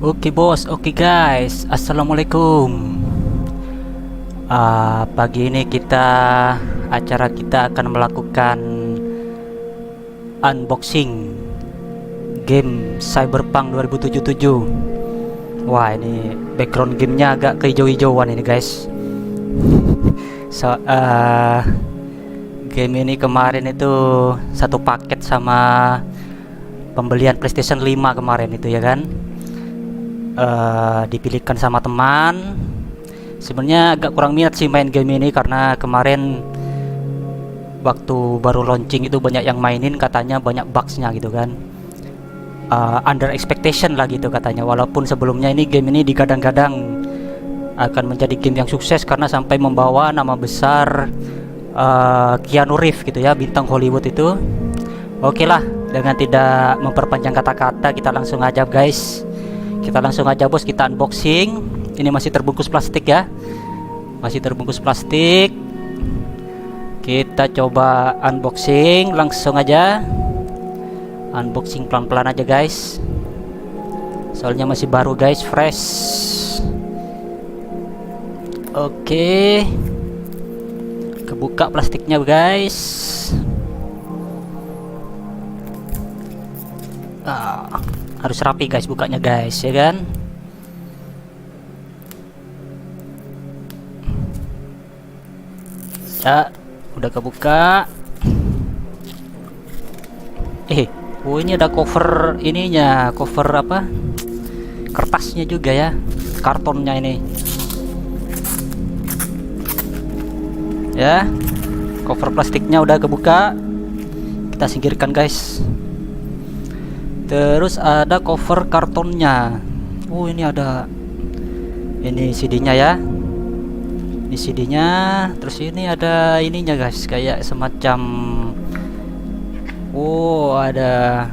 Oke bos, oke guys, assalamualaikum. Pagi ini acara kita akan melakukan unboxing game CyberPunk 2077. Wah, ini background gamenya agak kehijau-hijauan ini guys. Game ini kemarin itu satu paket sama pembelian PlayStation 5 kemarin itu ya kan. Dipilihkan sama teman. Sebenarnya agak kurang minat sih main game ini karena kemarin waktu baru launching itu banyak yang mainin, katanya banyak bugsnya gitu kan. Under expectation lah gitu katanya, walaupun sebelumnya game ini digadang-gadang akan menjadi game yang sukses karena sampai membawa nama besar Keanu Reeves gitu ya, bintang Hollywood itu. Oke lah, dengan tidak memperpanjang kata-kata kita langsung aja guys. Kita langsung aja bos, kita unboxing. Ini masih terbungkus plastik ya. Masih terbungkus plastik. Kita coba unboxing langsung aja. Unboxing pelan-pelan aja guys. Soalnya masih baru guys, fresh. Oke. Kebuka plastiknya guys. Harus rapi guys bukanya guys ya kan. Ya udah kebuka. Ini ada cover ininya, cover apa, kertasnya juga ya, kartonnya ini ya. Cover plastiknya udah kebuka, kita singkirkan guys. Terus ada cover kartonnya. Ini ada ini CD-nya ya. Ini CD-nya. Terus ini ada ininya guys, kayak semacam ada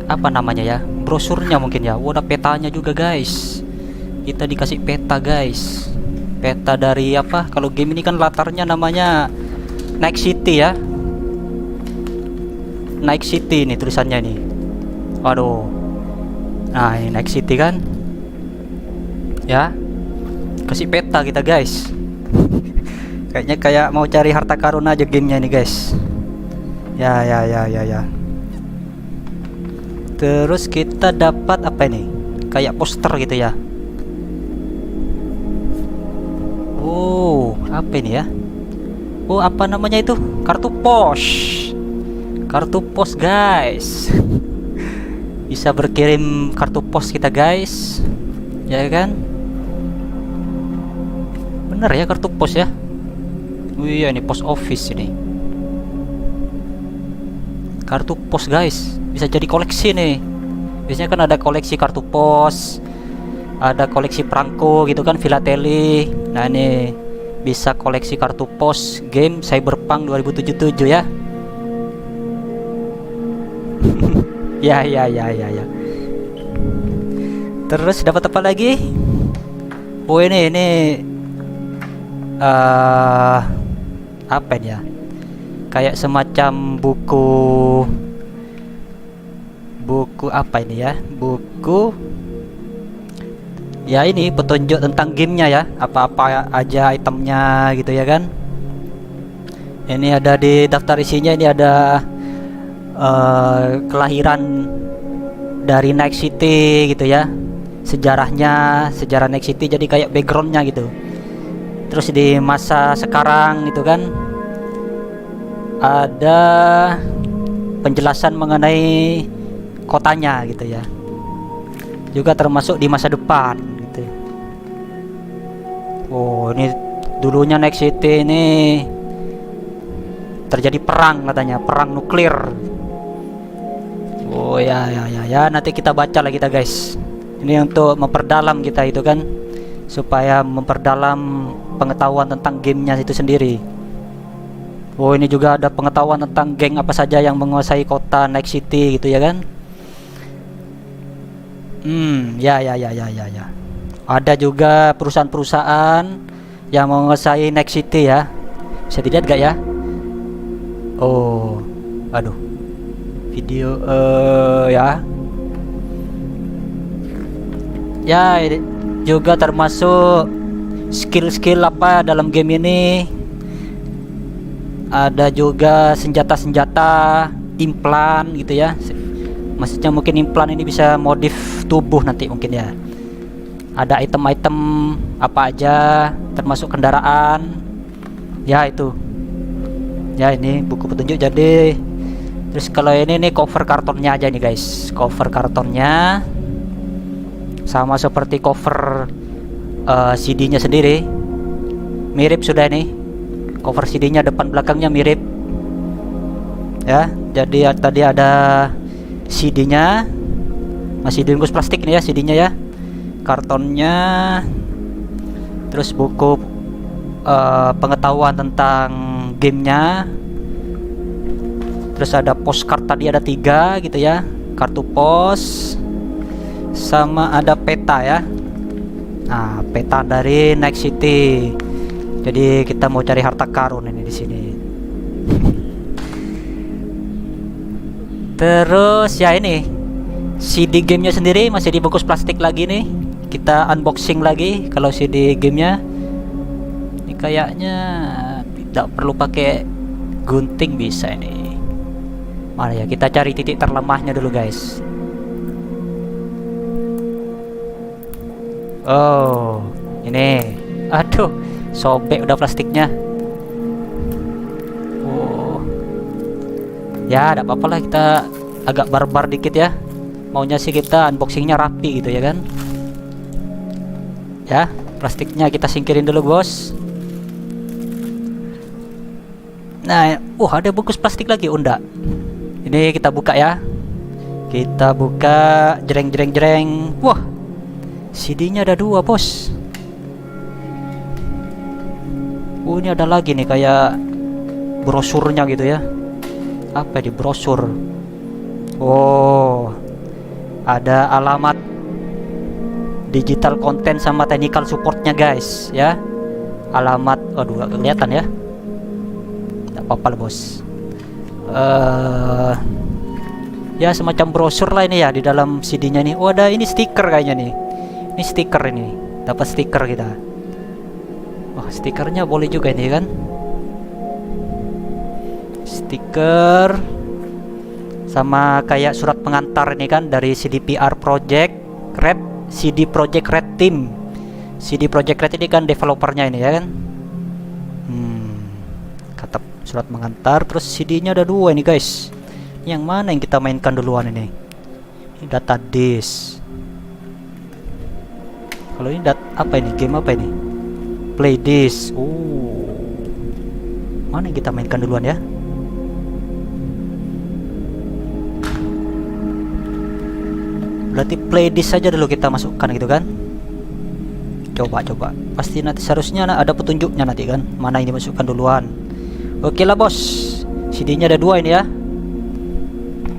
apa namanya ya? Brosurnya mungkin ya. Ada petanya juga guys. Kita dikasih peta guys. Peta dari apa? Kalau game ini kan latarnya namanya Night City ya. Night City ini tulisannya nih. Waduh. Nah, ini Night City kan. Ya. Kasih peta kita, guys. Kayaknya kayak mau cari harta karun aja gamenya ini, guys. Ya. Terus kita dapat apa ini? Kayak poster gitu ya. Apa ini ya? Apa namanya itu? Kartu pos. Kartu pos guys. Bisa berkirim kartu pos kita guys, ya kan? Bener ya, kartu pos ya. Iya, ini post office ini. Kartu pos guys, bisa jadi koleksi nih. Biasanya kan ada koleksi kartu pos, ada koleksi perangko gitu kan, filateli. Nah ini bisa koleksi kartu pos game CyberPunk 2077 ya. Ya. Terus dapat apa lagi? Ini apa ini ya? Kayak semacam buku apa ini ya? Buku ya, ini petunjuk tentang gamenya ya, apa-apa aja itemnya gitu ya kan. Ini ada di daftar isinya, ini ada kelahiran dari Night City gitu ya, sejarahnya, sejarah Night City, jadi kayak backgroundnya gitu. Terus di masa sekarang gitu kan, ada penjelasan mengenai kotanya gitu ya, juga termasuk di masa depan gitu. Ini dulunya Night City ini terjadi perang katanya, perang nuklir. Ya, nanti kita baca lah kita guys. Ini untuk memperdalam kita itu kan, supaya memperdalam pengetahuan tentang gamenya itu sendiri. Ini juga ada pengetahuan tentang geng apa saja yang menguasai kota Night City gitu ya kan. Ya. Ada juga perusahaan-perusahaan yang menguasai Night City ya. Bisa dilihat gak ya? Aduh. Video ya. Ya, ini juga termasuk skill-skill apa dalam game ini. Ada juga senjata-senjata implan gitu ya. Maksudnya mungkin implan ini bisa modif tubuh nanti mungkin ya. Ada item-item apa aja, termasuk kendaraan. Ya itu. Ya ini buku petunjuk jadi. Terus kalau ini nih cover kartonnya aja nih guys. Cover kartonnya sama seperti cover CD-nya sendiri. Mirip sudah nih. Cover CD-nya depan belakangnya mirip. Ya, jadi tadi ada CD-nya. Masih dibungkus plastik nih ya CD-nya ya. Kartonnya. Terus buku pengetahuan tentang gamenya. Terus ada postcard tadi ada 3 gitu ya. Kartu pos. Sama ada peta ya. Nah, peta dari Night City. Jadi kita mau cari harta karun ini di sini. Terus ya ini CD gamenya sendiri masih dibungkus plastik lagi nih. Kita unboxing lagi kalau CD gamenya. Ini kayaknya tidak perlu pakai gunting bisa ini. Mana ya, kita cari titik terlemahnya dulu guys. Oh, ini. Aduh, sobek udah plastiknya. Oh. Ya, tidak apa-apa lah, kita agak barbar dikit ya. Maunya sih kita unboxingnya rapi gitu ya kan. Ya, plastiknya kita singkirin dulu bos. Nah, ada bungkus plastik lagi, enggak. Ini kita buka ya. Kita buka, jreng. Wah, CD-nya ada 2 bos. Ini ada lagi nih kayak brosurnya gitu ya. Apa di brosur? Oh, ada alamat digital content sama technical supportnya guys ya. Alamat, aduh gak kelihatan ya. Gak apa-apa lah bos. Ya semacam brosur lah ini ya di dalam CD-nya nih. Oh, ada ini stiker kayaknya nih. Ini stiker ini. Dapat stiker kita. Wah, stikernya boleh juga ini kan. Stiker sama kayak surat pengantar ini kan dari CDPR Project Red, CD Project Red Team. CD Project Red ini kan developernya ini ya kan. Kata surat pengantar. Terus CD-nya ada 2 ini guys. Yang mana yang kita mainkan duluan ini? Ini data disk. Kalau ini apa ini? Game apa ini? Play disk. Mana yang kita mainkan duluan ya? Berarti play disk saja dulu kita masukkan gitu kan? Coba. Pasti nanti seharusnya ada petunjuknya nanti kan. Mana ini masukkan duluan? Oke lah bos. CD-nya ada 2 ini ya.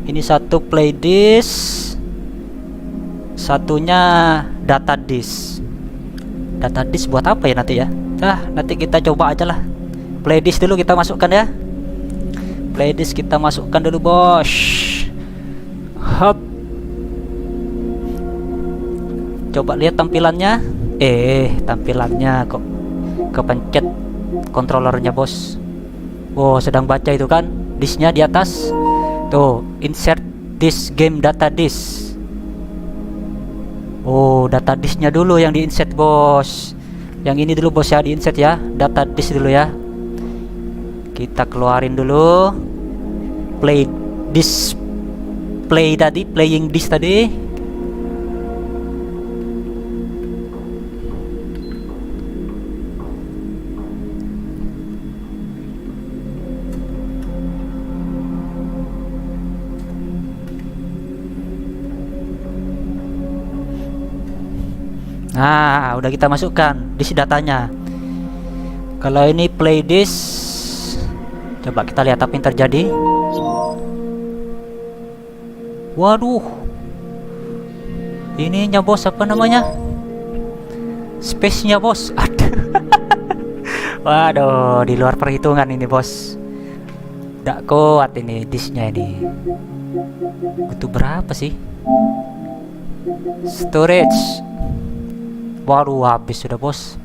Ini satu play disk, satunya data disk. Data disk buat apa ya nanti ya? Nanti kita coba aja lah. Play disk dulu kita masukkan ya. Play disk kita masukkan dulu bos. Hop. Coba lihat tampilannya. Tampilannya kok kepencet kontrolernya bos. Oh, sedang baca itu kan. Disknya di atas. Tuh, insert disk game data disk. Oh, data disknya dulu yang di insert bos. Yang ini dulu bos ya, di insert ya. Data disk dulu ya. Kita keluarin dulu. Play disk. Playing disk tadi. Nah, udah kita masukkan disk datanya. Kalau ini play disk, coba kita lihat apa yang terjadi. Waduh, ininya bos, apa namanya? Space-nya bos. Waduh, di luar perhitungan ini bos. Nggak kuat ini disknya ini. Butuh berapa sih? Storage Waduh, habis sudah bos.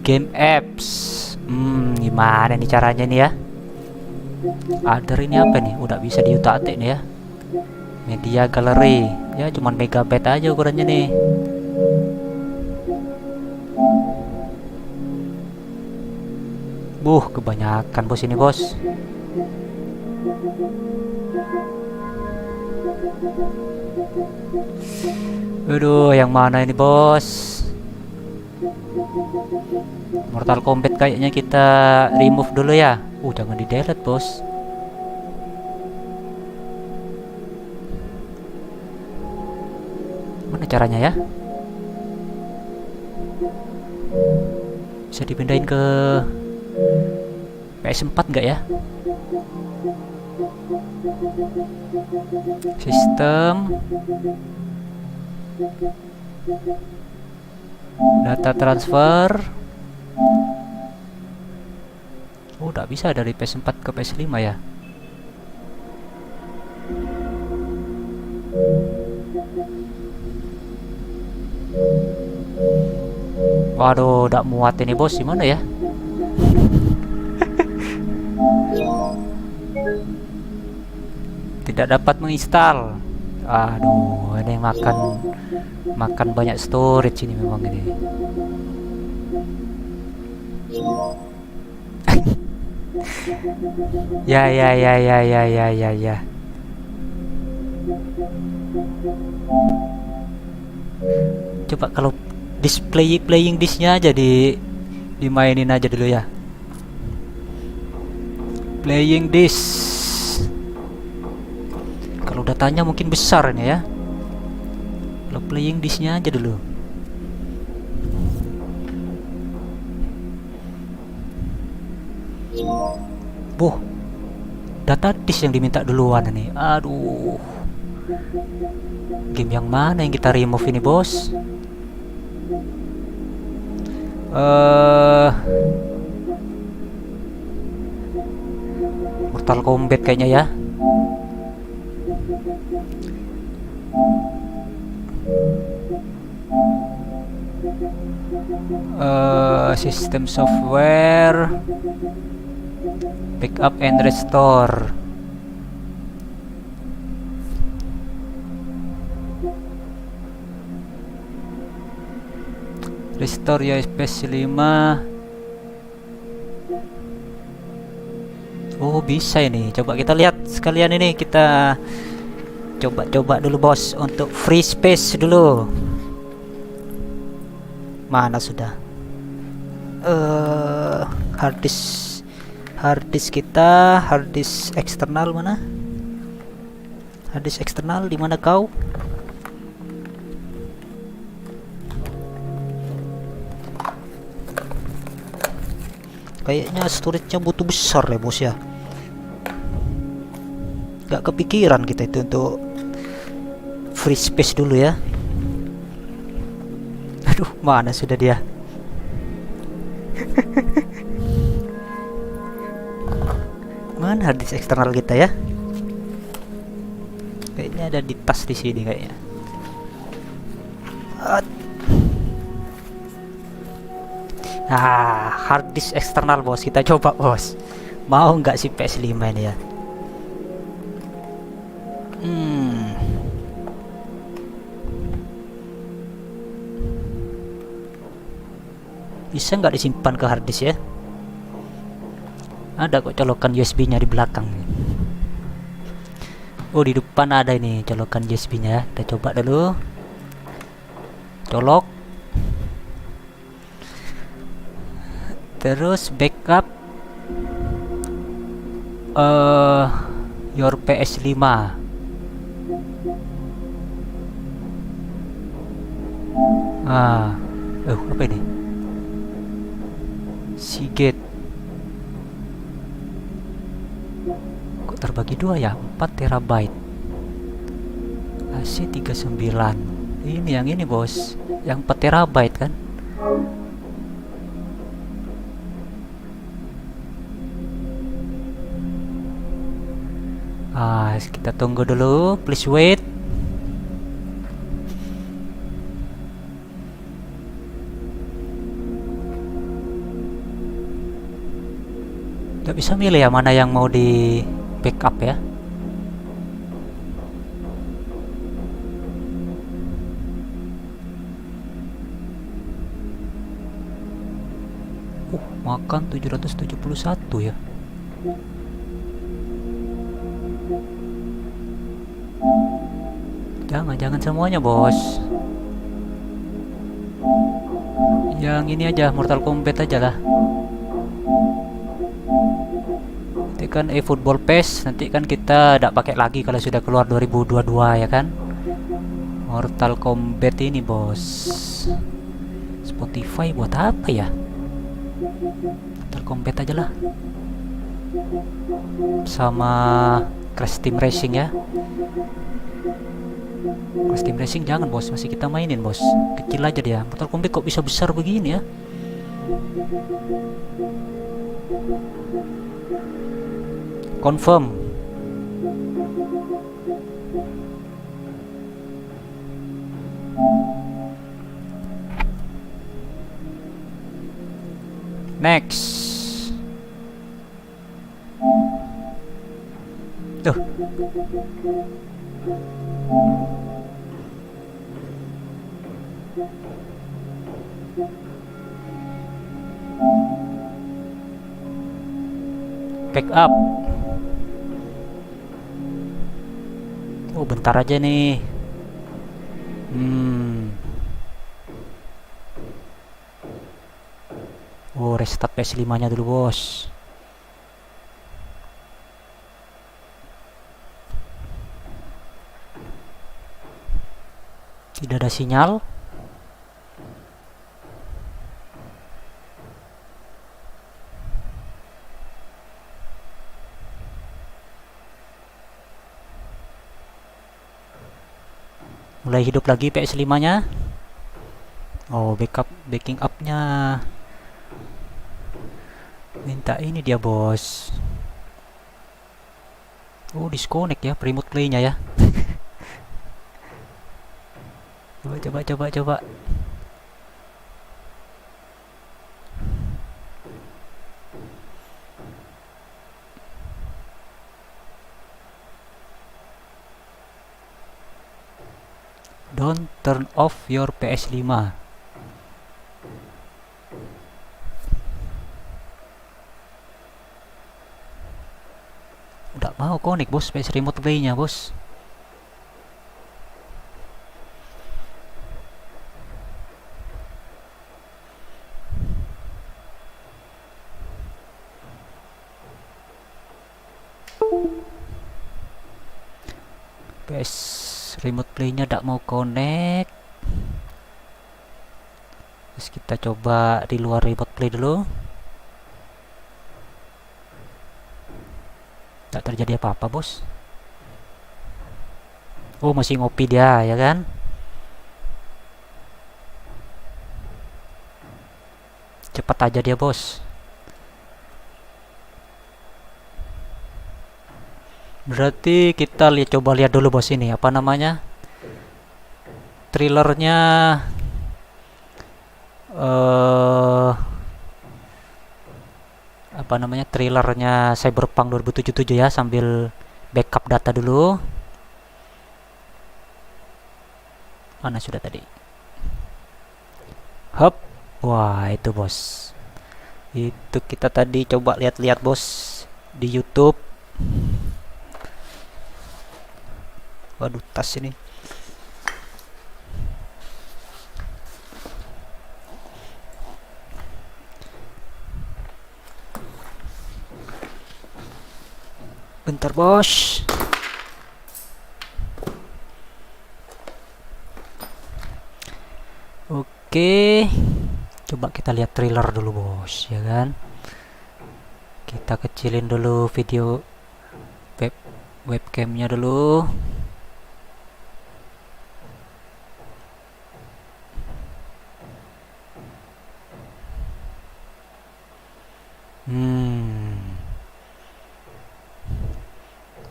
Game apps. Gimana nih caranya nih ya? Ada ini apa nih? Udah bisa diutak-atik nih ya. Media gallery. Ya cuman megabyte aja ukurannya nih. Kebanyakan bos ini bos. Aduh, yang mana ini bos? Mortal Kombat kayaknya kita remove dulu ya. Jangan di delete bos. Mana caranya ya? Bisa dipindahin ke PS4 nggak ya? Sistem data transfer. Udah bisa dari PS4 ke PS5 ya. Waduh, udah muat ini bos, gimana ya? Tidak dapat menginstal. Aduh, ada yang makan banyak storage ini memang ini. Ya. Coba kalau playing disknya aja dimainin aja dulu ya. Playing disk. Kalau datanya mungkin besar ini ya. Kalau playing disknya aja dulu. Data disk yang diminta duluan nih. Aduh. Game yang mana yang kita remove ini bos? Mortal Kombat kayaknya ya. System software, backup and restore. Restore USB 5. Bisa ini. Coba kita lihat sekalian ini, kita coba dulu bos untuk free space dulu. Mana sudah? Hard disk kita, hard disk eksternal mana? Hard disk eksternal di mana kau? Kayaknya storage-nya butuh besar ya bos ya. Gak kepikiran kita itu untuk free space dulu ya. Aduh, mana sudah dia? Mana hard disk eksternal kita ya? Kayaknya ada di tas di sini kayaknya. Hard disk eksternal bos, kita coba bos. Mau nggak sih PS5 ini ya? Bisa nggak disimpan ke hard disk ya? Ada kok colokan USB-nya di belakang. Di depan ada ini colokan USB-nya. Kita coba dulu. Colok. Terus backup your PS5. Apa ini? Seagate. Kok terbagi dua ya? 4 terabyte. AC39. Ini yang ini bos, yang 4 terabyte kan? Kita tunggu dulu, please wait. Nggak bisa milih ya mana yang mau di backup ya. Makan 771 ya. Jangan semuanya bos. Yang ini aja, Mortal Kombat aja lah. Nanti kan football pass, nanti kan kita tidak pakai lagi kalau sudah keluar 2022 ya kan. Mortal Kombat ini bos. Spotify buat apa ya? Mortal Kombat aja lah. Sama Crash Team Racing ya. Crash Team Racing jangan bos, masih kita mainin bos. Kecil aja dia. Mortal Kombat kok bisa besar begini ya? Confirm. Next. Tuh. Backup. Oh, bentar aja nih. Oh, restart PS5-nya dulu, bos. Tidak ada sinyal. Mulai hidup lagi PS5-nya. Oh, backing up-nya. Minta ini dia, bos. Oh, disconnect ya remote play-nya ya. Coba. Don't turn off your PS5. Udah mau connect bos PS remote play-nya bos. PS remote play-nya tidak mau connect. Terus kita coba di luar remote play dulu. Tidak terjadi apa-apa bos. Oh, masih ngopi dia ya kan. Cepat aja dia bos. Berarti kita coba lihat dulu bos ini apa namanya, trailernya. Apa namanya, trailernya CyberPunk 2077 ya, sambil backup data dulu. Mana sudah tadi? Hop. Wah, itu bos. Itu kita tadi coba lihat-lihat bos di YouTube. Waduh, tas ini. Bentar bos. Oke, coba kita lihat trailer dulu bos ya kan. Kita kecilin dulu video webcamnya dulu.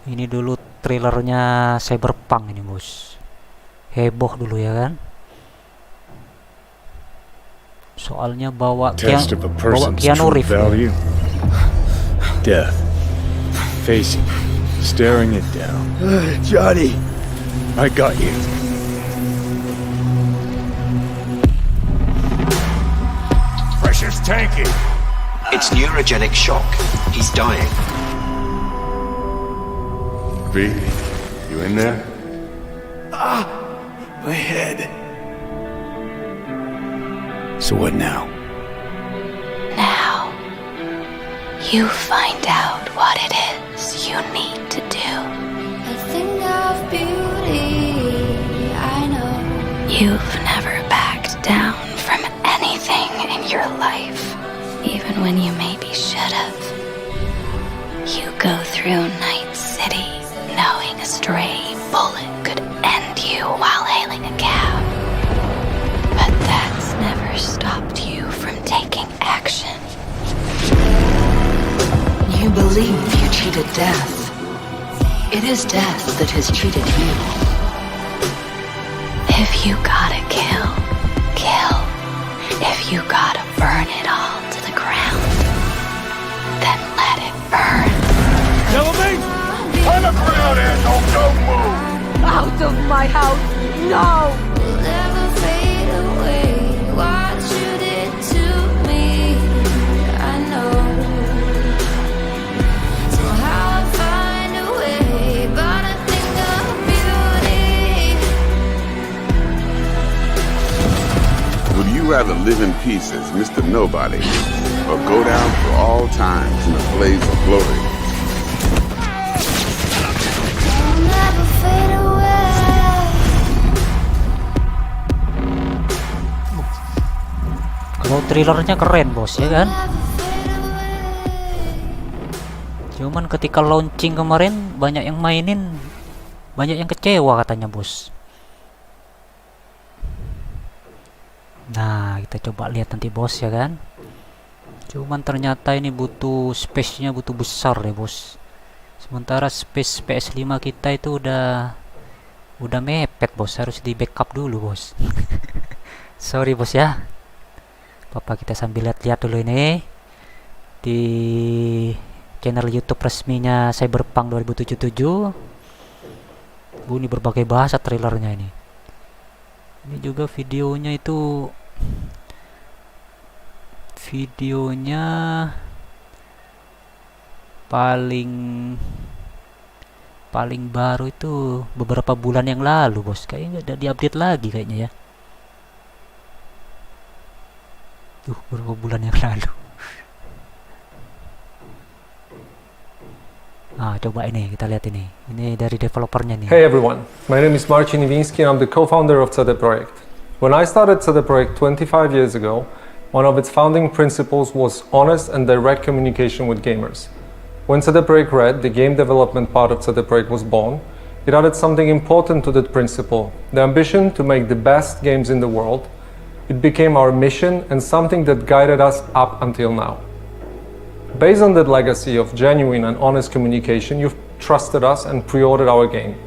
Ini dulu trailernya CyberPunk ini bos. Heboh dulu ya kan. Soalnya bawa Keanu Reeves. Death. Facing it. Staring it down. Johnny. I got you. Pressure's tanking. It's neurogenic shock. He's dying. V, you in there? My head. So what now? Now, you find out what it is you need to do. A thing of beauty, I know. You've never backed down from anything in your life, even when you maybe should have. You go through Night City knowing a stray bullet could end you while hailing a cab. But that's never stopped you from taking action. You believe you cheated death. It is death that has cheated you. If you gotta kill, kill. If you gotta burn it all to the ground, then let it burn. On the ground, asshole! Don't move! Out of my house! No! Will never fade away. What you did to me, I know. So how I find a way, but I think of beauty. Would you rather live in peace as Mr. Nobody, or go down for all times in a blaze of glory? Will never fade away. Kalau thrillernya keren bos ya kan. Cuman ketika launching kemarin banyak yang mainin, banyak yang kecewa katanya bos. Nah kita coba lihat nanti bos ya kan. Cuman ternyata ini butuh space-nya butuh besar ya bos. Sementara space PS5 kita itu udah mepet bos, harus di backup dulu bos. Sorry bos ya. Papa kita sambil lihat-lihat dulu ini di channel YouTube resminya CyberPunk 2077. Ini berbagai bahasa trailernya ini. Ini juga videonya itu paling baru itu beberapa bulan yang lalu bos, kayaknya udah diupdate lagi kayaknya ya. Beberapa bulan yang lalu. Coba ini kita lihat ini dari developernya nih. Hey everyone, my name is Marcin Iwiński and I'm the co-founder of CyberPunk. When I started CyberPunk 25 years ago, one of its founding principles was honest and direct communication with gamers. When CyberPunk Red, the game development part of CyberPunk, was born, it added something important to that principle, the ambition to make the best games in the world. It became our mission and something that guided us up until now. Based on that legacy of genuine and honest communication, you've trusted us and pre-ordered our game.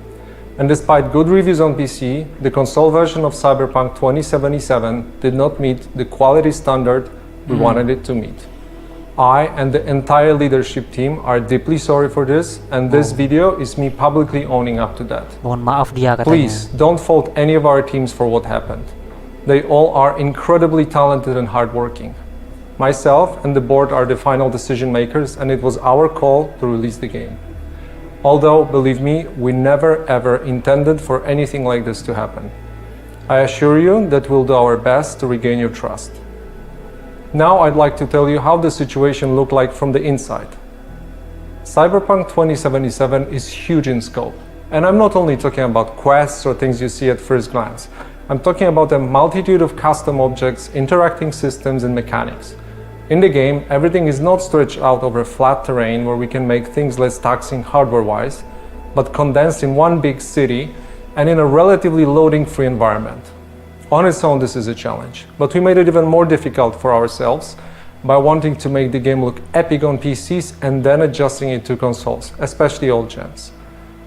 And despite good reviews on PC, the console version of CyberPunk 2077 did not meet the quality standard we wanted it to meet. I and the entire leadership team are deeply sorry for this, and this video is me publicly owning up to that. Mohon maaf dia katanya. Please don't fault any of our teams for what happened. They all are incredibly talented and hardworking. Myself and the board are the final decision makers, and it was our call to release the game. Although, believe me, we never ever intended for anything like this to happen. I assure you that we'll do our best to regain your trust. Now I'd like to tell you how the situation looked like from the inside. CyberPunk 2077 is huge in scope, and I'm not only talking about quests or things you see at first glance. I'm talking about a multitude of custom objects, interacting systems, and mechanics. In the game, everything is not stretched out over flat terrain where we can make things less taxing hardware-wise, but condensed in one big city and in a relatively loading-free environment. On its own, this is a challenge, but we made it even more difficult for ourselves by wanting to make the game look epic on PCs and then adjusting it to consoles, especially old gens.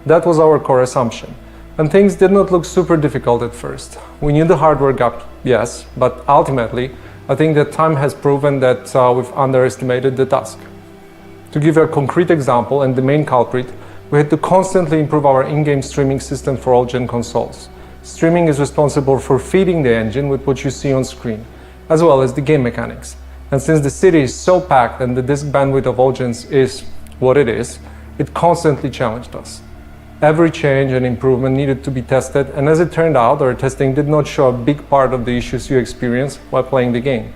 That was our core assumption, and things did not look super difficult at first. We knew the hardware gap, yes, but ultimately, I think that time has proven that we've underestimated the task. To give a concrete example and the main culprit, we had to constantly improve our in-game streaming system for all gen consoles. Streaming is responsible for feeding the engine with what you see on screen, as well as the game mechanics. And since the city is so packed and the disk bandwidth of all gens is what it is, it constantly challenged us. Every change and improvement needed to be tested, and as it turned out, our testing did not show a big part of the issues you experience while playing the game.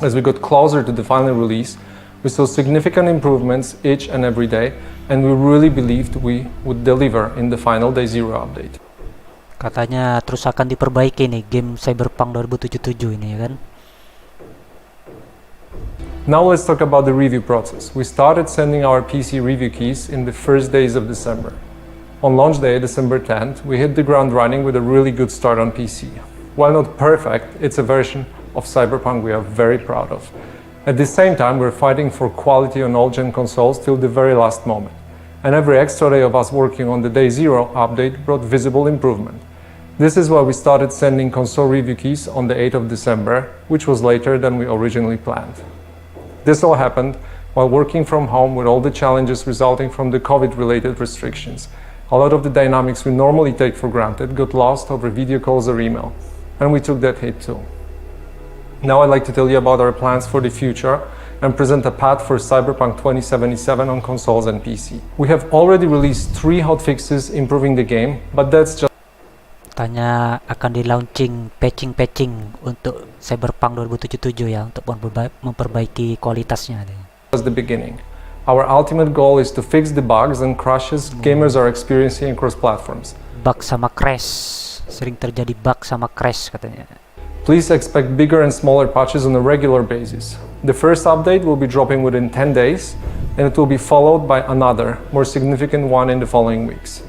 As we got closer to the final release, we saw significant improvements each and every day, and we really believed we would deliver in the final Day Zero update. Katanya terus akan diperbaiki nih game CyberPunk 2077 ini ya kan. Now let's talk about the review process. We started sending our PC review keys in the first days of December. On launch day, December 10th, we hit the ground running with a really good start on PC. While not perfect, it's a version of CyberPunk we are very proud of. At the same time, we're fighting for quality on all-gen consoles till the very last moment. And every extra day of us working on the Day Zero update brought visible improvement. This is why we started sending console review keys on the 8th of December, which was later than we originally planned. This all happened while working from home with all the challenges resulting from the COVID-related restrictions. A lot of the dynamics we normally take for granted got lost over video calls or email, and we took that hit too. Now I'd like to tell you about our plans for the future and present a path for CyberPunk 2077 on consoles and PC. We have already released 3 hotfixes improving the game, but that's just Tanya akan di launching patching untuk CyberPunk 2077 ya, untuk memperbaiki kualitasnya. the beginning. Our ultimate goal is to fix the bugs and crashes gamers are experiencing across platforms. Bug sama crash, sering terjadi bug sama crash katanya. Please expect bigger and smaller patches on a regular basis. The first update will be dropping within 10 days, and it will be followed by another, more significant one in the following weeks.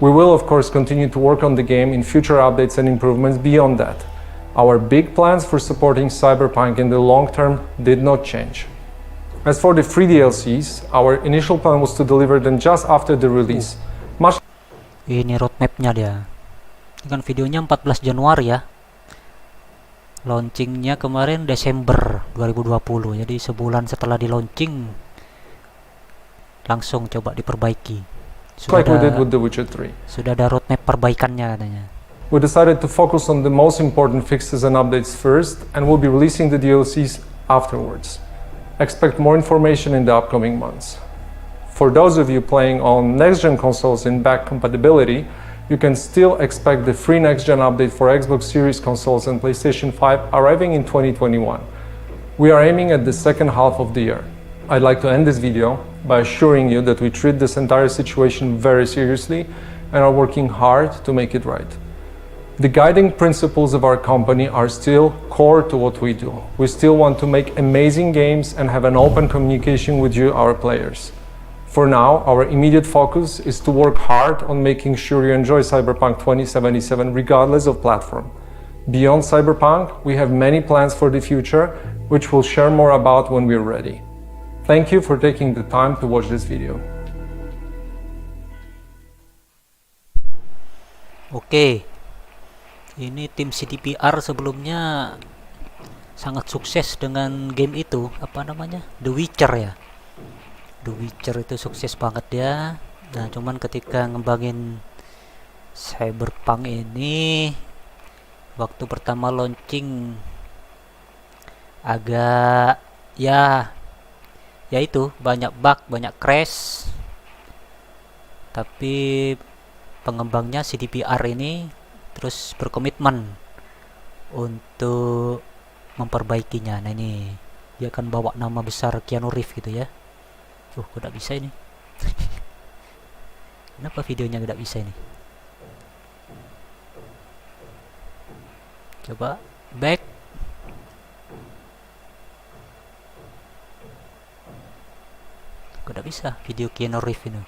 We will, of course, continue to work on the game in future updates and improvements beyond that. Our big plans for supporting CyberPunk in the long term did not change. As for the free DLCs, our initial plan was to deliver them just after the release. Ini roadmapnya dia. Ini kan videonya 14 Januari ya. Launchingnya kemarin Desember 2020. Jadi sebulan setelah di launching langsung coba diperbaiki. Like we did with The Witcher 3. Sudah ada roadmap perbaikannya katanya. We decided to focus on the most important fixes and updates first, and we'll be releasing the DLCs afterwards. Expect more information in the upcoming months. For those of you playing on next-gen consoles in back compatibility, you can still expect the free next-gen update for Xbox Series consoles and PlayStation 5 arriving in 2021. We are aiming at the second half of the year. I'd like to end this video by assuring you that we treat this entire situation very seriously and are working hard to make it right. The guiding principles of our company are still core to what we do. We still want to make amazing games and have an open communication with you, our players. For now, our immediate focus is to work hard on making sure you enjoy CyberPunk 2077 regardless of platform. Beyond CyberPunk, we have many plans for the future, which we'll share more about when we're ready. Thank you for taking the time to watch this video. Oke. Ini tim CDPR sebelumnya sangat sukses dengan game itu, apa namanya? The Witcher ya. The Witcher itu sukses banget ya. Nah, cuman ketika ngembangin CyberPunk ini waktu pertama launching agak ya itu banyak bug, banyak crash. Tapi pengembangnya CDPR ini terus berkomitmen untuk memperbaikinya. Nah, ini dia akan bawa nama besar Keanu Reeves gitu ya. Kok tidak bisa ini? Kenapa videonya tidak bisa ini? Coba back. Kok tidak bisa video Keanu Reeves ini?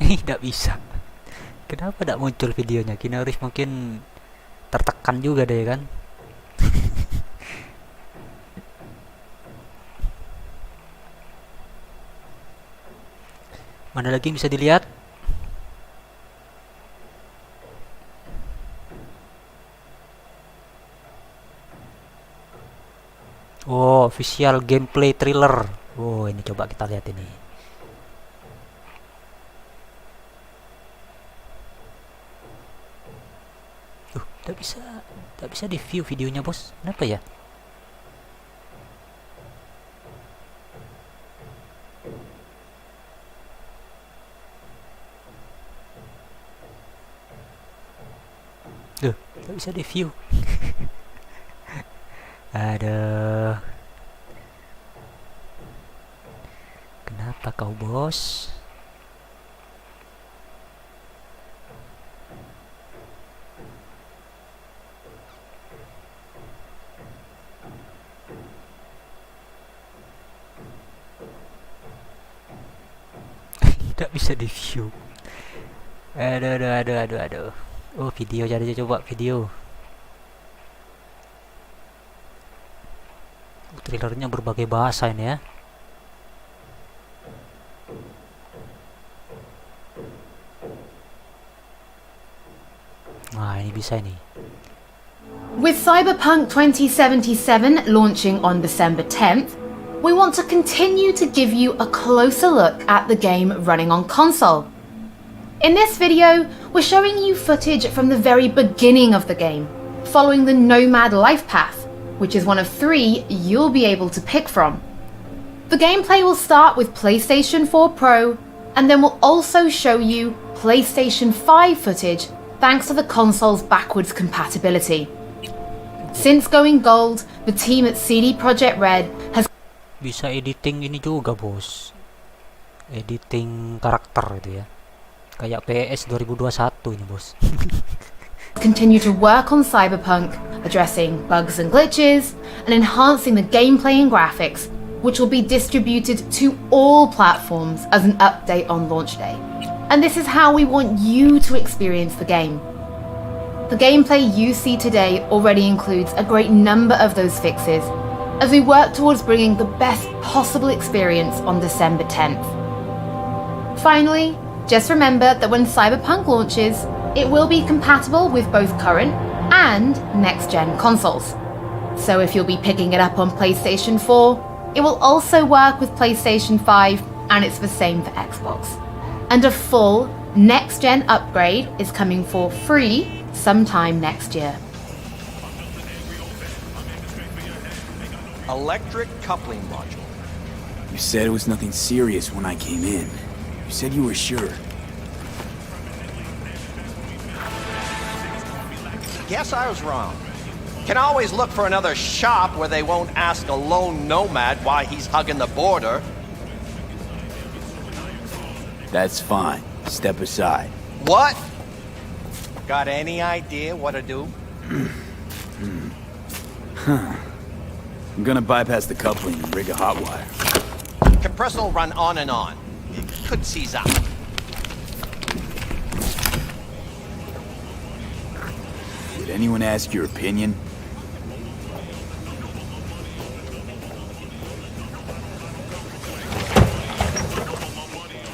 Tidak bisa. Kenapa tidak muncul videonya? Keanu Reeves mungkin tertekan juga deh kan? Mana lagi bisa dilihat? Oh, official gameplay trailer. Oh, ini coba kita lihat ini. Tidak bisa di view videonya, bos. Kenapa ya? Tidak bisa di view. Aduh. Kenapa kau, bos? Tidak bisa di view. Aduh. Oh, video jadi coba video. Trailernya berbagai bahasa ini ya. Nah, ini bisa ini. With CyberPunk 2077 launching on December 10th, we want to continue to give you a closer look at the game running on console. In this video, we're showing you footage from the very beginning of the game, following the Nomad life path, which is one of 3 you'll be able to pick from. The gameplay will start with PlayStation 4 Pro, and then we'll also show you PlayStation 5 footage thanks to the console's backwards compatibility. Since going gold, the team at CD Projekt Red has bisa editing ini juga, bos. Editing karakter itu ya. Kayak PS 2021 ini, bos. continue to work on CyberPunk, addressing bugs and glitches, and enhancing the gameplay and graphics, which will be distributed to all platforms as an update on launch day. And this is how we want you to experience the game. The gameplay you see today already includes a great number of those fixes, as we work towards bringing the best possible experience on December 10th. Finally, just remember that when CyberPunk launches, it will be compatible with both current and next-gen consoles. So if you'll be picking it up on PlayStation 4, it will also work with PlayStation 5, and it's the same for Xbox. And a full next-gen upgrade is coming for free sometime next year. Electric coupling module. You said it was nothing serious when I came in. You said you were sure. Guess I was wrong. Can always look for another shop where they won't ask a lone nomad why he's hugging the border. That's fine. Step aside. What? Got any idea what to do? I'm gonna bypass the coupling and rig a hot wire. Compressor will run on and on. It could seize up. Did anyone ask your opinion?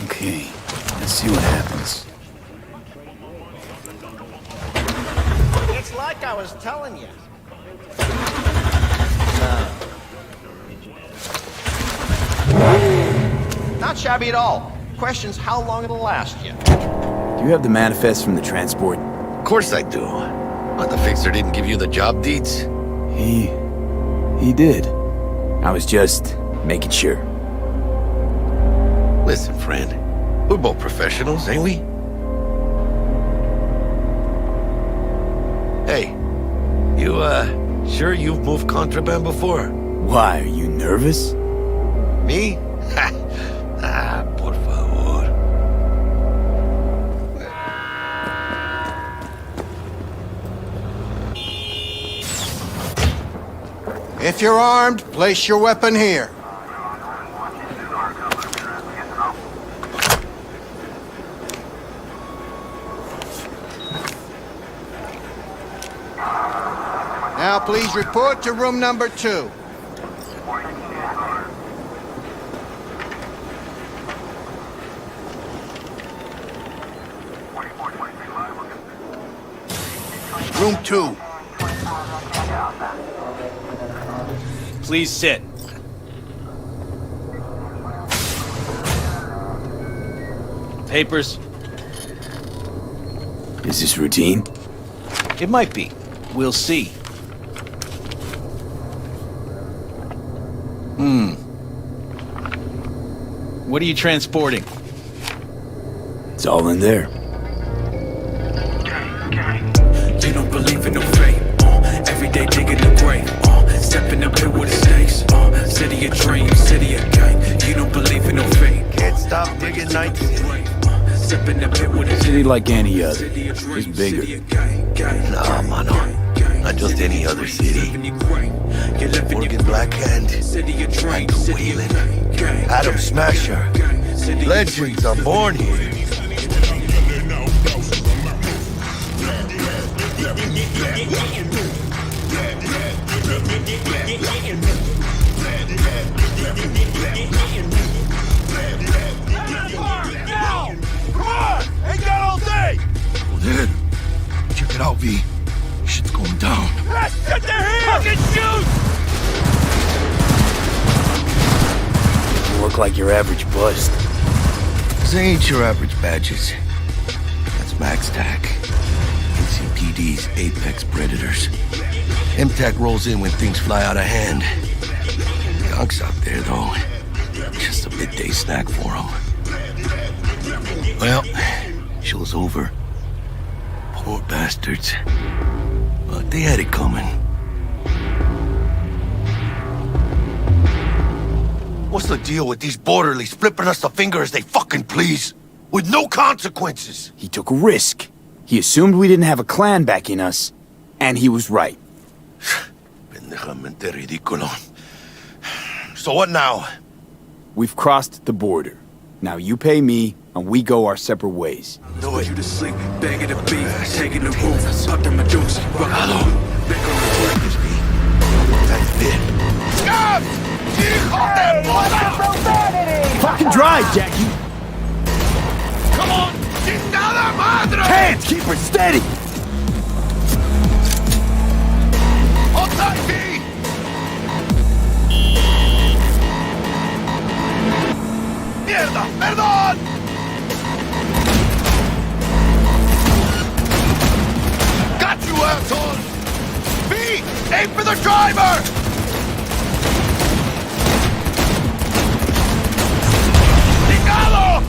Okay, let's see what happens. It's like I was telling you. Not shabby at all. Question's how long it'll last you. Do you have the manifest from the transport? Of course I do. But the fixer didn't give you the job deeds? He did. I was just making sure. Listen, friend. We're both professionals, ain't we? Hey, you, sure you've moved contraband before? Why, are you nervous? Me? Por favor. If you're armed, place your weapon here. Now please report to room number 2. Room 2. Please sit. Papers? Is this routine? It might be. We'll see. What are you transporting? It's all in there. You don't believe in no fate. Every day digging the grave. Stepping up here with the stakes. City of dreams, city of gang. You don't believe in no fate. Can't stop digging nights. Stepping up here with a City like any other. Just bigger. Nah, mano. Not just any other city. Morgan Blackhand, Michael Whalen, Adam Smasher. Legends are born here. Ain't got all day! Well then, check it out, V. Shit's going down. Get the here! Fucking shoot! You look like your average bust. They ain't your average badges. That's Max Tac. NCPD's apex predators. MTAC rolls in when things fly out of hand. Gunks out there, though. Just a midday snack for them. Well, show's over. Poor bastards. But they had it coming. What's the deal with these borderlies flipping us the finger as they fucking please? With no consequences? He took a risk. He assumed we didn't have a clan backing us. And he was right. Pendejamente ridículo. So what now? We've crossed the border. Now you pay me, and we go our separate ways. Do it. You to sleep, begging to be, taking the room, up to my dukes, rock alone. Back on the track. That's it. Stop! Fucking drive, Jackie! Come on! ¡Chingada madre! Hands, keep her steady! ¡Hold tight, V! ¡Mierda! ¡Perdón! Got you, asshole! V! Aim for the driver! ¡Ligado!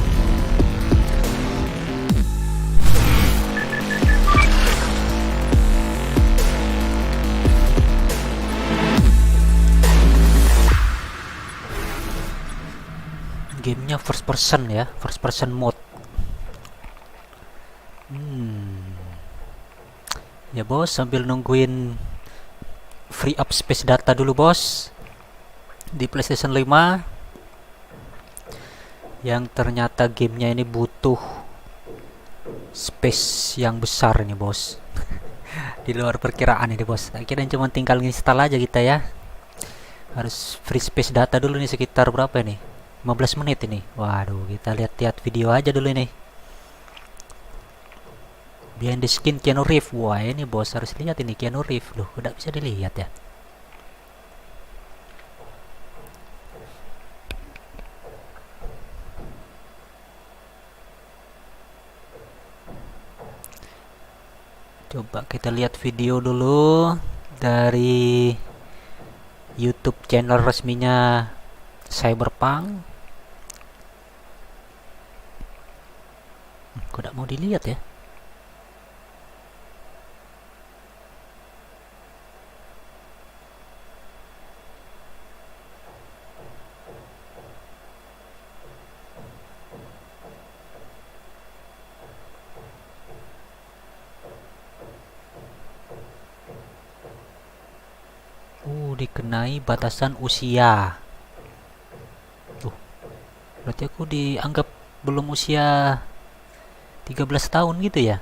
Gamenya first person ya, first person mode. Ya bos, sambil nungguin free up space data dulu bos di PlayStation 5, yang ternyata gamenya ini butuh space yang besar nih bos. Di luar perkiraan ini bos. Kira cuma tinggal install aja kita ya. Harus free space data dulu nih, sekitar berapa nih? 15 menit ini. Waduh, kita lihat-lihat video aja dulu nih. Behind the skin Keanu Reeves. Wah, ini bos harus lihat ini Keanu Reeves loh. Udah bisa dilihat ya. Coba kita lihat video dulu dari YouTube channel resminya CyberPunk. Kok tidak mau dilihat ya? Dikenai batasan usia. Berarti aku dianggap belum usia 13 tahun gitu ya.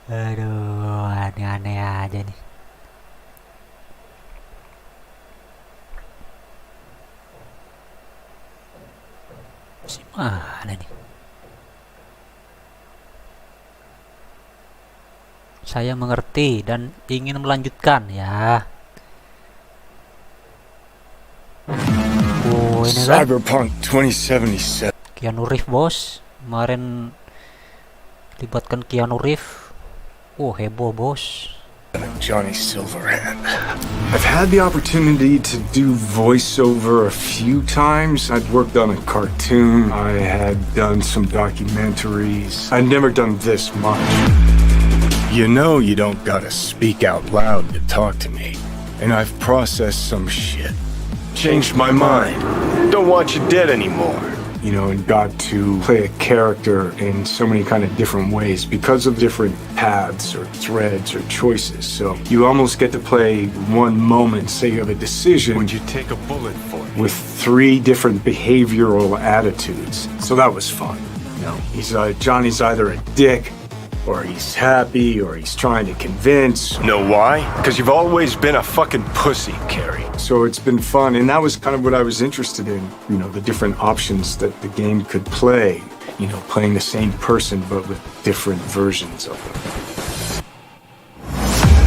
Aduh, aneh-aneh aja nih. Masih mana nih? Saya mengerti dan ingin melanjutkan ya. heboh ini kan. CyberPunk 2077. Keanu Reeves bos, kemarin libatkan Keanu Reeves. Heboh bos. Johnny Silverhand. I've had the opportunity to do voiceover a few times. I'd worked on a cartoon. I had done some documentaries. I'd never done this much. You know you don't gotta speak out loud to talk to me. And I've processed some shit. Changed my mind. Don't want you dead anymore. You know, and got to play a character in so many kind of different ways because of different paths or threads or choices. So you almost get to play one moment, say you have a decision. Would you take a bullet for it? With 3 different behavioral attitudes. So that was fun. You know, Johnny's either a dick, or he's happy, or he's trying to convince. Know why? Because you've always been a fucking pussy, Carrie. So it's been fun, and that was kind of what I was interested in. You know, the different options that the game could play. You know, playing the same person, but with different versions of them.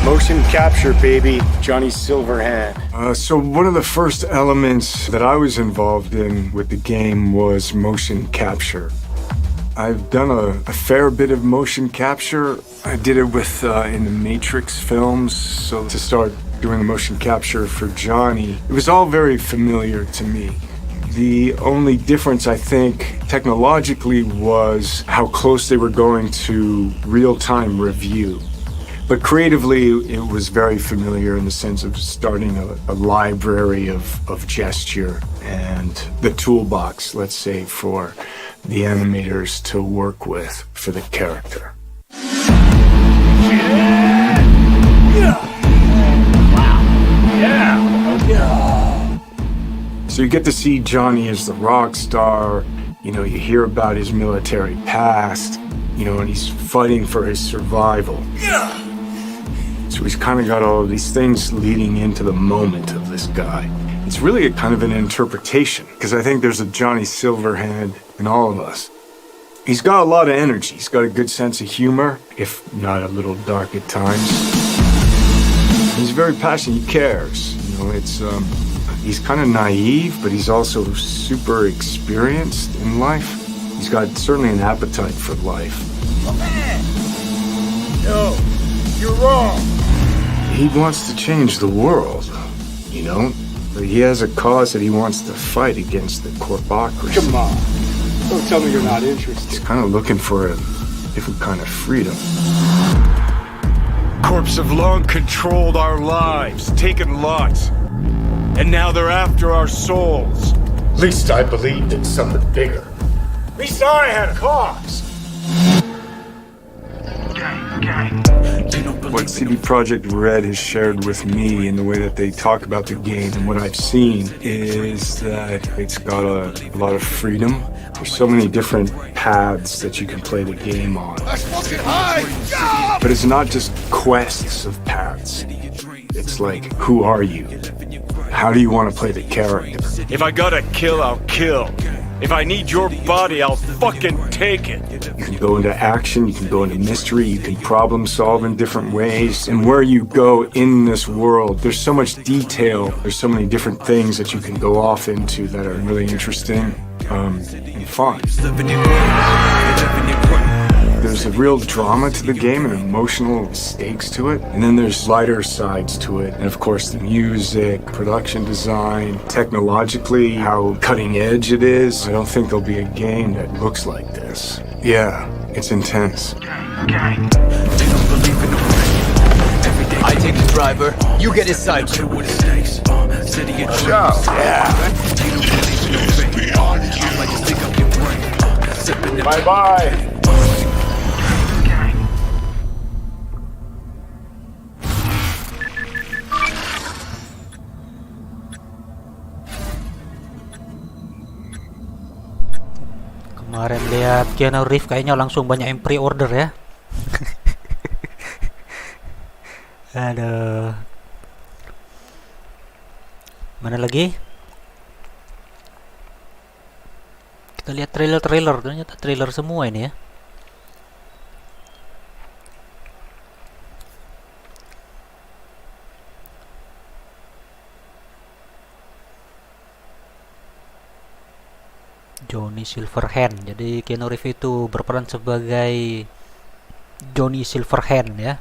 Motion capture, baby. Johnny Silverhand. So one of the first elements that I was involved in with the game was motion capture. I've done a fair bit of motion capture. I did it with in the Matrix films. So to start doing motion capture for Johnny, it was all very familiar to me. The only difference, I think, technologically was how close they were going to real-time review. But creatively, it was very familiar in the sense of starting a library of gesture and the toolbox, let's say, for the animators to work with for the character. So you get to see Johnny as the rock star, you know, you hear about his military past, you know, and he's fighting for his survival. So he's kind of got all of these things leading into the moment of this guy. It's really a kind of an interpretation, because I think there's a Johnny Silverhand in all of us. He's got a lot of energy. He's got a good sense of humor, if not a little dark at times. He's very passionate. He cares. You know, he's kind of naive, but he's also super experienced in life. He's got certainly an appetite for life. Oh, man! No, you're wrong. He wants to change the world, you know? He has a cause that he wants to fight against the corpocracy. Come on. Don't tell me you're not interested. He's kind of looking for a different kind of freedom. Corps have long controlled our lives, taken lots. And now they're after our souls. At least I believed in something bigger. At least I had a cause. What CD Projekt Red has shared with me in the way that they talk about the game and what I've seen is that it's got a lot of freedom. There's so many different paths that you can play the game on. But it's not just quests of paths. It's like, who are you? How do you want to play the character? If I gotta kill, I'll kill. If I need your body, I'll fucking take it. You can go into action, you can go into mystery, you can problem solve in different ways. And where you go in this world, there's so much detail, there's so many different things that you can go off into that are really interesting and fun. There's a real drama to the game and emotional stakes to it. And then there's lighter sides to it. And of course, the music, production design, technologically, how cutting edge it is. I don't think there'll be a game that looks like this. Yeah, it's intense. I take the driver, you get his side. Bye-bye. Kemarin lihat Keanu Reeves kayaknya langsung banyak yang pre-order ya. Aduh. Mana lagi? Kita lihat trailer-trailer, ternyata trailer semua ini ya. Johnny Silverhand. Jadi Keanu Reeves itu berperan sebagai Johnny Silverhand ya.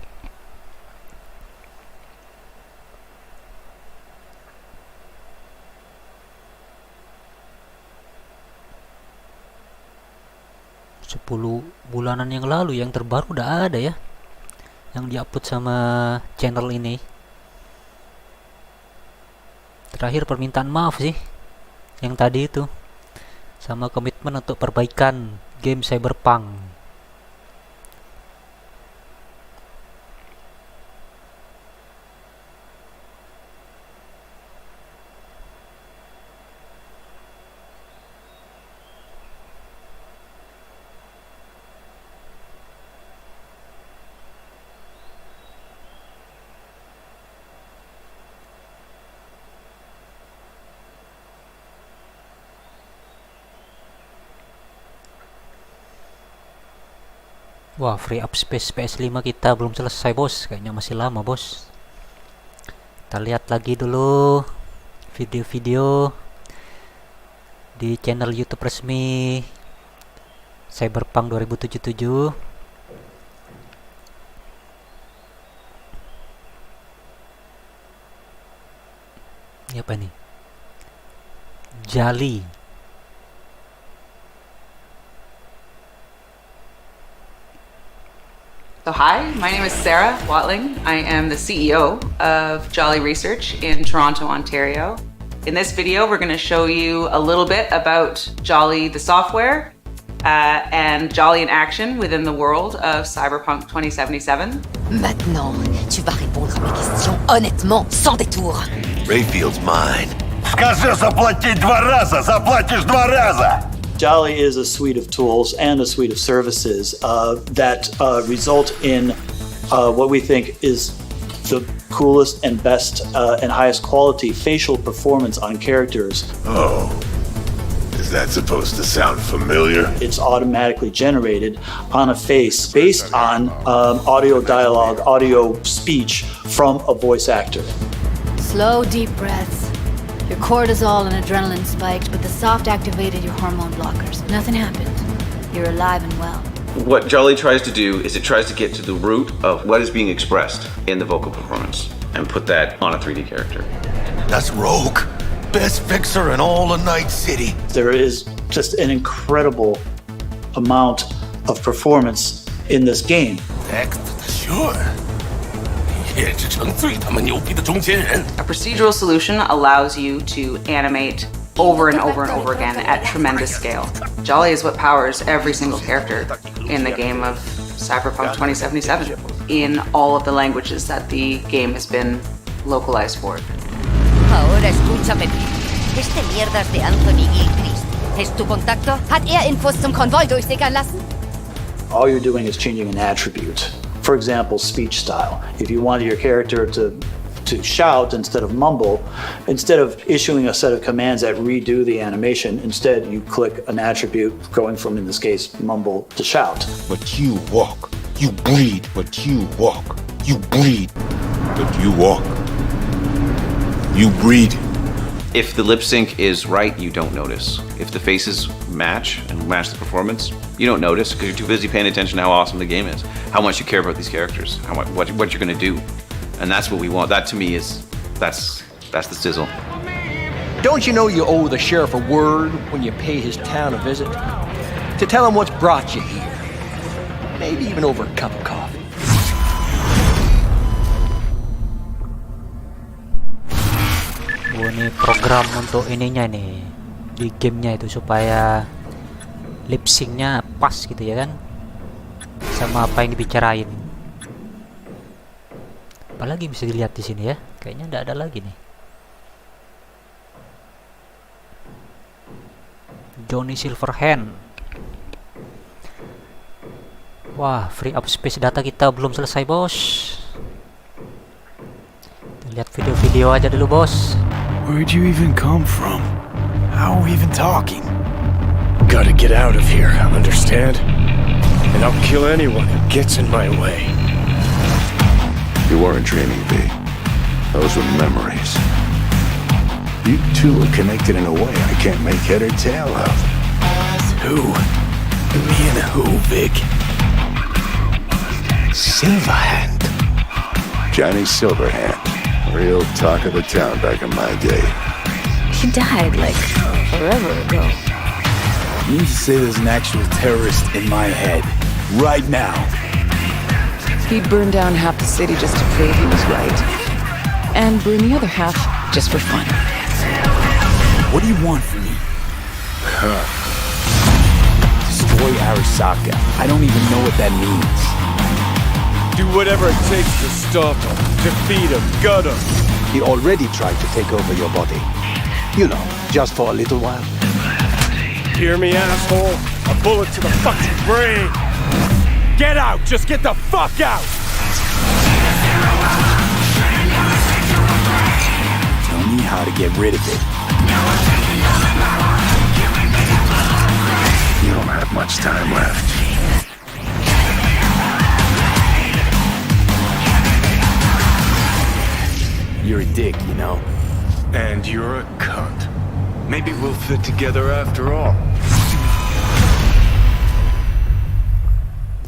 Sepuluh bulanan yang lalu yang terbaru udah ada ya, yang diupload sama channel ini. Terakhir permintaan maaf sih yang tadi itu, sama komitmen untuk perbaikan game CyberPunk. Wah, free up space PS5 kita belum selesai bos, kayaknya masih lama bos. Kita lihat lagi dulu video-video di channel YouTube resmi CyberPunk 2077. Ini apa nih? Jali. So hi, my name is Sarah Watling. I am the CEO of Jolly Research in Toronto, Ontario. In this video, we're going to show you a little bit about Jolly the software and Jolly in action within the world of CyberPunk 2077. Maintenant, tu vas répondre à mes questions honnêtement, sans détour. Rayfield's mine. Скажи заплатить 2 раза, заплатишь 2 раза! Jolly is a suite of tools and a suite of services that result in what we think is the coolest and best and highest quality facial performance on characters. Oh, is that supposed to sound familiar? It's automatically generated on a face based on audio dialogue, audio speech from a voice actor. Slow, deep breaths. Your cortisol and adrenaline spiked, but the soft activated your hormone blockers. Nothing happened. You're alive and well. What Jolly tries to do is it tries to get to the root of what is being expressed in the vocal performance and put that on a 3D character. That's Rogue. Best fixer in all of Night City. There is just an incredible amount of performance in this game. Sure. A procedural solution allows you to animate over and over and over again at tremendous scale. Jolly is what powers every single character in the game of CyberPunk 2077 in all of the languages that the game has been localized for. Ahora escúchame bien. Este mierdas de Anthony Gilchrist. ¿Es tu contacto? Hat Infos zum Konvoi durchsickern lassen? All you're doing is changing an attribute. For example, speech style. If you wanted your character to shout instead of mumble, instead of issuing a set of commands that redo the animation, instead you click an attribute going from, in this case, mumble to shout. But you walk. You breathe. But you walk. You breathe. But you walk. You breathe. If the lip sync is right, you don't notice. If the faces match and match the performance, you don't notice because you're too busy paying attention to how awesome the game is, how much you care about these characters, what you're going to do. And that's what we want. That to me is, that's the sizzle. Don't you know you owe the sheriff a word when you pay his town a visit? To tell him what's brought you here. Maybe even over a cup of coffee. Ini program untuk ininya nih di gamenya itu supaya lip syncnya pas gitu ya kan sama apa yang dibicarain. Apalagi bisa dilihat di sini ya, kayaknya nggak ada lagi nih. Johnny Silverhand. Wah, free up space data kita belum selesai bos. Lihat video-video aja dulu bos. Where'd you even come from? How are we even talking? Gotta get out of here, understand? And I'll kill anyone who gets in my way. You weren't dreaming, V. Those were memories. You two are connected in a way I can't make head or tail of. Who? Me and who, Vic? Silverhand. Johnny Silverhand. Real talk of the town back in my day. He died, like, forever ago. You mean to say there's an actual terrorist in my head, right now? He burned down half the city just to prove he was right. And burned the other half just for fun. What do you want from me? Destroy Arasaka. I don't even know what that means. Do whatever it takes to stop him, defeat him, gut him. He already tried to take over your body. You know, just for a little while. Hear me, asshole? A bullet to the fucking brain. Get out! Just get the fuck out! Tell me how to get rid of it. You don't have much time left. You're a dick, you know. And you're a cunt. Maybe we'll fit together after all.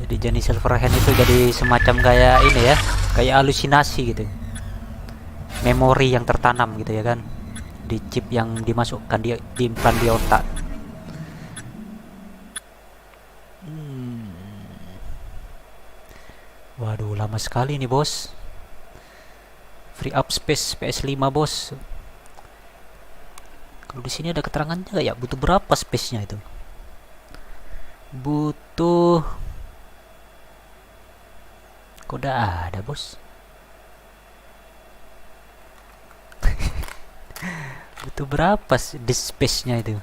Jadi Johnny Silverhand itu jadi semacam kayak ini ya, kayak halusinasi gitu, memori yang tertanam gitu ya kan, di chip yang dimasukkan diimplan di otak. Waduh, lama sekali nih bos. Free up space PS5 bos. Kalau di sini ada keterangannya nggak ya? Butuh berapa space-nya itu? Butuh. Kok udah ada bos? Butuh berapa disk space-nya itu?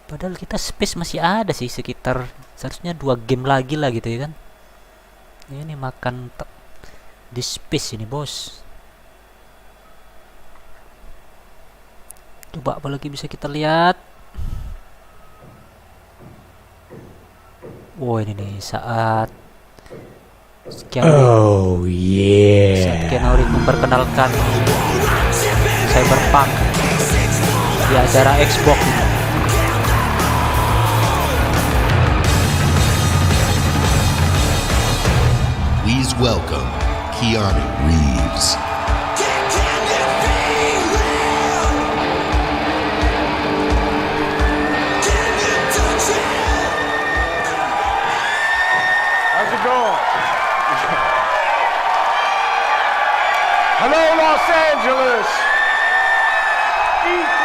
Padahal kita space masih ada sih, sekitar seharusnya 2 game lagi lah gitu ya kan. Ini makan di space ini bos. Coba apa lagi bisa kita lihat. Wow, ini nih saat Oh yeah. saat Keanu Reeves memperkenalkan CyberPunk di acara Xbox. Please welcome Keanu Reeves. How's it going? Hello, Los Angeles! E3!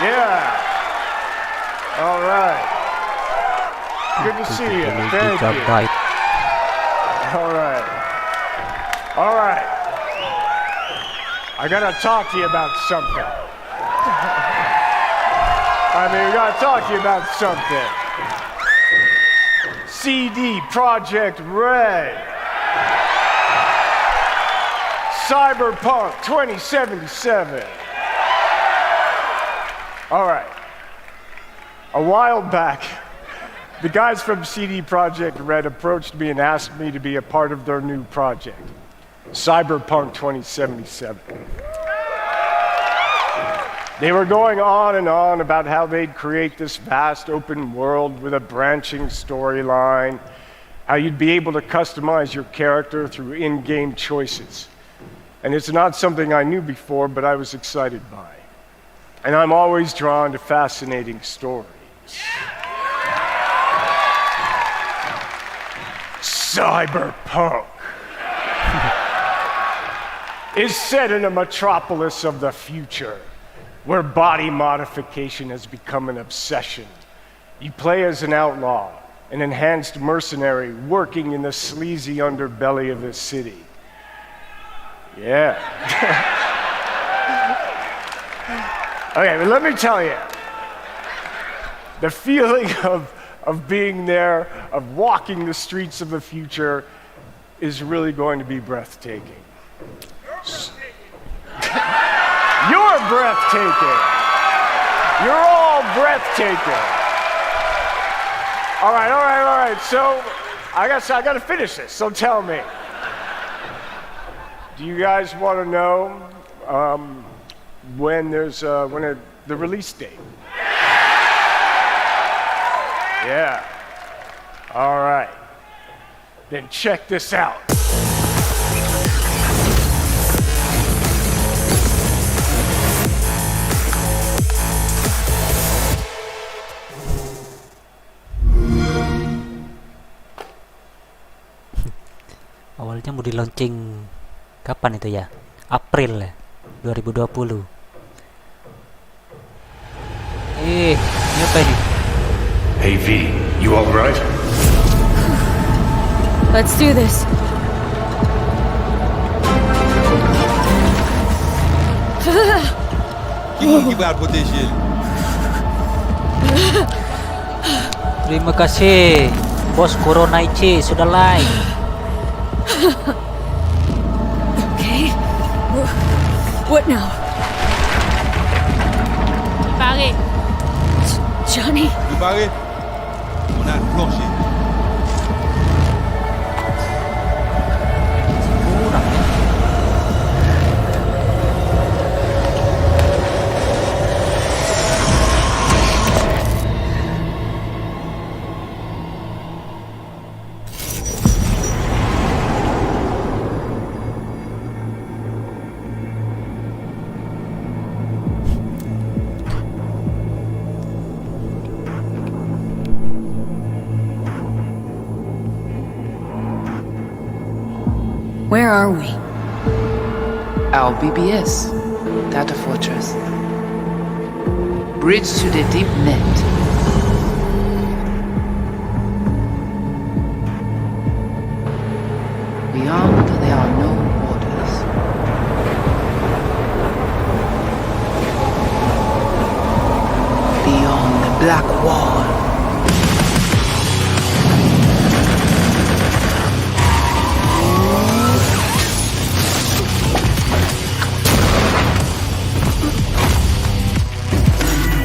Yeah. All right. Good to see you. Thank you. All right. All right. I gotta talk to you about something. We gotta talk to you about something. CD Projekt Red. CyberPunk 2077. All right. A while back, the guys from CD Projekt Red approached me and asked me to be a part of their new project, CyberPunk 2077. They were going on and on about how they'd create this vast open world with a branching storyline, how you'd be able to customize your character through in-game choices. And it's not something I knew before, but I was excited by. And I'm always drawn to fascinating stories. CyberPunk is set in a metropolis of the future, where body modification has become an obsession. You play as an outlaw, an enhanced mercenary working in the sleazy underbelly of the city. Yeah. Okay, but let me tell you, the feeling of being there, of walking the streets of the future, is really going to be breathtaking. You're breathtaking. You're all breathtaking. All right. So I guess I gotta finish this. So tell me, Do you guys want to know when there's the release date? Yeah. All right. Then check this out. Awalnya mau di launching kapan itu ya? April ya, 2020. Ini apa ini? Hey V, you alright? Let's do this. Keep out with this shit. Terima kasih, Bos Kuronaichi sudah like. Okay. What now? Bari. Johnny. Bari. Una roche. Where are we? Our BBS, Data Fortress. Bridge to the deep net. Beyond, there are no borders. Beyond the black wall.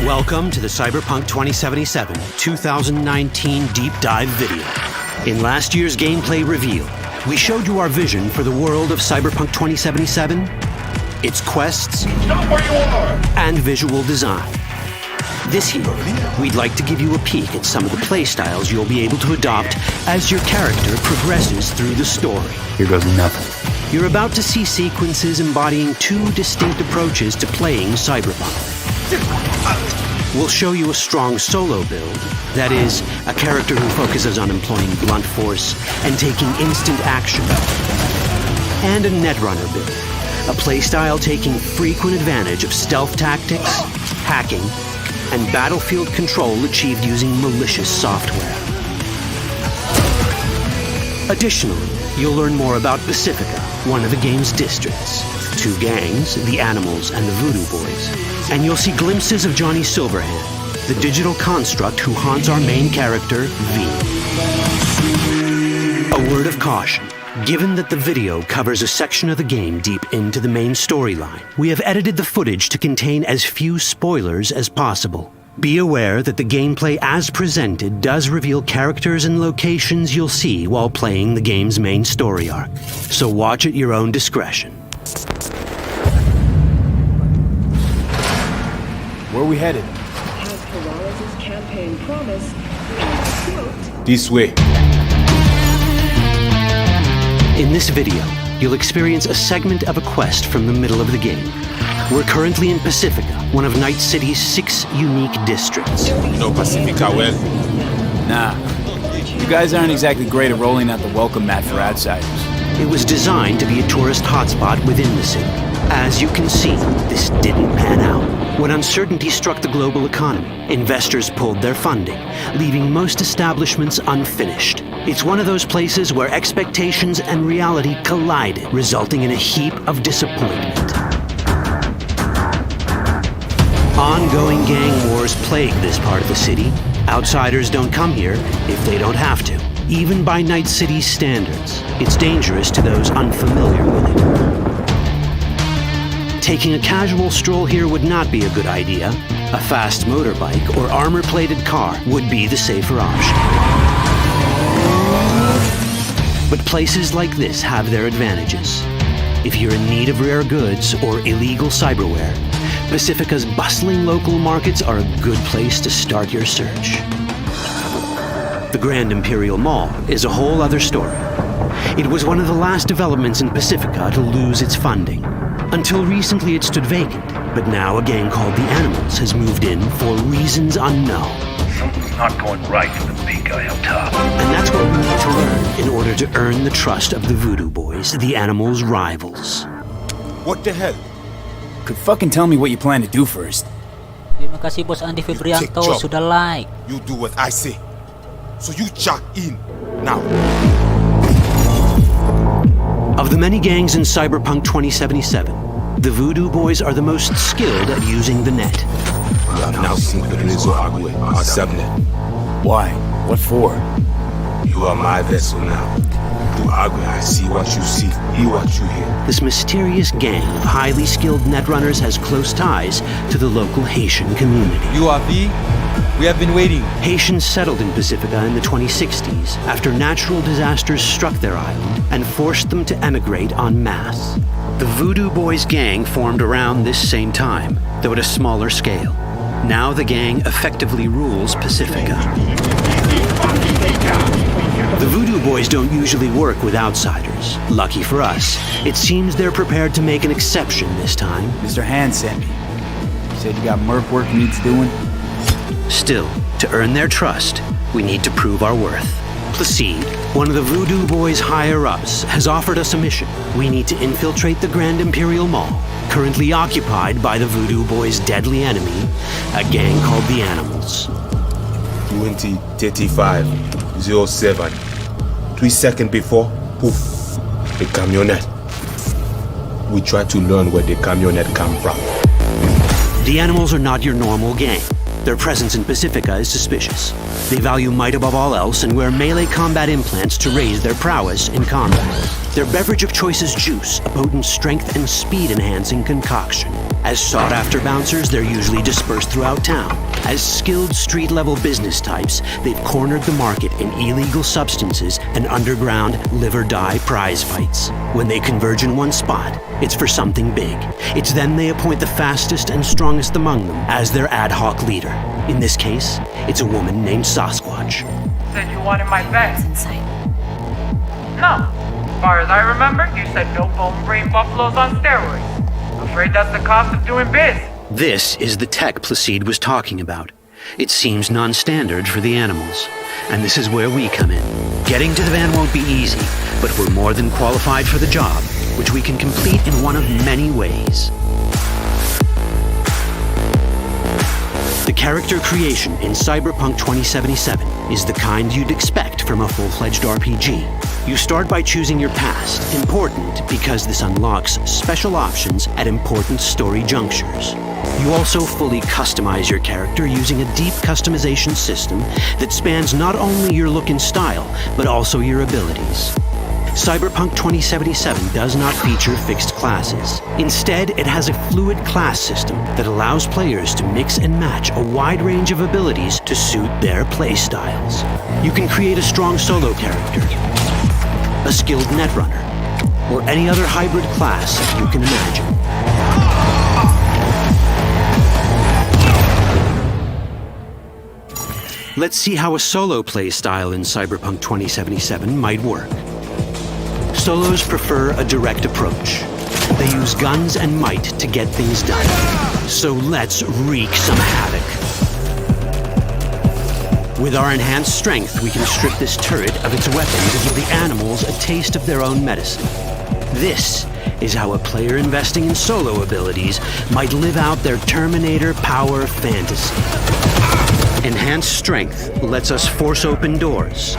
Welcome to the CyberPunk 2077 2019 Deep Dive video. In last year's gameplay reveal, we showed you our vision for the world of CyberPunk 2077, its quests, and visual design. This year, we'd like to give you a peek at some of the playstyles you'll be able to adopt as your character progresses through the story. Here goes nothing. You're about to see sequences embodying two distinct approaches to playing Cyberpunk. We'll show you a strong solo build, that is, a character who focuses on employing blunt force and taking instant action. And a netrunner build, a playstyle taking frequent advantage of stealth tactics, hacking, and battlefield control achieved using malicious software. Additionally, you'll learn more about Pacifica, one of the game's districts, two gangs, the Animals and the Voodoo Boys, and you'll see glimpses of Johnny Silverhand, the digital construct who haunts our main character, V. A word of caution. Given that the video covers a section of the game deep into the main storyline, we have edited the footage to contain as few spoilers as possible. Be aware that the gameplay as presented does reveal characters and locations you'll see while playing the game's main story arc. So watch at your own discretion. Where are we headed? Has Peralez's campaign promised, quote, This way. In this video, you'll experience a segment of a quest from the middle of the game. We're currently in Pacifica, one of Night City's 6 unique districts. No Pacifica well. Nah. You guys aren't exactly great at rolling out the welcome mat for outsiders. It was designed to be a tourist hotspot within the city. As you can see, this didn't pan out. When uncertainty struck the global economy, investors pulled their funding, leaving most establishments unfinished. It's one of those places where expectations and reality collided, resulting in a heap of disappointment. Ongoing gang wars plague this part of the city. Outsiders don't come here if they don't have to. Even by Night City's standards, it's dangerous to those unfamiliar with it. Taking a casual stroll here would not be a good idea. A fast motorbike or armor-plated car would be the safer option. But places like this have their advantages. If you're in need of rare goods or illegal cyberware, Pacifica's bustling local markets are a good place to start your search. The Grand Imperial Mall is a whole other story. It was one of the last developments in Pacifica to lose its funding. Until recently it stood vacant, but now a gang called the Animals has moved in for reasons unknown. Something's not going right for the big guy up top. And that's what we need to learn in order to earn the trust of the Voodoo Boys, the Animals' rivals. What the hell? Could fucking tell me what you plan to do first. Terima kasih Bos Andi Febrianto sudah like. You do what I say. So you jack in now. Of the many gangs in CyberPunk 2077, the Voodoo Boys are the most skilled at using the net. You have now seen Pedro Agüe, our subnet. Why? What for? You are my vessel now. Through Agüe, I see what you see, hear what you hear. This mysterious gang of highly skilled netrunners has close ties to the local Haitian community. You are V? We have been waiting. Haitians settled in Pacifica in the 2060s after natural disasters struck their island and forced them to emigrate en masse. The Voodoo Boys gang formed around this same time, though at a smaller scale. Now the gang effectively rules Pacifica. The Voodoo Boys don't usually work with outsiders. Lucky for us, it seems they're prepared to make an exception this time. Mr. Hand sent me. Said you got merc work needs doing? Still, to earn their trust, we need to prove our worth. Placide, one of the Voodoo Boys' higher-ups, has offered us a mission. We need to infiltrate the Grand Imperial Mall, currently occupied by the Voodoo Boys' deadly enemy, a gang called the Animals. 20:35:07. 3 seconds before, poof, the camionette. We try to learn where the camionette come from. The Animals are not your normal gang. Their presence in Pacifica is suspicious. They value might above all else and wear melee combat implants to raise their prowess in combat. Their beverage of choice is juice, a potent strength and speed-enhancing concoction. As sought-after bouncers, they're usually dispersed throughout town. As skilled street-level business types, they've cornered the market in illegal substances and underground live-or-die prize fights. When they converge in one spot, it's for something big. It's then they appoint the fastest and strongest among them as their ad hoc leader. In this case, it's a woman named Sasquatch. Said you wanted my vet. No. As far as I remember, you said no bone brain buffaloes on steroids. Afraid that's the cost of doing biz. This is the tech Placide was talking about. It seems non-standard for the Animals. And this is where we come in. Getting to the van won't be easy, but we're more than qualified for the job, which we can complete in one of many ways. The character creation in CyberPunk 2077 is the kind you'd expect from a full-fledged RPG. You start by choosing your past, important because this unlocks special options at important story junctures. You also fully customize your character using a deep customization system that spans not only your look and style, but also your abilities. CyberPunk 2077 does not feature fixed classes. Instead, it has a fluid class system that allows players to mix and match a wide range of abilities to suit their playstyles. You can create a strong solo character, a skilled netrunner, or any other hybrid class you can imagine. Let's see how a solo play style in CyberPunk 2077 might work. Solos prefer a direct approach. They use guns and might to get things done. So let's wreak some havoc. With our enhanced strength, we can strip this turret of its weapons and give the Animals a taste of their own medicine. This is how a player investing in solo abilities might live out their Terminator power fantasy. Enhanced strength lets us force open doors,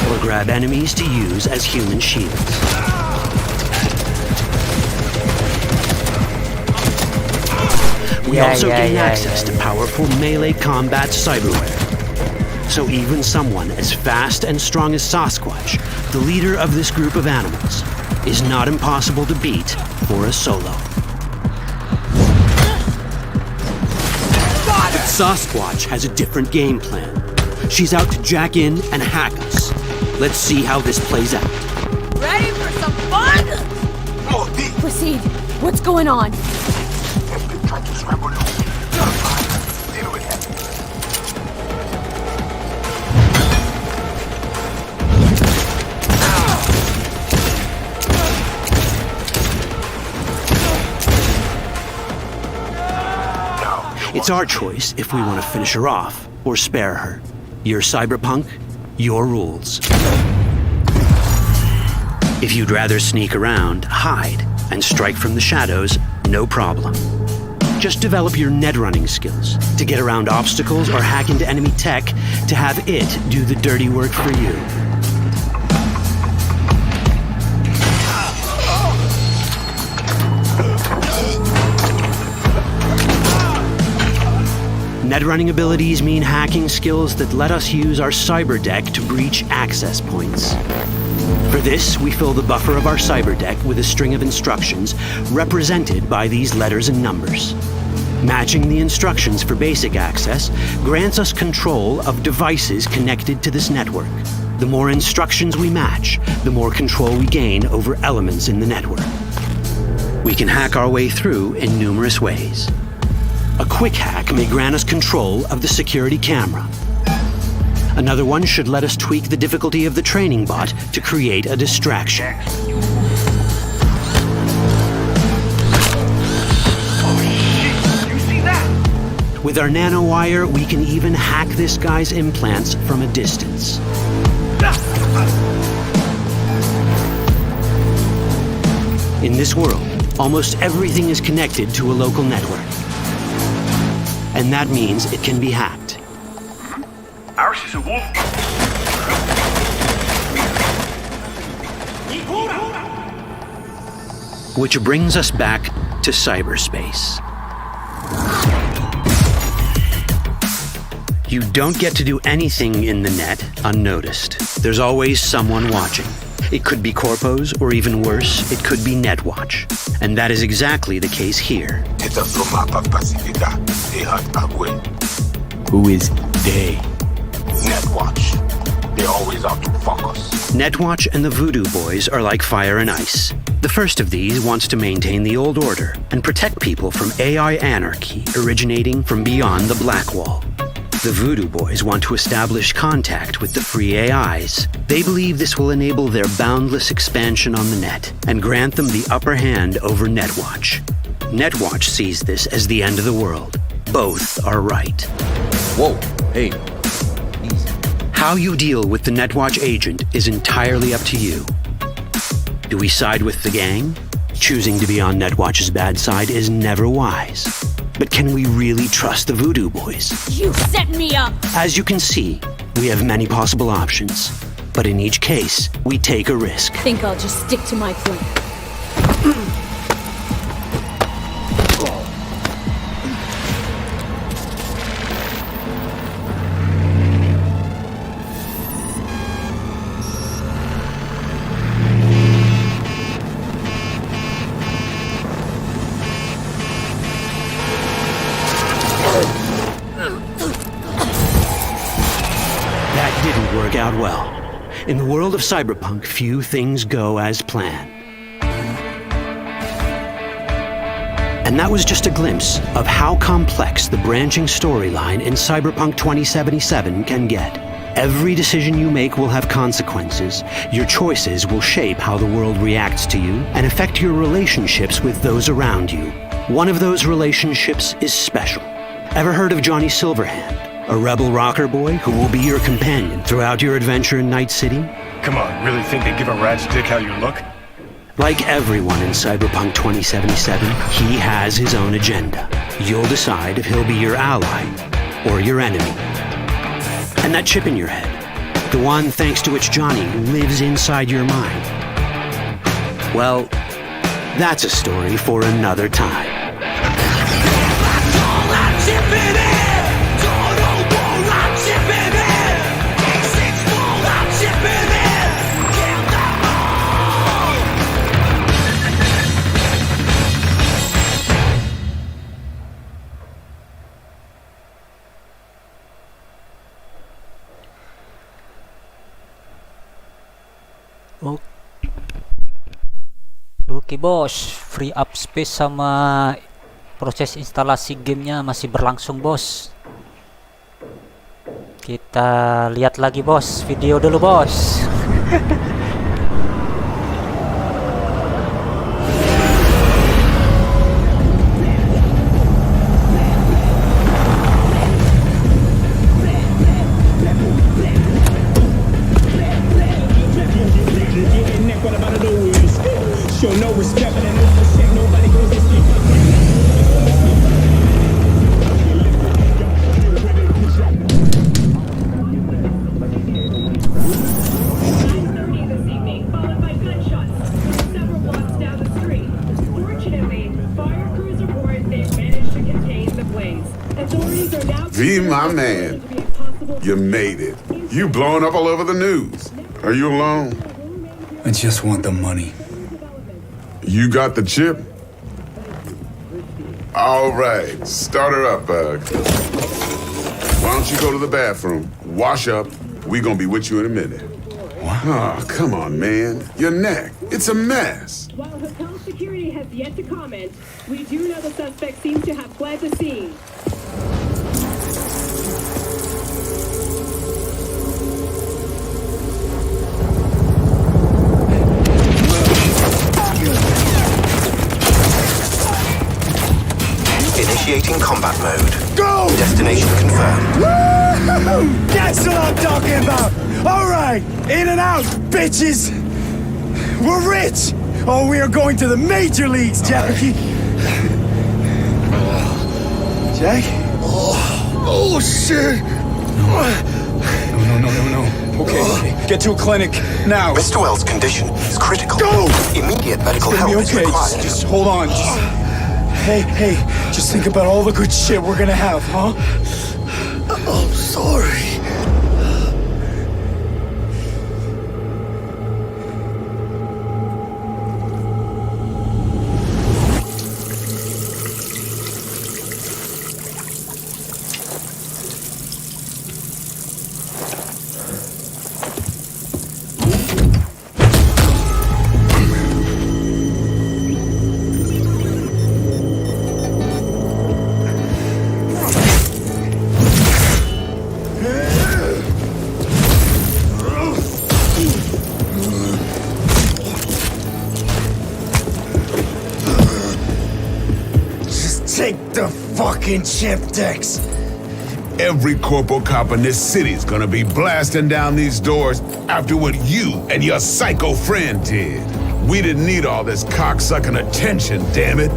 or grab enemies to use as human shields. We also gain access to powerful melee combat cyberware. So even someone as fast and strong as Sasquatch, the leader of this group of animals, is not impossible to beat for a solo. But Sasquatch has a different game plan. She's out to jack in and hack us. Let's see how this plays out. proceed? What's going on? It's our choice if we want to finish her off or spare her. You're Cyberpunk, your rules. If you'd rather sneak around, hide, and strike from the shadows, no problem. Just develop your net running skills to get around obstacles or hack into enemy tech to have it do the dirty work for you. Net running abilities mean hacking skills that let us use our cyber deck to breach access points. For this, we fill the buffer of our cyber deck with a string of instructions represented by these letters and numbers. Matching the instructions for basic access grants us control of devices connected to this network. The more instructions we match, the more control we gain over elements in the network. We can hack our way through in numerous ways. A quick hack may grant us control of the security camera. Another one should let us tweak the difficulty of the training bot to create a distraction. With our nanowire, we can even hack this guy's implants from a distance. In this world, almost everything is connected to a local network. And that means it can be hacked. Ours is a wolf. Which brings us back to cyberspace. You don't get to do anything in the net unnoticed. There's always someone watching. It could be corpos, or even worse, it could be Netwatch. And that is exactly the case here. Who is they? Netwatch. They're always out to fuck us. Netwatch and the Voodoo Boys are like fire and ice. The first of these wants to maintain the old order and protect people from AI anarchy originating from beyond the Black Wall. The Voodoo Boys want to establish contact with the free AIs. They believe this will enable their boundless expansion on the net and grant them the upper hand over Netwatch. Netwatch sees this as the end of the world. Both are right. Whoa, hey. How you deal with the Netwatch agent is entirely up to you. Do we side with the gang? Choosing to be on Netwatch's bad side is never wise. But can we really trust the Voodoo Boys? You set me up! As you can see, we have many possible options. But in each case, we take a risk. Think I'll just stick to my plan. Out well. In the world of cyberpunk, few things go as planned. And that was just a glimpse of how complex the branching storyline in Cyberpunk 2077 can get. Every decision you make will have consequences. Your choices will shape how the world reacts to you and affect your relationships with those around you. One of those relationships is special. Ever heard of Johnny Silverhand? A rebel rocker boy who will be your companion throughout your adventure in Night City? Come on, really think they give a rat's dick how you look? Like everyone in Cyberpunk 2077, he has his own agenda. You'll decide if he'll be your ally or your enemy. And that chip in your head, the one thanks to which Johnny lives inside your mind, well, that's a story for another time. Oke bos, free up space sama proses instalasi gamenya masih berlangsung bos. Kita lihat lagi bos, video dulu bos. V, my man, you made it. You blowing up all over the news. Are you alone? I just want the money. You got the chip? All right, start her up, Bug. Why don't you go to the bathroom, wash up, we gonna be with you in a minute. What? Oh, come on, man. Your neck, it's a mess. While hotel security has yet to comment, we do know the suspect seems to have fled the scene. Initiating combat mode. Go! Destination confirmed. Woo! That's what I'm talking about! Alright, in and out, bitches! We're rich! Oh, we are going to the major leagues, Jackie! Jack? Oh, shit! No. Okay, get to a clinic, now! Mr. Wells' condition is critical. Go! Immediate medical It's help gonna is be okay, required. just hold on. Hey, just think about all the good shit we're gonna have, huh? I'm sorry. Take the fucking chip, Dex. Every corporal cop in this city's gonna be blasting down these doors after what you and your psycho friend did. We didn't need all this cocksucking attention, damn it.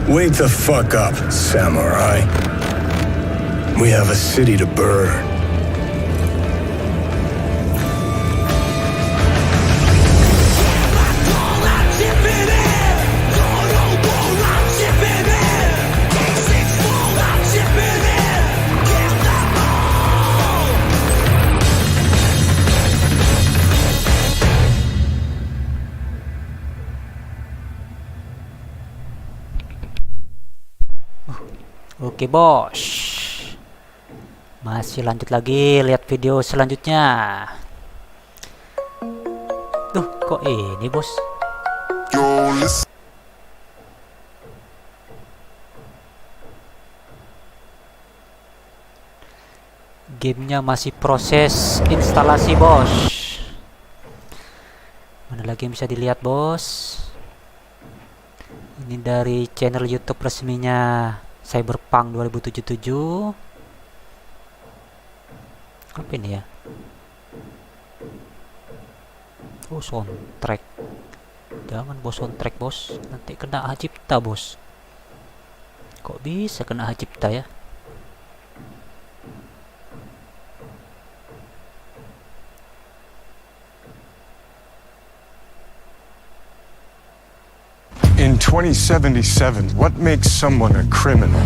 Wake the fuck up, samurai. We have a city to burn. Oke bos, masih lanjut lagi, lihat video selanjutnya. Tuh kok ini bos? Gamenya masih proses instalasi bos. Mana lagi yang bisa dilihat bos? Ini dari channel YouTube resminya CyberPunk 2077. Apa ini ya? Oh, soundtrack. Jangan bos, soundtrack bos, nanti kena hak cipta bos. Kok bisa kena hak cipta ya? In 2077, what makes someone a criminal?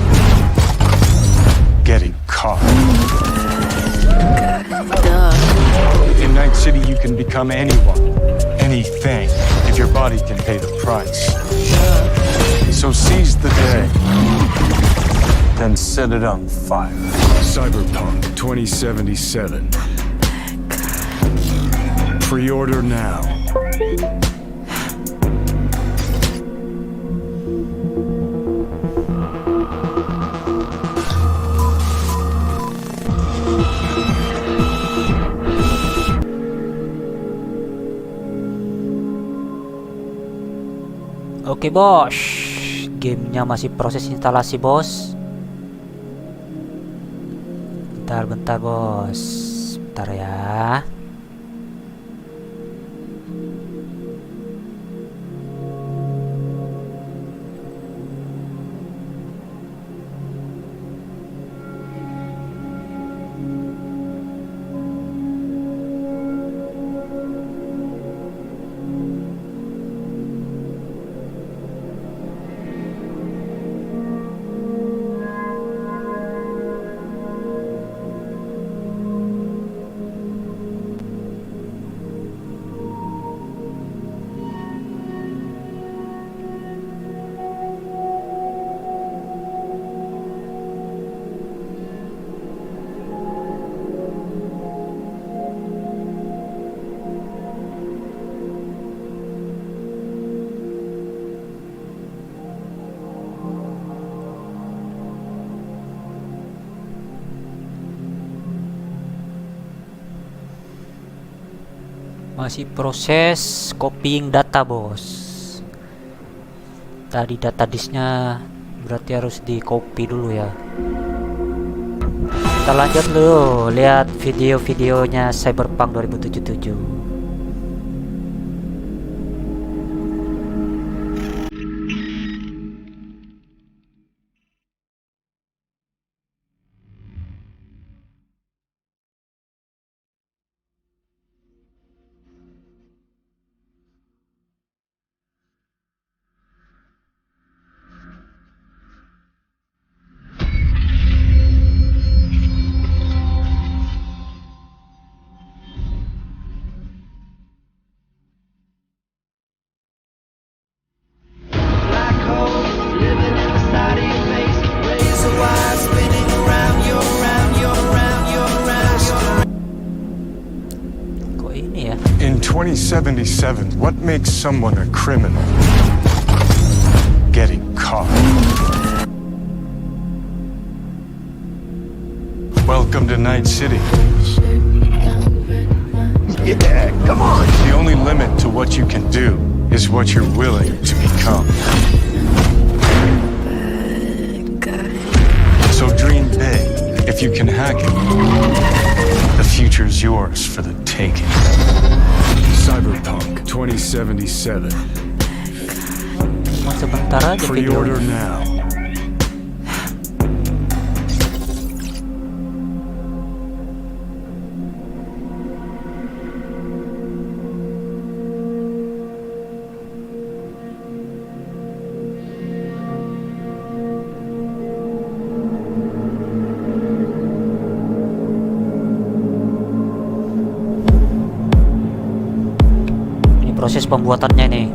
Getting caught. In Night City, you can become anyone, anything, if your body can pay the price. So seize the day, then set it on fire. CyberPunk 2077. Pre-order now. Oke bos, gamenya masih proses instalasi bos. Bentar bos, bentar ya. Masih proses copying data bos. Tadi data disknya berarti harus di copy dulu ya. Kita lanjut dulu, lihat video-videonya CyberPunk 2077. In 2077, what makes someone a criminal? Getting caught. Welcome to Night City. Yeah, come on. The only limit to what you can do is what you're willing to become. So dream big. If you can hack it, the future's yours for the taking. CyberPunk 2077. Sebentar aja video. Pre-order now. Proses pembuatannya nih.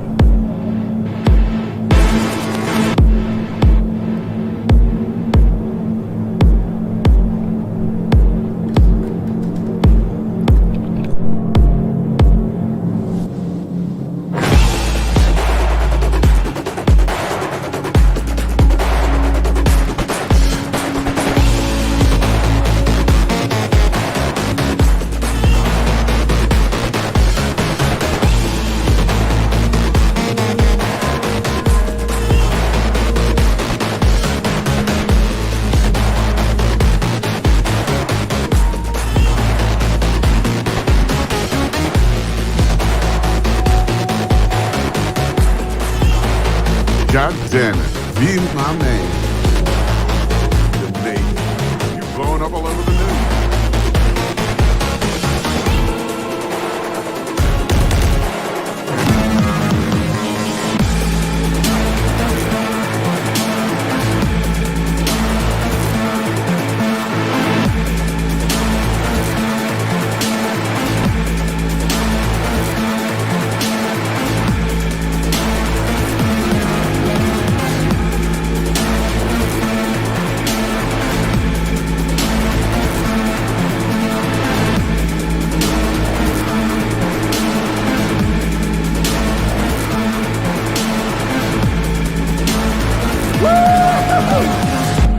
God damn it. Be my man. all over the news.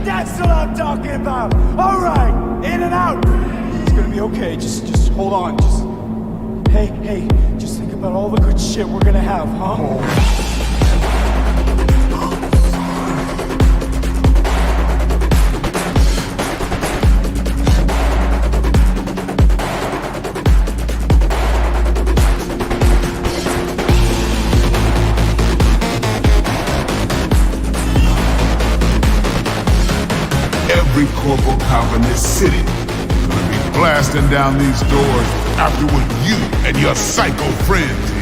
That's what I'm talking about. All right, in and out. It's gonna be okay. Just hold on. Hey, just think about all the good shit we're gonna have, huh? Every corporal cop in this city gonna be blasting down these doors after what you and your psycho friends did.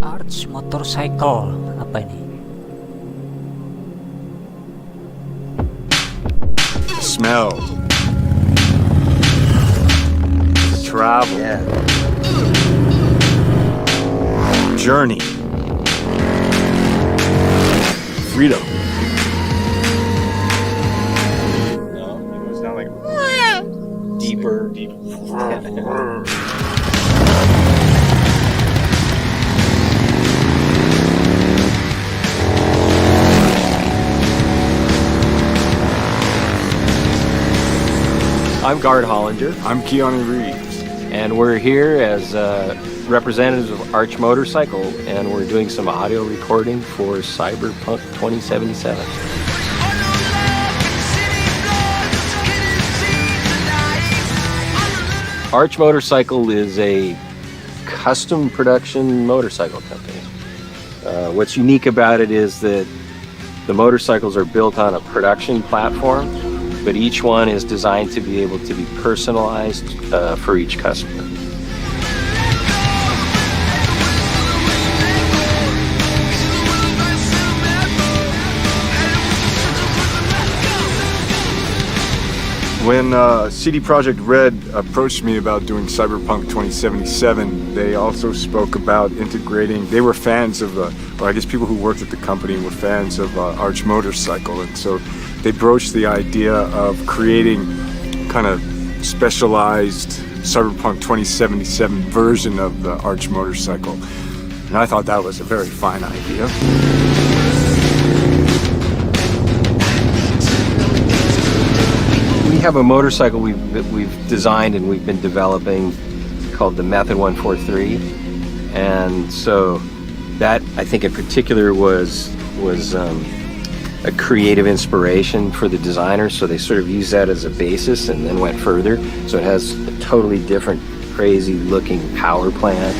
Arch Motorcycle, apa ini? Smell. Travel. Yeah. Journey. Freedom. No, it goes down like deeper. I'm Guard Hollinger. I'm Keanu Reeves. And we're here as representatives of Arch Motorcycle, and we're doing some audio recording for CyberPunk 2077. Arch Motorcycle is a custom production motorcycle company. What's unique about it is that the motorcycles are built on a production platform, but each one is designed to be able to be personalized for each customer. When CD Projekt Red approached me about doing CyberPunk 2077, they also spoke about integrating. They were fans of, or I guess people who worked at the company were fans of Arch Motorcycle, and so they broached the idea of creating kind of specialized CyberPunk 2077 version of the Arch Motorcycle. And I thought that was a very fine idea. We have a motorcycle we've designed and we've been developing called the Method 143, and so that I think in particular was a creative inspiration for the designers. So they sort of used that as a basis and then went further. So it has a totally different, crazy looking power plant.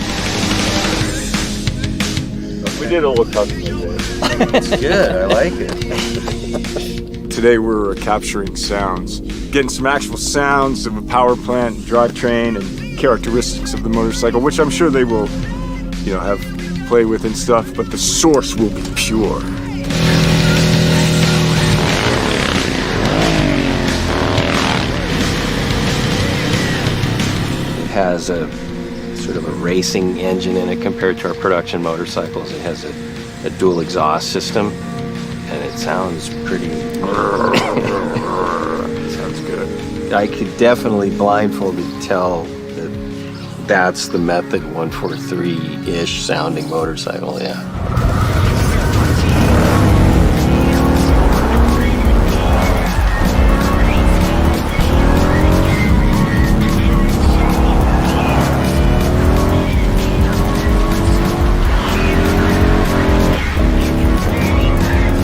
We did a little customization. It's good. I like it. Today we're capturing sounds, getting some actual sounds of a power plant, drivetrain, and characteristics of the motorcycle, which I'm sure they will, have play with and stuff, but the source will be pure. It has a sort of a racing engine in it compared to our production motorcycles. It has a dual exhaust system, and it sounds pretty... Sounds good. I could definitely blindfolded tell that that's the Method 143-ish sounding motorcycle, yeah.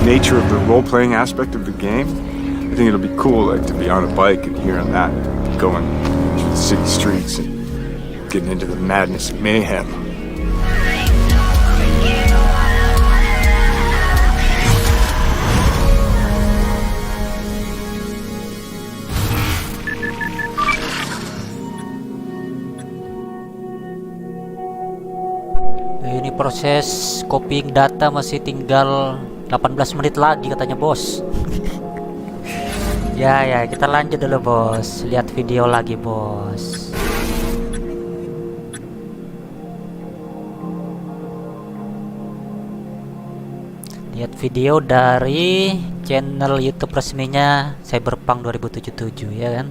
Nature of the role-playing aspect of the game, I think it'll be cool, like, to be on a bike and hearing that, going through the city streets and getting into the madness and mayhem. Ini proses copying data masih tinggal 18 menit lagi katanya bos. Ya kita lanjut dulu bos, lihat video lagi bos. Lihat video dari channel YouTube resminya CyberPunk 2077 ya kan.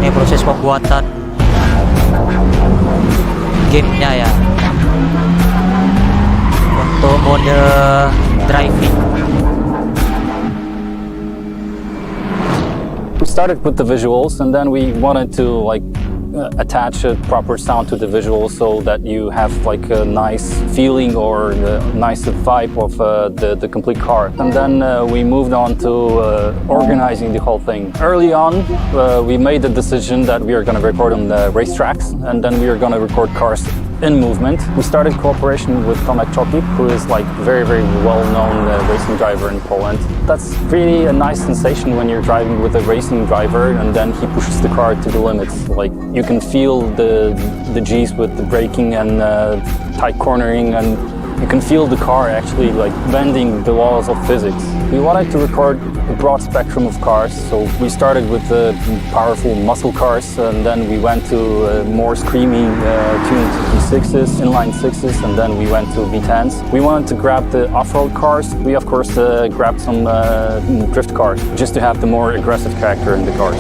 Ini proses pembuatan gamenya ya untuk mode driving. We started with the visuals, and then we wanted to attach a proper sound to the visuals so that you have like a nice feeling or a nice vibe of the complete car. And then we moved on to organizing the whole thing. Early on, we made the decision that we are going to record on the racetracks, and then we are going to record cars in movement. We started cooperation with Tomek Choki, who is like very well-known racing driver in Poland. That's really a nice sensation when you're driving with a racing driver and then he pushes the car to the limits. Like you can feel the G's with the braking and tight cornering, and you can feel the car actually like bending the laws of physics. We wanted to record a broad spectrum of cars, so we started with the powerful muscle cars, and then we went to more screamy tuned V6s, inline 6s, and then we went to V10s. We wanted to grab the off-road cars. We of course grabbed some drift cars, just to have the more aggressive character in the cars.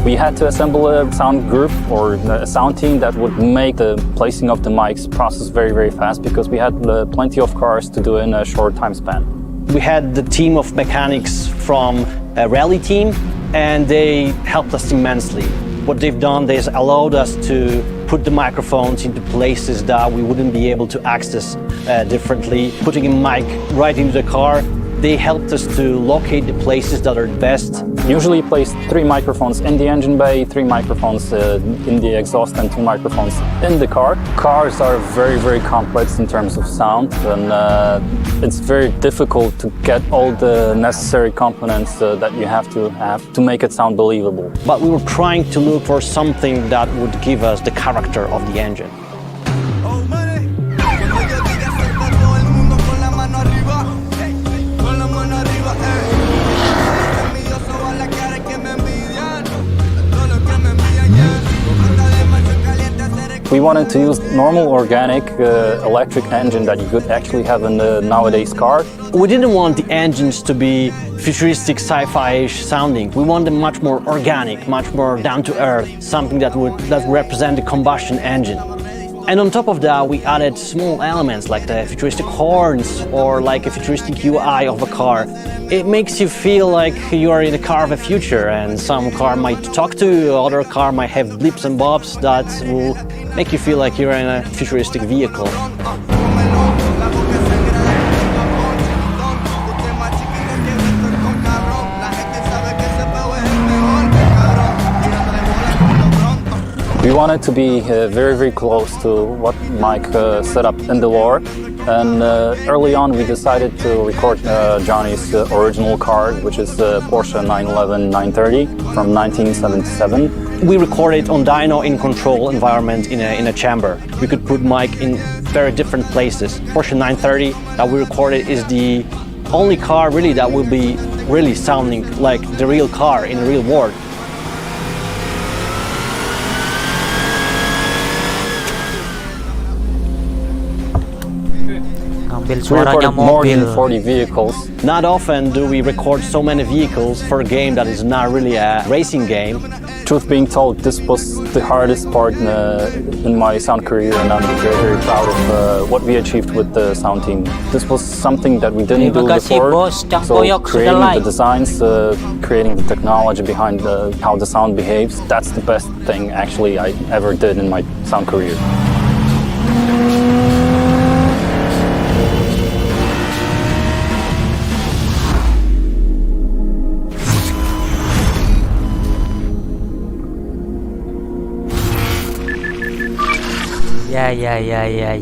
We had to assemble a sound group or a sound team that would make the placing of the mics process very fast, because we had plenty of cars to do in a short time span. We had the team of mechanics from a rally team, and they helped us immensely. What they've done is allowed us to put the microphones into places that we wouldn't be able to access differently. Putting a mic right into the car, they helped us to locate the places that are best. Usually place 3 microphones in the engine bay, 3 microphones in the exhaust, and 2 microphones in the car. Cars are very complex in terms of sound, and it's very difficult to get all the necessary components that you have to make it sound believable. But we were trying to look for something that would give us the character of the engine. We wanted to use normal organic electric engine that you could actually have in the nowadays car. We didn't want the engines to be futuristic sci-fi-ish sounding. We want them much more organic, much more down to earth, something that would represent the combustion engine. And on top of that, we added small elements like the futuristic horns or like a futuristic UI of a car. It makes you feel like you are in a car of the future, and some car might talk to you, other car might have blips and bobs that will make you feel like you're in a futuristic vehicle. We wanted to be very, very close to what Mike set up in the lore. And early on, we decided to record Johnny's original car, which is the Porsche 911 930 from 1977. We recorded on dyno in control environment in a chamber. We could put Mike in very different places. Porsche 930 that we recorded is the only car really that will be really sounding like the real car in the real world. We recorded more than 40 vehicles. Not often do we record so many vehicles for a game that is not really a racing game. Truth being told, this was the hardest part in my sound career, and I'm very, very proud of what we achieved with the sound team. This was something that we didn't do before, so creating the designs, creating the technology behind how the sound behaves, that's the best thing actually I ever did in my sound career.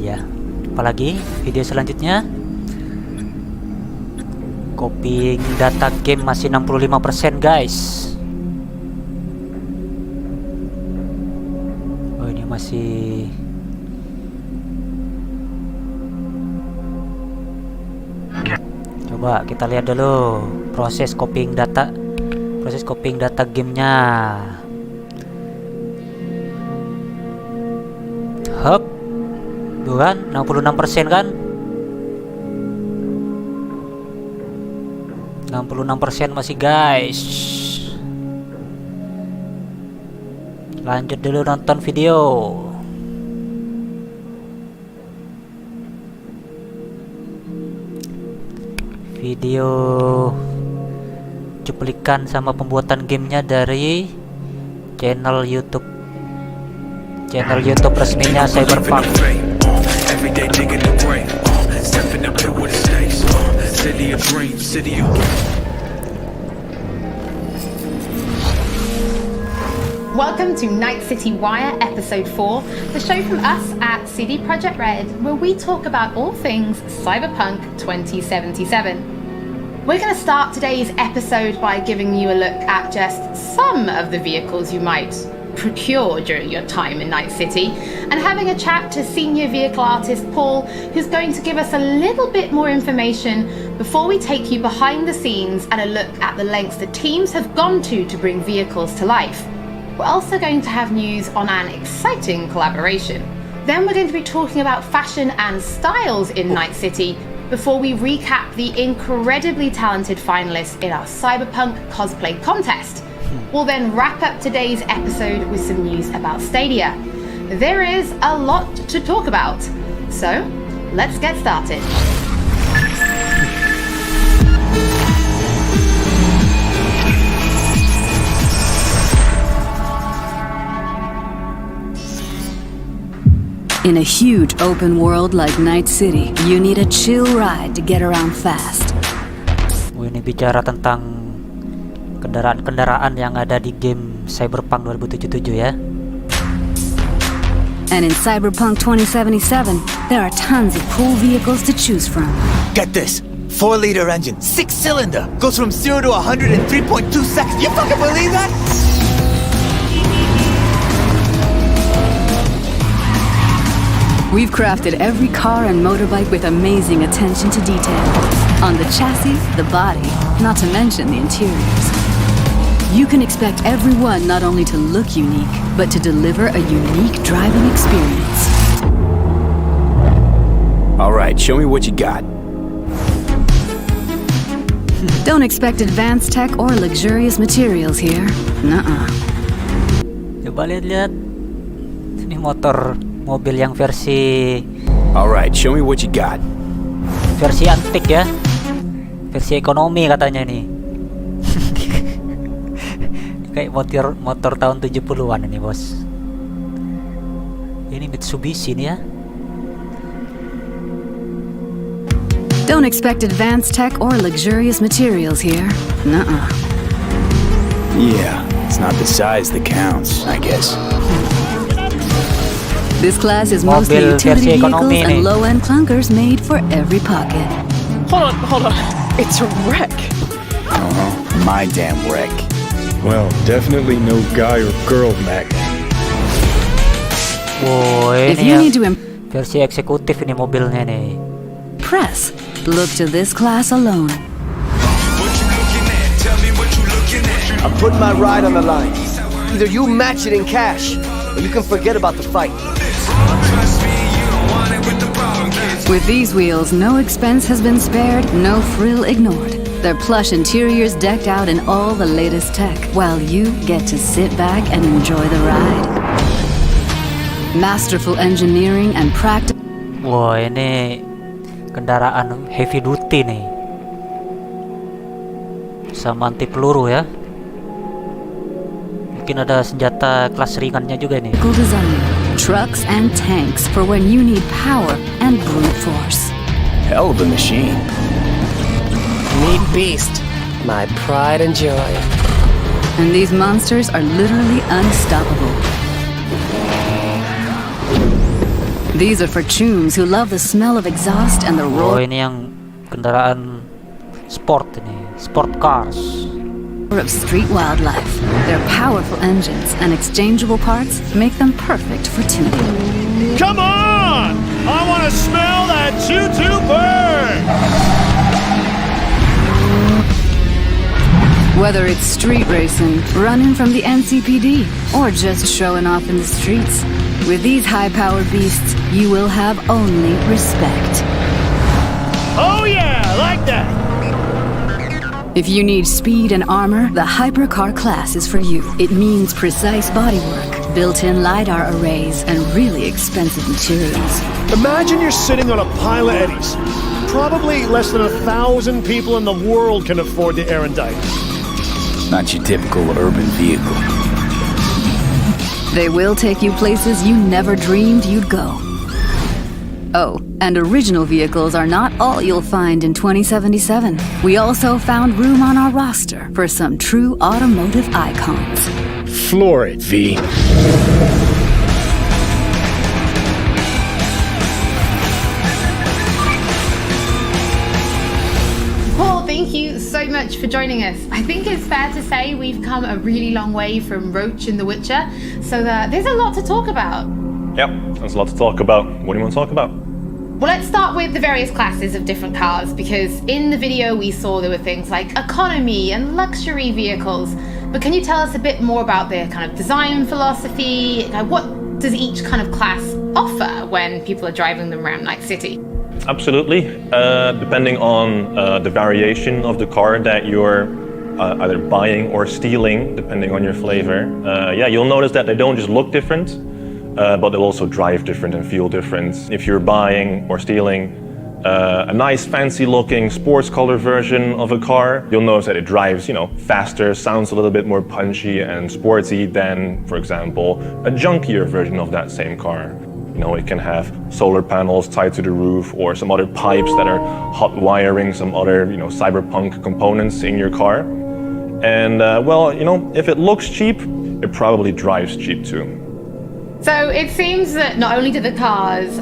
Ya. Apalagi video selanjutnya. Copying data game masih 65% guys. Oh ini masih coba kita lihat dulu proses copying data gamenya. Hup, tuh kan 66% kan, 66% masih guys. Lanjut dulu nonton video. Video cuplikan sama pembuatan gamenya dari channel YouTube resminya CyberPunk. Welcome to Night City Wire Episode 4, the show from us at CD Projekt Red, where we talk about all things Cyberpunk 2077. We're going to start today's episode by giving you a look at just some of the vehicles you might procure during your time in Night City, and having a chat to senior vehicle artist Paul, who's going to give us a little bit more information before we take you behind the scenes and a look at the lengths the teams have gone to bring vehicles to life. We're also going to have news on an exciting collaboration. Then we're going to be talking about fashion and styles in Night City before we recap the incredibly talented finalists in our Cyberpunk cosplay contest. We'll then wrap up today's episode with some news about Stadia. There is a lot to talk about, so let's get started. In a huge open world like Night City, you need a chill ride to get around fast. Ini bicara tentang kendaraan-kendaraan yang ada di game Cyberpunk 2077 ya. And in Cyberpunk 2077, there are tons of cool vehicles to choose from. Get this, 4-liter engine, 6-cylinder, goes from 0 to 100 in 3.2 seconds. You fucking believe that? We've crafted every car and motorbike with amazing attention to detail. On the chassis, the body, not to mention the interiors. You can expect every one not only to look unique, but to deliver a unique driving experience. All right, show me what you got. Don't expect advanced tech or luxurious materials here. Nuh-uh. Coba lihat-lihat. Ini mobil yang versi. Alright, show me what you got. Versi antik ya. Versi ekonomi katanya nih. Kayak motor tahun 70-an ini, Bos. Ini Mitsubishi nih ya. Don't expect advanced tech or luxurious materials here. Nuh-uh. Yeah, it's not the size that counts, I guess. This class is mostly Mobil utility versi vehicles ekonomi nih. and low-end clunkers made for every pocket. Hold on. It's a wreck. My damn wreck. Well, definitely no guy or girl magnet. Wow, If ini you yang need to versi eksekutif ini mobilnya nih. impress, look to this class alone. I'm putting my ride on the line. Either you match it in cash, or you can forget about the fight. With these wheels, no expense has been spared, no frill ignored. Their plush interiors decked out in all the latest tech, while you get to sit back and enjoy the ride. Masterful engineering and practice. Wah, ini kendaraan heavy duty nih. Sama anti peluru ya. Mungkin ada senjata kelas ringannya juga nih. Design, trucks and tanks for when you need power and brute force. Hell of a machine. Meat beast. My pride and joy. And these monsters are literally unstoppable. These are for chooms who love the smell of exhaust and the Oh, roar ini yang kendaraan sport ini, sport cars. of street wildlife. Their powerful engines and exchangeable parts make them perfect for tuning. Come on! I want to smell that choo-choo burn! Whether it's street racing, running from the NCPD, or just showing off in the streets, with these high-powered beasts, you will have only respect. Oh yeah, like that! If you need speed and armor, the hypercar class is for you. It means precise bodywork, built-in LiDAR arrays, and really expensive materials. Imagine you're sitting on a pile of eddies. Probably less than 1,000 people in the world can afford the erudite. Not your typical urban vehicle. They will take you places you never dreamed you'd go. Oh, and original vehicles are not all you'll find in 2077. We also found room on our roster for some true automotive icons. Floor it, V. Paul, thank you so much for joining us. I think it's fair to say we've come a really long way from Roach in The Witcher, so there's a lot to talk about. Yep, there's a lot to talk about. What do you want to talk about? Well, let's start with the various classes of different cars, because in the video we saw there were things like economy and luxury vehicles. But can you tell us a bit more about their kind of design philosophy? What does each kind of class offer when people are driving them around Night City? Absolutely. Depending on the variation of the car that you're either buying or stealing, depending on your flavor, you'll notice that they don't just look different, but they'll also drive different and feel different. If you're buying or stealing a nice fancy looking sports color version of a car, you'll notice that it drives, faster, sounds a little bit more punchy and sporty than, for example, a junkier version of that same car. It can have solar panels tied to the roof or some other pipes that are hot wiring some other, CyberPunk components in your car. And, if it looks cheap, it probably drives cheap too. So it seems that not only do the cars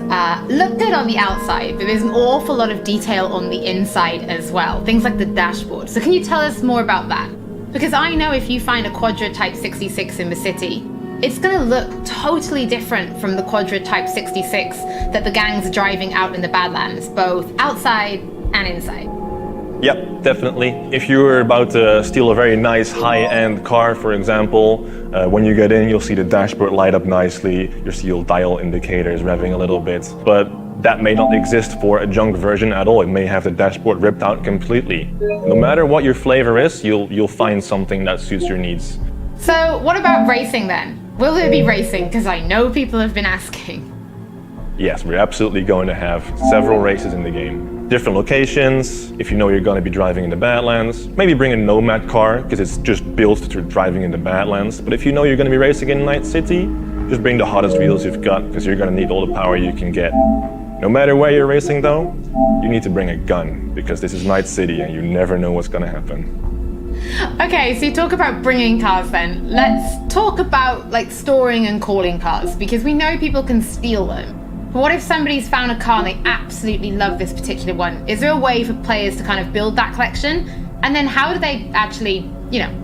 look good on the outside, but there's an awful lot of detail on the inside as well. Things like the dashboard. So can you tell us more about that? Because I know if you find a Quadra Type 66 in the city, it's going to look totally different from the Quadra Type 66 that the gangs are driving out in the Badlands, both outside and inside. Yep, definitely. If you're about to steal a very nice high-end car, for example, when you get in, you'll see the dashboard light up nicely. You'll see your dial indicators revving a little bit. But that may not exist for a junk version at all. It may have the dashboard ripped out completely. No matter what your flavor is, you'll find something that suits your needs. So what about racing then? Will there be racing? Because I know people have been asking. Yes, we're absolutely going to have several races in the game. Different locations, if you know you're going to be driving in the Badlands. Maybe bring a Nomad car, because it's just built to driving in the Badlands. But if you know you're going to be racing in Night City, just bring the hottest wheels you've got, because you're going to need all the power you can get. No matter where you're racing though, you need to bring a gun, because this is Night City and you never know what's going to happen. Okay, so you talk about bringing cars then. Let's talk about like storing and calling cars, because we know people can steal them. But what if somebody's found a car and they absolutely love this particular one? Is there a way for players to kind of build that collection? And then how do they actually,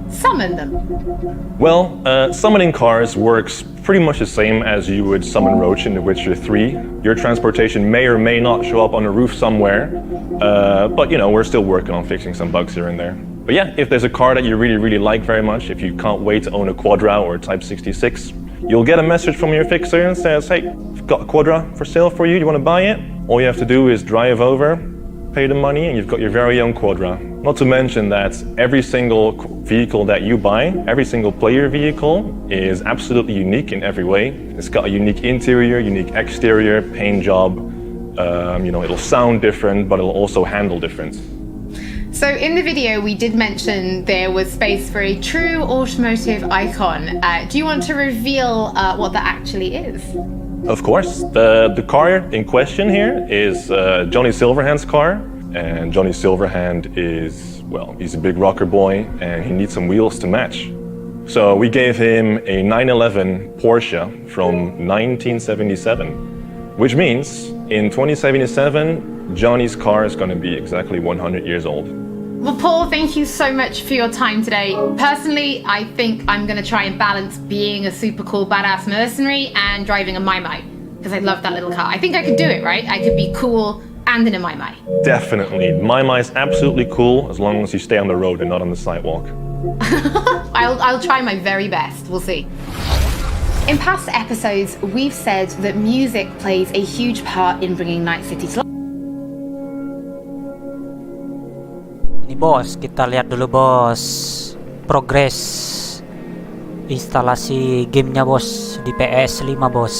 summon them? Well, summoning cars works pretty much the same as you would summon Roach in The Witcher 3. Your transportation may or may not show up on a roof somewhere, but we're still working on fixing some bugs here and there. But yeah, if there's a car that you really, really like very much, if you can't wait to own a Quadra or a Type 66, you'll get a message from your fixer and says, hey, I've got a Quadra for sale for you, you want to buy it? All you have to do is drive over, pay the money, and you've got your very own Quadra. Not to mention that every single vehicle that you buy, every single player vehicle, is absolutely unique in every way. It's got a unique interior, unique exterior, paint job. It'll sound different, but it'll also handle different. So in the video, we did mention there was space for a true automotive icon. Do you want to reveal what that actually is? Of course. The car in question here is Johnny Silverhand's car. And Johnny Silverhand is, he's a big rocker boy and he needs some wheels to match. So we gave him a 911 Porsche from 1977, which means in 2077, Johnny's car is going to be exactly 100 years old. Well, Paul, thank you so much for your time today. Personally, I think I'm going to try and balance being a super cool badass mercenary and driving a Mai, because I love that little car. I think I could do it, right? I could be cool and in a Mai. Definitely. Mai is absolutely cool as long as you stay on the road and not on the sidewalk. I'll try my very best. We'll see. In past episodes, we've said that music plays a huge part in bringing Night City to life. Ini bos, kita lihat dulu bos progres instalasi gamenya bos di PS5 bos.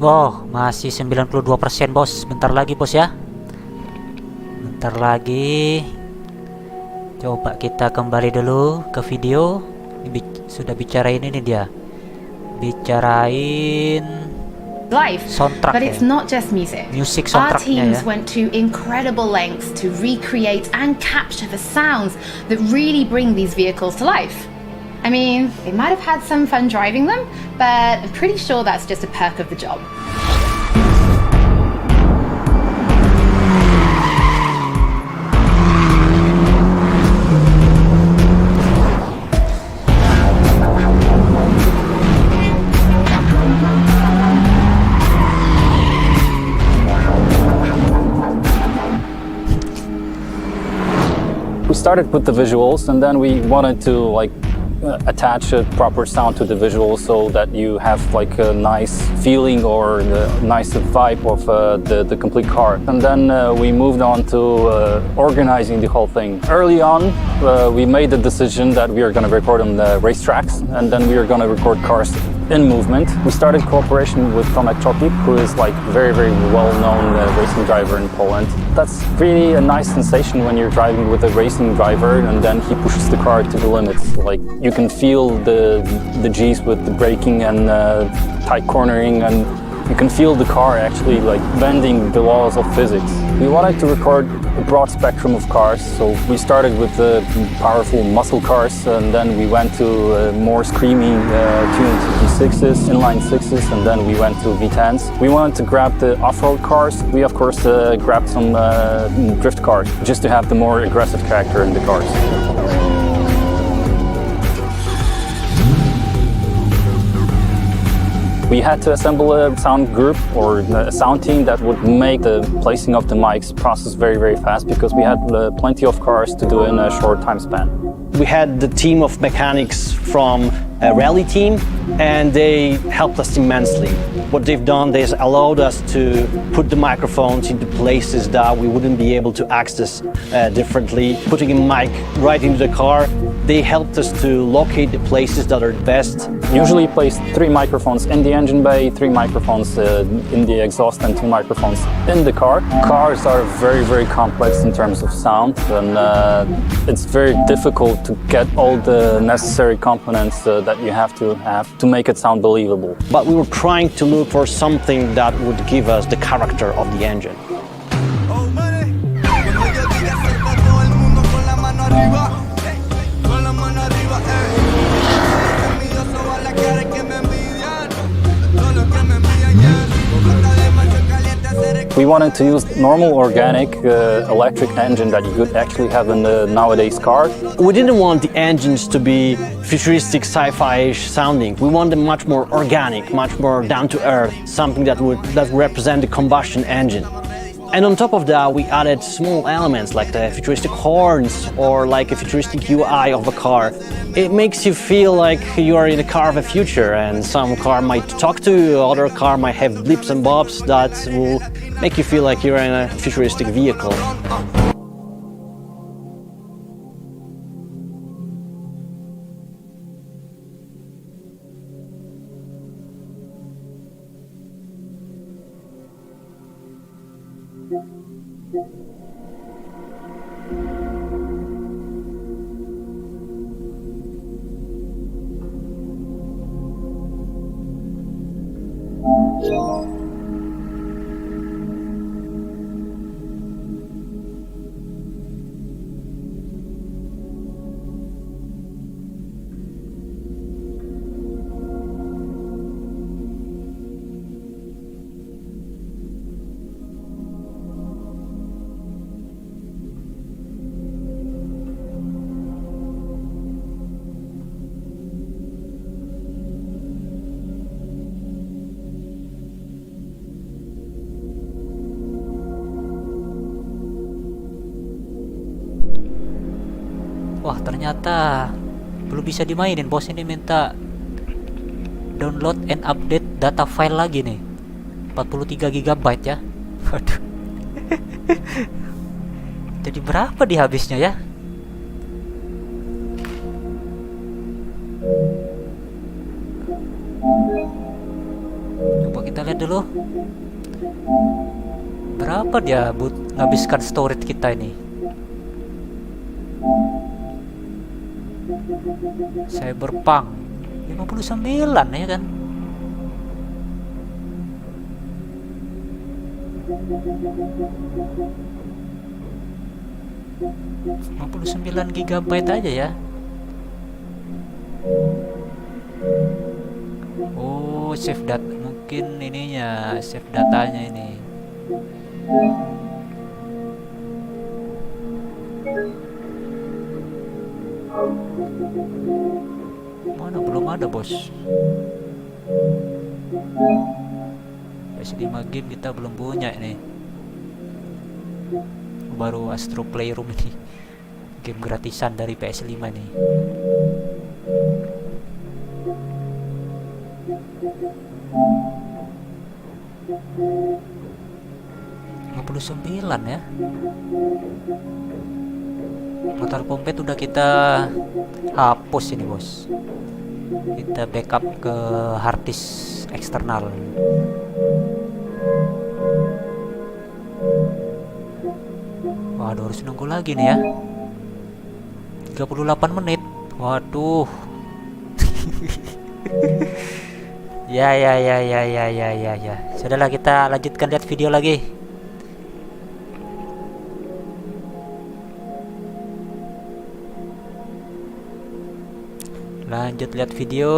Oh, masih 92% bos. Bentar lagi bos ya. Bentar lagi. Coba kita kembali dulu ke video. Sudah bicarain ini dia. Bicarain life, soundtrack, but it's not just music. Our teams went to incredible lengths to recreate and capture the sounds that really bring these vehicles to life. I mean, they might have had some fun driving them, but I'm pretty sure that's just a perk of the job. We started with the visuals, and then we wanted to attach a proper sound to the visuals so that you have a nice feeling or a nice vibe of the complete car. And then we moved on to organizing the whole thing. Early on, we made the decision that we are going to record on the racetracks, and then we are going to record cars in movement. We started cooperation with Tomek Chopik, who is very, very well-known racing driver in Poland. That's really a nice sensation when you're driving with a racing driver and then he pushes the car to the limits. You can feel the G's with the braking and tight cornering, and you can feel the car actually bending the laws of physics. We wanted to record a broad spectrum of cars, so we started with the powerful muscle cars, and then we went to more screaming tuned V6s, inline 6s, and then we went to V10s. We wanted to grab the off-road cars. We of course grabbed some drift cars, just to have the more aggressive character in the cars. We had to assemble a sound group or a sound team that would make the placing of the mics process very, very fast, because we had plenty of cars to do in a short time span. We had the team of mechanics from a rally team, and they helped us immensely. What they've done, they allowed us to put the microphones into places that we wouldn't be able to access differently. Putting a mic right into the car, they helped us to locate the places that are best. Usually place 3 microphones in the engine bay, 3 microphones in the exhaust, and 2 microphones in the car. Cars are very, very complex in terms of sound, and it's very difficult to get all the necessary components that you have to make it sound believable. But we were trying to look for something that would give us the character of the engine. Oh, money. wanted to use normal organic electric engine that you could actually have in the nowadays car. We didn't want the engines to be futuristic sci-fi-ish sounding. We want them much more organic, much more down to earth, something that would represent the combustion engine. And on top of that, we added small elements like the futuristic horns or like a futuristic UI of a car. It makes you feel like you are in a car of the future, and some car might talk to you, other car might have blips and bobs that will make you feel like you're in a futuristic vehicle. Wah, ternyata belum bisa dimainin, bos. Ini minta download and update data file lagi nih, 43 GB ya. Waduh. Jadi berapa di habisnya ya? Coba kita lihat dulu berapa dia menghabiskan storage kita ini. CyberPunk 59 ya kan. GB aja ya. Oh, save data, mungkin ininya save datanya ini. Mana belum ada, bos. PS5 game kita belum punya ini. Baru Astro Playroom ini, game gratisan dari PS5 nih. $59 ya. Motor Kompet udah kita hapus ini, bos. Kita backup ke hard disk eksternal. Waduh, harus nunggu lagi nih ya. 38 menit. Waduh. Ya. Sudahlah, kita lanjutkan lihat video lagi. Lanjut lihat video.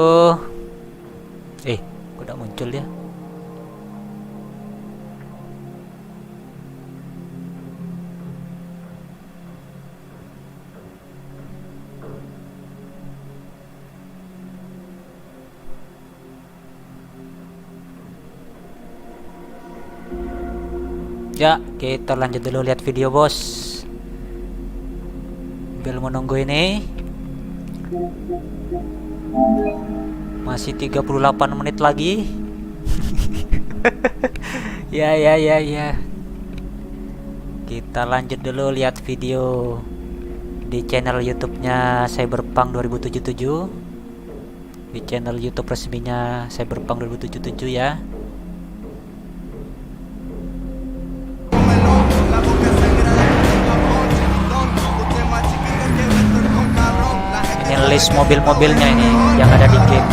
Udah muncul ya. Ya, kita lanjut dulu lihat video, bos. Sambil menunggu ini. Masih 38 menit lagi. Ya. Kita lanjut dulu lihat video di channel YouTube-nya CyberPunk 2077. Di channel YouTube resminya CyberPunk 2077 ya. List mobil-mobilnya ini yang ada di game.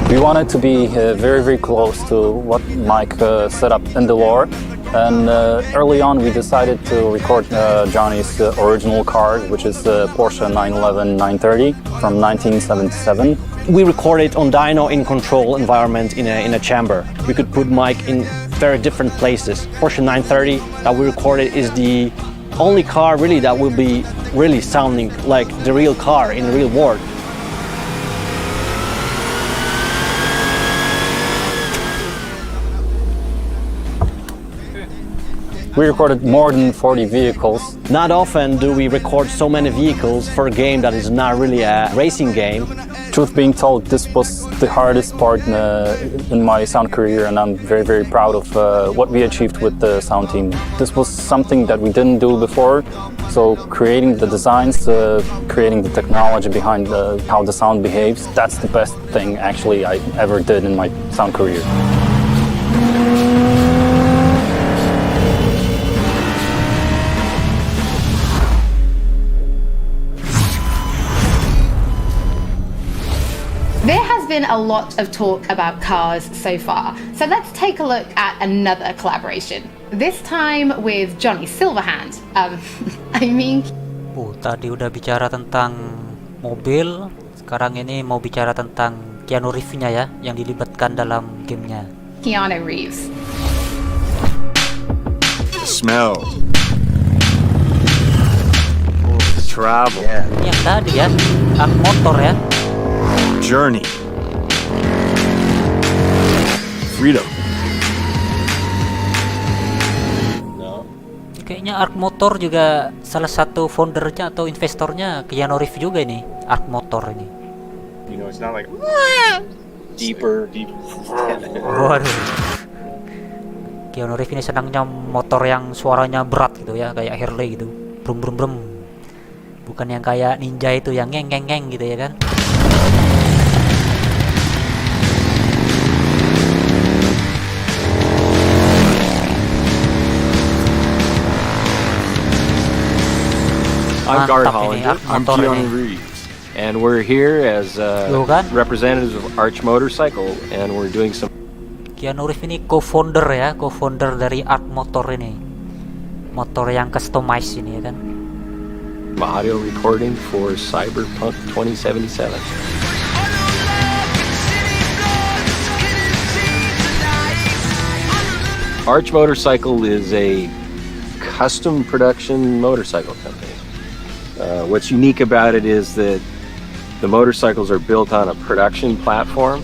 We wanted to be very close to what Mike set up in the lore, and early on we decided to record Johnny's original car, which is Porsche 911 930 from 1977. We recorded on dyno in control environment in a chamber. We could put Mike in very different places. Porsche 930 that we recorded is the only car really that will be really sounding like the real car in the real world. We recorded more than 40 vehicles. Not often do we record so many vehicles for a game that is not really a racing game. Truth being told, this was the hardest part in my sound career, and I'm very, very proud of what we achieved with the sound team. This was something that we didn't do before, so creating the designs, creating the technology behind how the sound behaves, that's the best thing actually I ever did in my sound career. There has been a lot of talk about cars so far, so let's take a look at another collaboration. This time with Johnny Silverhand. Tadi udah bicara tentang mobil, sekarang ini mau bicara tentang Keanu Reeves-nya ya, yang dilibatkan dalam gamenya. Keanu Reeves. The smell. The travel. Yeah. Yang tadi ya, motor ya. Journey. Freedom. Kayaknya Arc Motor juga salah satu foundernya atau investornya Keanu Reeves juga ini, Arc Motor ini. You know, it's not like deeper. Waduh. Keanu Reeves ini senangnya motor yang suaranya berat gitu ya, kayak Harley gitu. Brum brum brum. Bukan yang kayak Ninja itu yang ngeng ngeng ngeng gitu ya kan. I'm Gard Hollander. I'm Keanu Reeves. And we're here as representatives of Arch Motorcycle, and we're doing some... Keanu Reeves ini co-founder ya, co-founder dari Arc Motor ini. Motor yang customized ini ya kan. Audio recording for CyberPunk 2077. Arch Motorcycle is a custom production motorcycle company. What's unique about it is that the motorcycles are built on a production platform,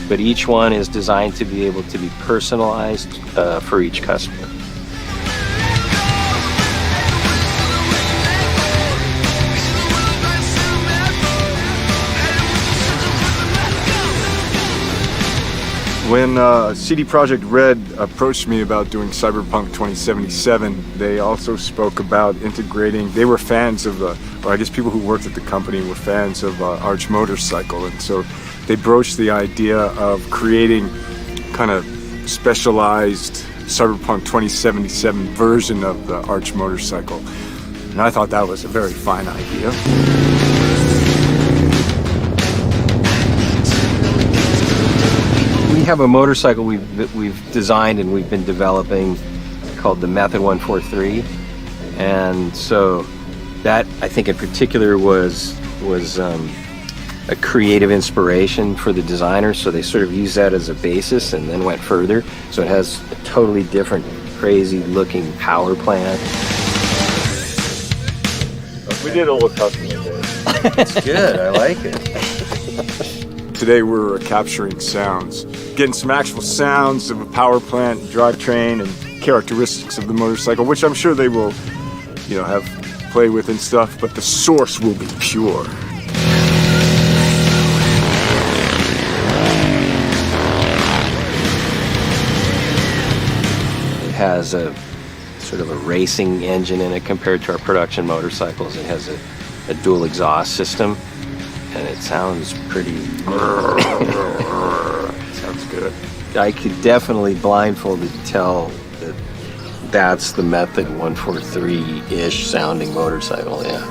but each one is designed to be able to be personalized for each customer. When CD Projekt Red approached me about doing CyberPunk 2077, they also spoke about integrating. They were fans of or I guess people who worked at the company were fans of Arch Motorcycle, and so they broached the idea of creating kind of specialized CyberPunk 2077 version of the Arch Motorcycle, and I thought that was a very fine idea. We have a motorcycle we've designed and we've been developing called the Method 143, and so that I think in particular was a creative inspiration for the designers. So they sort of used that as a basis and then went further. So it has a totally different, crazy-looking power plant. We did a little customization. It's good. I like it. Today we're capturing sounds, getting some actual sounds of a power plant, drivetrain, and characteristics of the motorcycle, which I'm sure they will, have play with and stuff, but the source will be pure. It has a sort of a racing engine in it compared to our production motorcycles. It has a dual exhaust system. And it sounds pretty... Sounds good. I could definitely blindfolded tell that that's the Method 143-ish sounding motorcycle, yeah.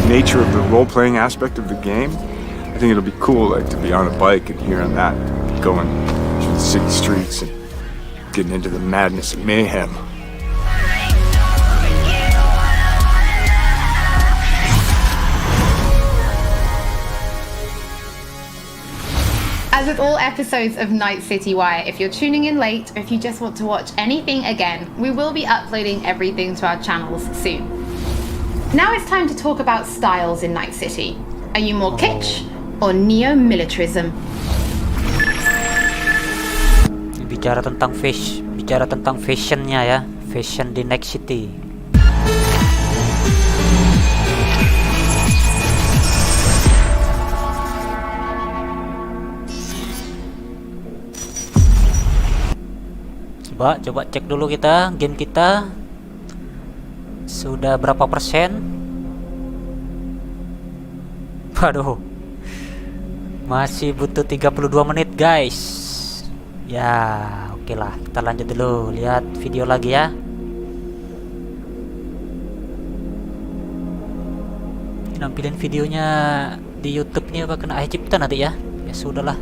Nature of the role-playing aspect of the game, I think it'll be cool, to be on a bike and hearing that going the city streets and getting into the madness and mayhem. As with all episodes of Night City Wire, if you're tuning in late or if you just want to watch anything again, we will be uploading everything to our channels soon. Now it's time to talk about styles in Night City. Are you more kitsch or neo-militarism? Bicara tentang fashionnya ya, fashion di Night City. Coba cek dulu kita, game kita sudah berapa persen. Waduh, masih butuh 32 menit guys. Ya oke lah, kita lanjut dulu, lihat video lagi ya. Nampilin videonya di YouTube nih apa kena cipta nanti ya. Ya sudahlah.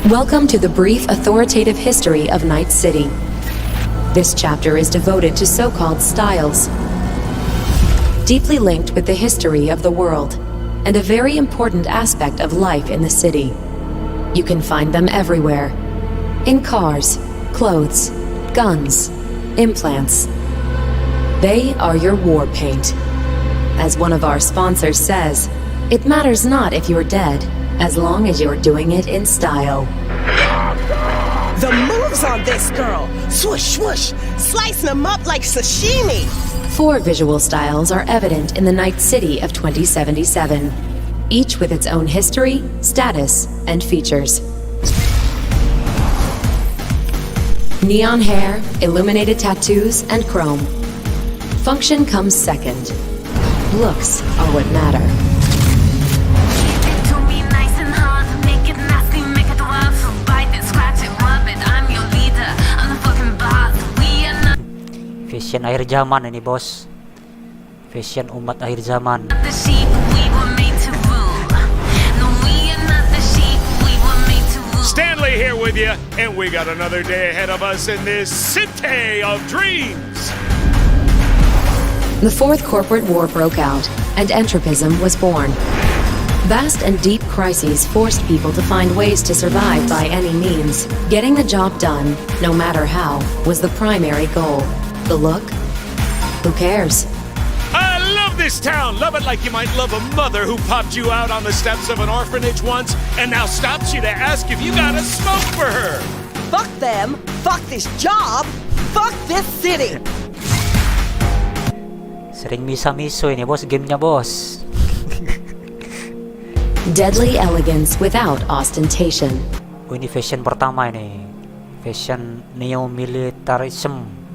Welcome to the brief authoritative history of Night City. This chapter is devoted to so-called styles, deeply linked with the history of the world, and a very important aspect of life in the city. You can find them everywhere. In cars, clothes, guns, implants. They are your war paint. As one of our sponsors says, it matters not if you're dead, as long as you're doing it in style. The moves on this girl! Swoosh, swoosh! Slicing them up like sashimi! 4 visual styles are evident in the Night City of 2077, each with its own history, status, and features. Neon hair, illuminated tattoos, and chrome. Function comes second. Looks are what matter. Fashion akhir zaman ini bos, fashion umat akhir zaman. Stanley here with you, and we got another day ahead of us in this city of dreams. The fourth corporate war broke out, and entropism was born. Vast and deep crises forced people to find ways to survive by any means. Getting the job done, no matter how, was the primary goal. The look? Who cares? I love this town! Love it like you might love a mother who popped you out on the steps of an orphanage once and now stops you to ask if you got a smoke for her! Fuck them! Fuck this job! Fuck this city! Sering misa-miso ini bos, gamenya bos. Deadly elegance without ostentation. Oh, ini fashion pertama ini. Fashion neo-militarism.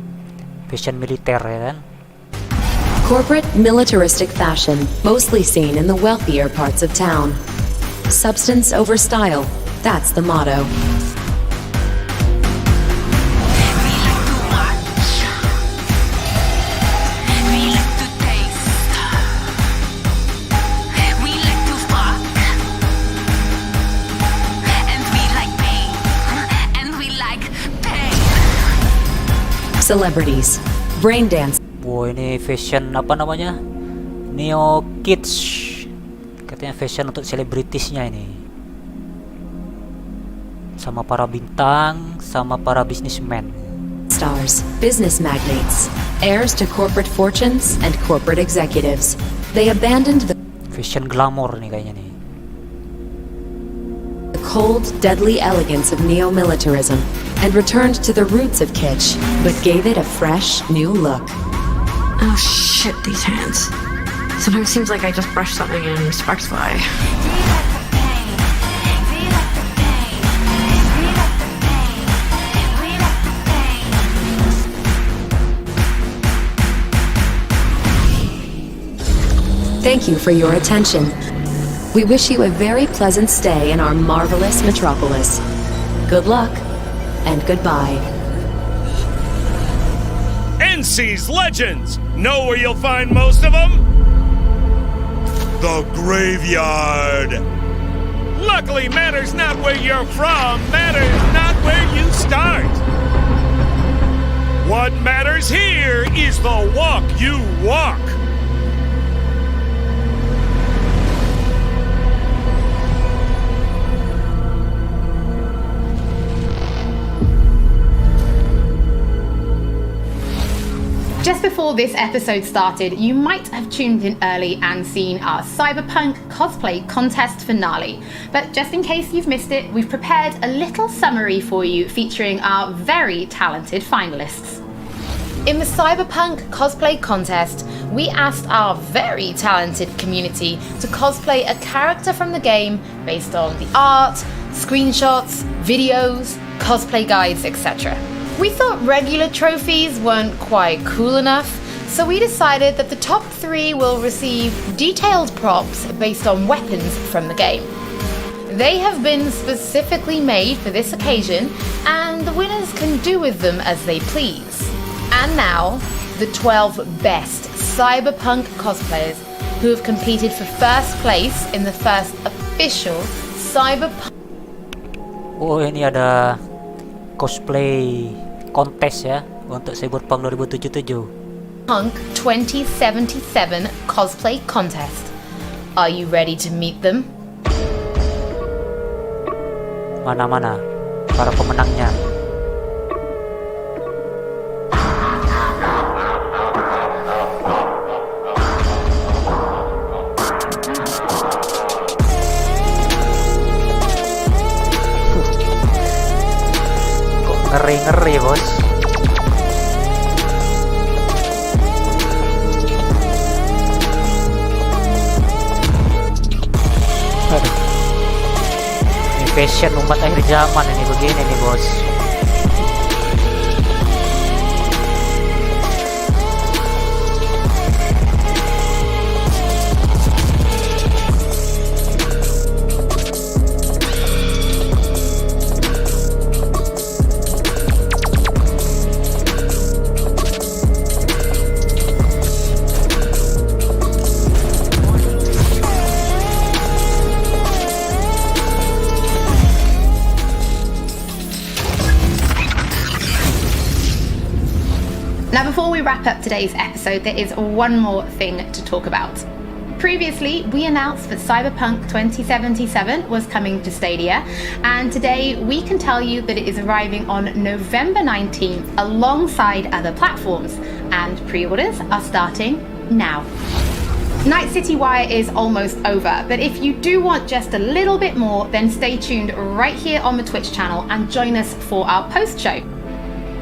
Fashion militer ya kan. Corporate militaristic fashion, mostly seen in the wealthier parts of town. Substance over style, that's the motto. Celebrities, brain dance. Wow, ini fashion apa namanya? Neo Kids. Katanya fashion untuk selebritisnya ini. Sama para bintang, sama para businessmen. Stars, business magnates, heirs to corporate fortunes and corporate executives. They abandoned the fashion glamour nih kayaknya nih. The cold, deadly elegance of neo-militarism and returned to the roots of kitsch, but gave it a fresh, new look. Oh shit, these hands. Sometimes it seems like I just brushed something and sparks fly. Thank you for your attention. We wish you a very pleasant stay in our marvelous metropolis. Good luck, and goodbye. NC's Legends! Know where you'll find most of them? The graveyard! Luckily, matters not where you're from, matters... where you start. What matters here is the walk you walk. Just before this episode started, you might have tuned in early and seen our CyberPunk cosplay contest finale. But just in case you've missed it, we've prepared a little summary for you featuring our very talented finalists. In the CyberPunk cosplay contest, we asked our very talented community to cosplay a character from the game based on the art, screenshots, videos, cosplay guides, etc. We thought regular trophies weren't quite cool enough, so we decided that the top 3 will receive detailed props based on weapons from the game. They have been specifically made for this occasion, and the winners can do with them as they please. And now, the 12 best CyberPunk cosplayers who have competed for first place in the first official CyberPunk. Oh, ini ada cosplay kontes ya untuk CyberPunk 2077. Punk 2077 cosplay contest. Are you ready to meet them? Mana-mana para pemenangnya? Ngeri-ngeri, bos. Aduh. Ini fashion umat akhir zaman ini begini nih, bos. Now, before we wrap up today's episode, there is one more thing to talk about. Previously, we announced that CyberPunk 2077 was coming to Stadia, and today we can tell you that it is arriving on November 19th alongside other platforms, and pre-orders are starting now. Night City Wire is almost over, but if you do want just a little bit more, then stay tuned right here on the Twitch channel and join us for our post show.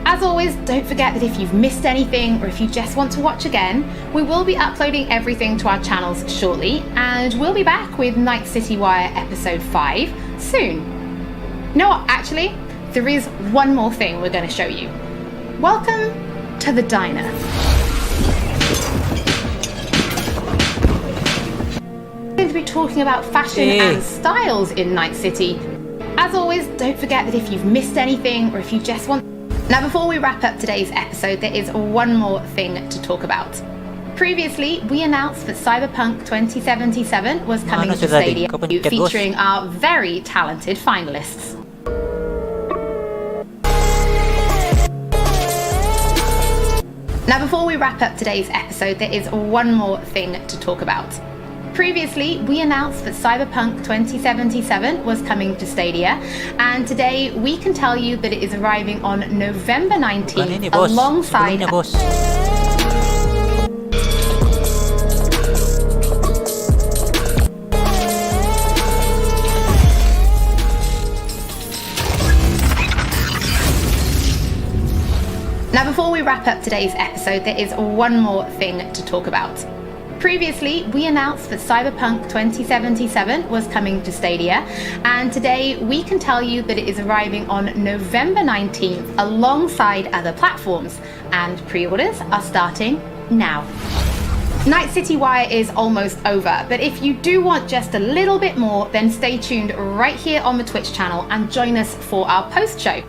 As always, don't forget that if you've missed anything or if you just want to watch again, we will be uploading everything to our channels shortly, and we'll be back with Night City Wire episode 5 soon. No, actually, there is one more thing we're going to show you. Welcome to the diner. We're going to be talking about fashion and styles in Night City. As always, don't forget that if you've missed anything or if you just want... Now, before we wrap up today's episode, there is one more thing to talk about. Previously, we announced that CyberPunk 2077 was coming to Stadia, featuring our very talented finalists. Now, before we wrap up today's episode, there is one more thing to talk about. Previously, we announced that CyberPunk 2077 was coming to Stadia, and today we can tell you that it is arriving on November 19th alongside... Now, before we wrap up today's episode, there is one more thing to talk about. Previously, we announced that CyberPunk 2077 was coming to Stadia, and today we can tell you that it is arriving on November 19th alongside other platforms, and pre-orders are starting now. Night City Wire is almost over, but if you do want just a little bit more, then stay tuned right here on the Twitch channel and join us for our post show.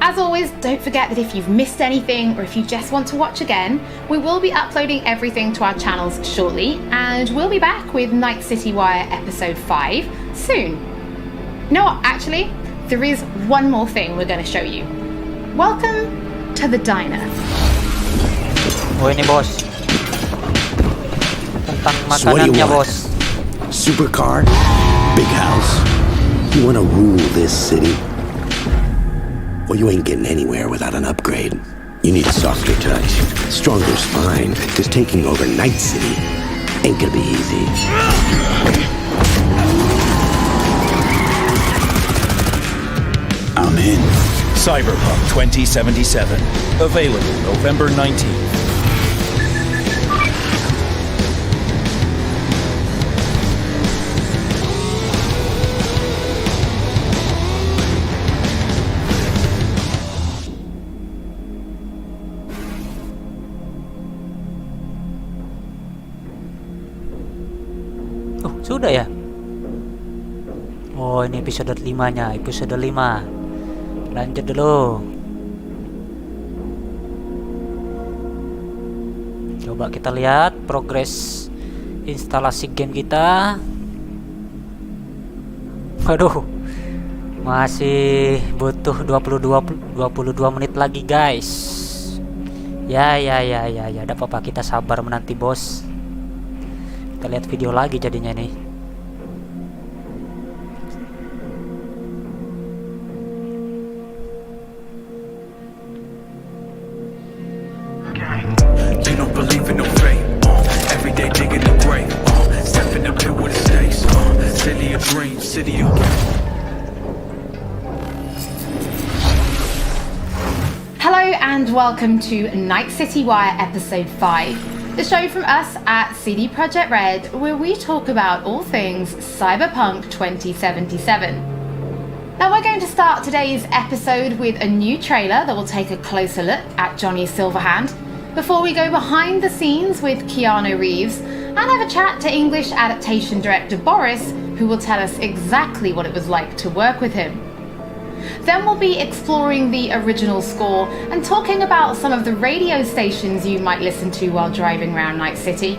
As always, don't forget that if you've missed anything or if you just want to watch again, we will be uploading everything to our channels shortly, and we'll be back with Night City Wire episode 5 soon. No, actually, there is one more thing we're going to show you. Welcome to the diner. Oh ini bos, tentang So what do you makanannya want? bos. Supercar? Big house? You wanna rule this city? Well, you ain't getting anywhere without an upgrade. You need a softer touch, stronger spine, cause taking over Night City ain't gonna be easy. I'm in. CyberPunk 2077. Available November 19th. Oh, sudah ya? Oh, ini episode 5-nya, episode 5. Lanjut dulu. Coba kita lihat progres instalasi game kita. Waduh. Masih butuh 22 menit lagi, guys. Ya, enggak apa-apa, kita sabar menanti, bos. Kita lihat video lagi jadinya nih. You don't believe in no fate. Every day digging the grave. Step in the pit with the stakes. City of dreams, city of. Hello and welcome to Night City Wire episode 5. The show from us at CD Projekt Red, where we talk about all things CyberPunk 2077. Now we're going to start today's episode with a new trailer that will take a closer look at Johnny Silverhand, before we go behind the scenes with Keanu Reeves and have a chat to English adaptation director Boris, who will tell us exactly what it was like to work with him. Then we'll be exploring the original score and talking about some of the radio stations you might listen to while driving around Night City.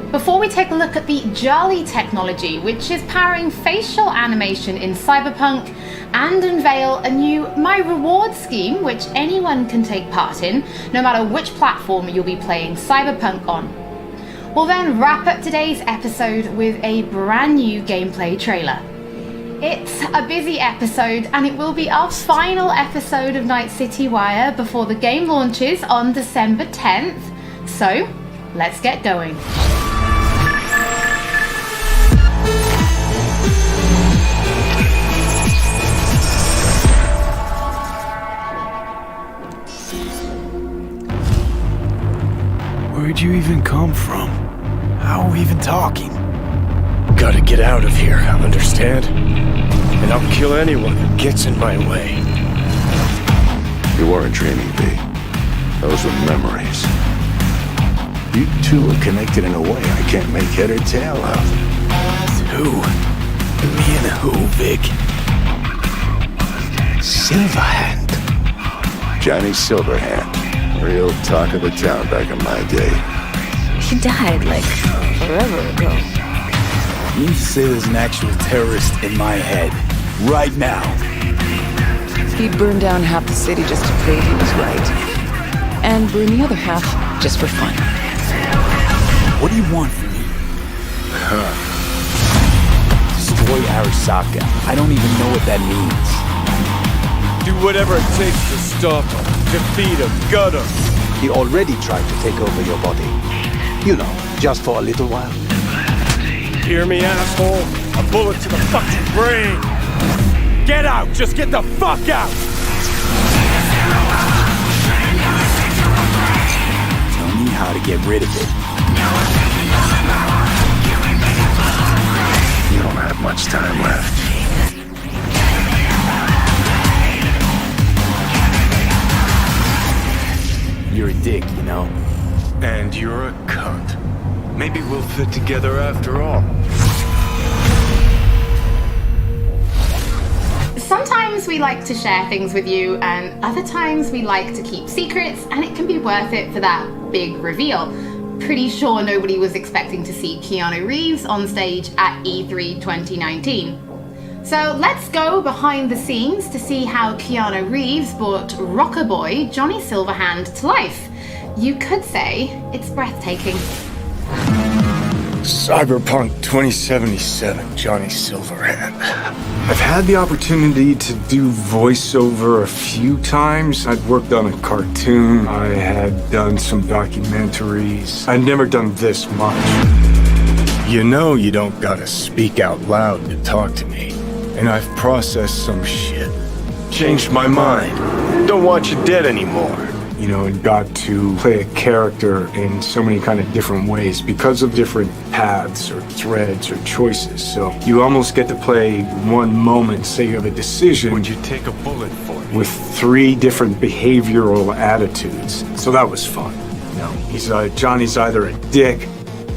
Before we take a look at the Jolly technology, which is powering facial animation in Cyberpunk, and unveil a new My Reward scheme which anyone can take part in, no matter which platform you'll be playing Cyberpunk on. We'll then wrap up today's episode with a brand new gameplay trailer. It's a busy episode, and it will be our final episode of Night City Wire before the game launches on December 10th. So, let's get going. Where'd you even come from? How are we even talking? Gotta get out of here, understand? And I'll kill anyone who gets in my way. You weren't dreaming, B. Those were memories. You two are connected in a way I can't make head or tail of. Who? Me and who, Vic? Silverhand. Johnny Silverhand. Real talk of the town back in my day. He died, like, forever ago. You need to say there's an actual terrorist in my head. Right now. He burned down half the city just to prove he was right. And burned the other half just for fun. What do you want from me? Destroy Arasaka. I don't even know what that means. Do whatever it takes to stop him, defeat him, gut him. He already tried to take over your body. You know, just for a little while. Hear me, asshole? A bullet to the fucking brain! Get out! Just get the fuck out! Tell me how to get rid of it. You don't have much time left. You're a dick, you know? And you're a cunt. Maybe we'll fit together after all. Sometimes we like to share things with you, and other times we like to keep secrets, and it can be worth it for that big reveal. Pretty sure nobody was expecting to see Keanu Reeves on stage at E3 2019. So let's go behind the scenes to see how Keanu Reeves brought rocker boy Johnny Silverhand to life. You could say it's breathtaking. CyberPunk 2077, Johnny Silverhand. I've had the opportunity to do voiceover a few times. I'd worked on a cartoon. I had done some documentaries. I'd never done this much. You know you don't gotta speak out loud to talk to me. And I've processed some shit. Changed my mind. Don't want you dead anymore. You know, and got to play a character in so many kind of different ways because of different paths or threads or choices. So you almost get to play one moment, say you have a decision. Would you take a bullet for me? With 3 different behavioral attitudes. So that was fun. You know, Johnny's either a dick,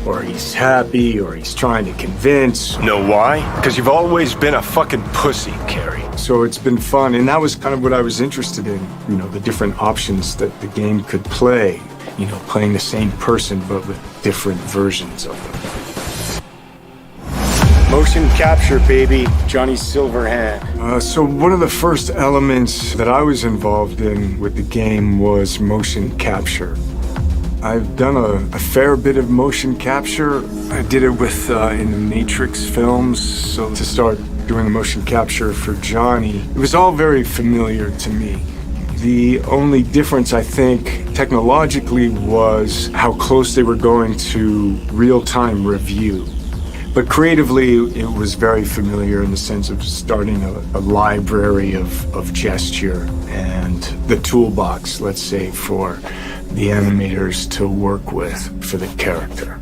or he's happy, or he's trying to convince. Know why? Because you've always been a fucking pussy, Carrie. So it's been fun, and that was kind of what I was interested in. You know, the different options that the game could play. You know, playing the same person, but with different versions of them. Motion capture, baby. Johnny Silverhand. So one of the first elements that I was involved in with the game was motion capture. I've done a fair bit of motion capture. I did it with in the Matrix films. So to start doing the motion capture for Johnny, it was all very familiar to me. The only difference, I think, technologically was how close they were going to real-time review. But creatively, it was very familiar in the sense of starting a library of gesture and the toolbox, let's say, for the animators to work with for the character.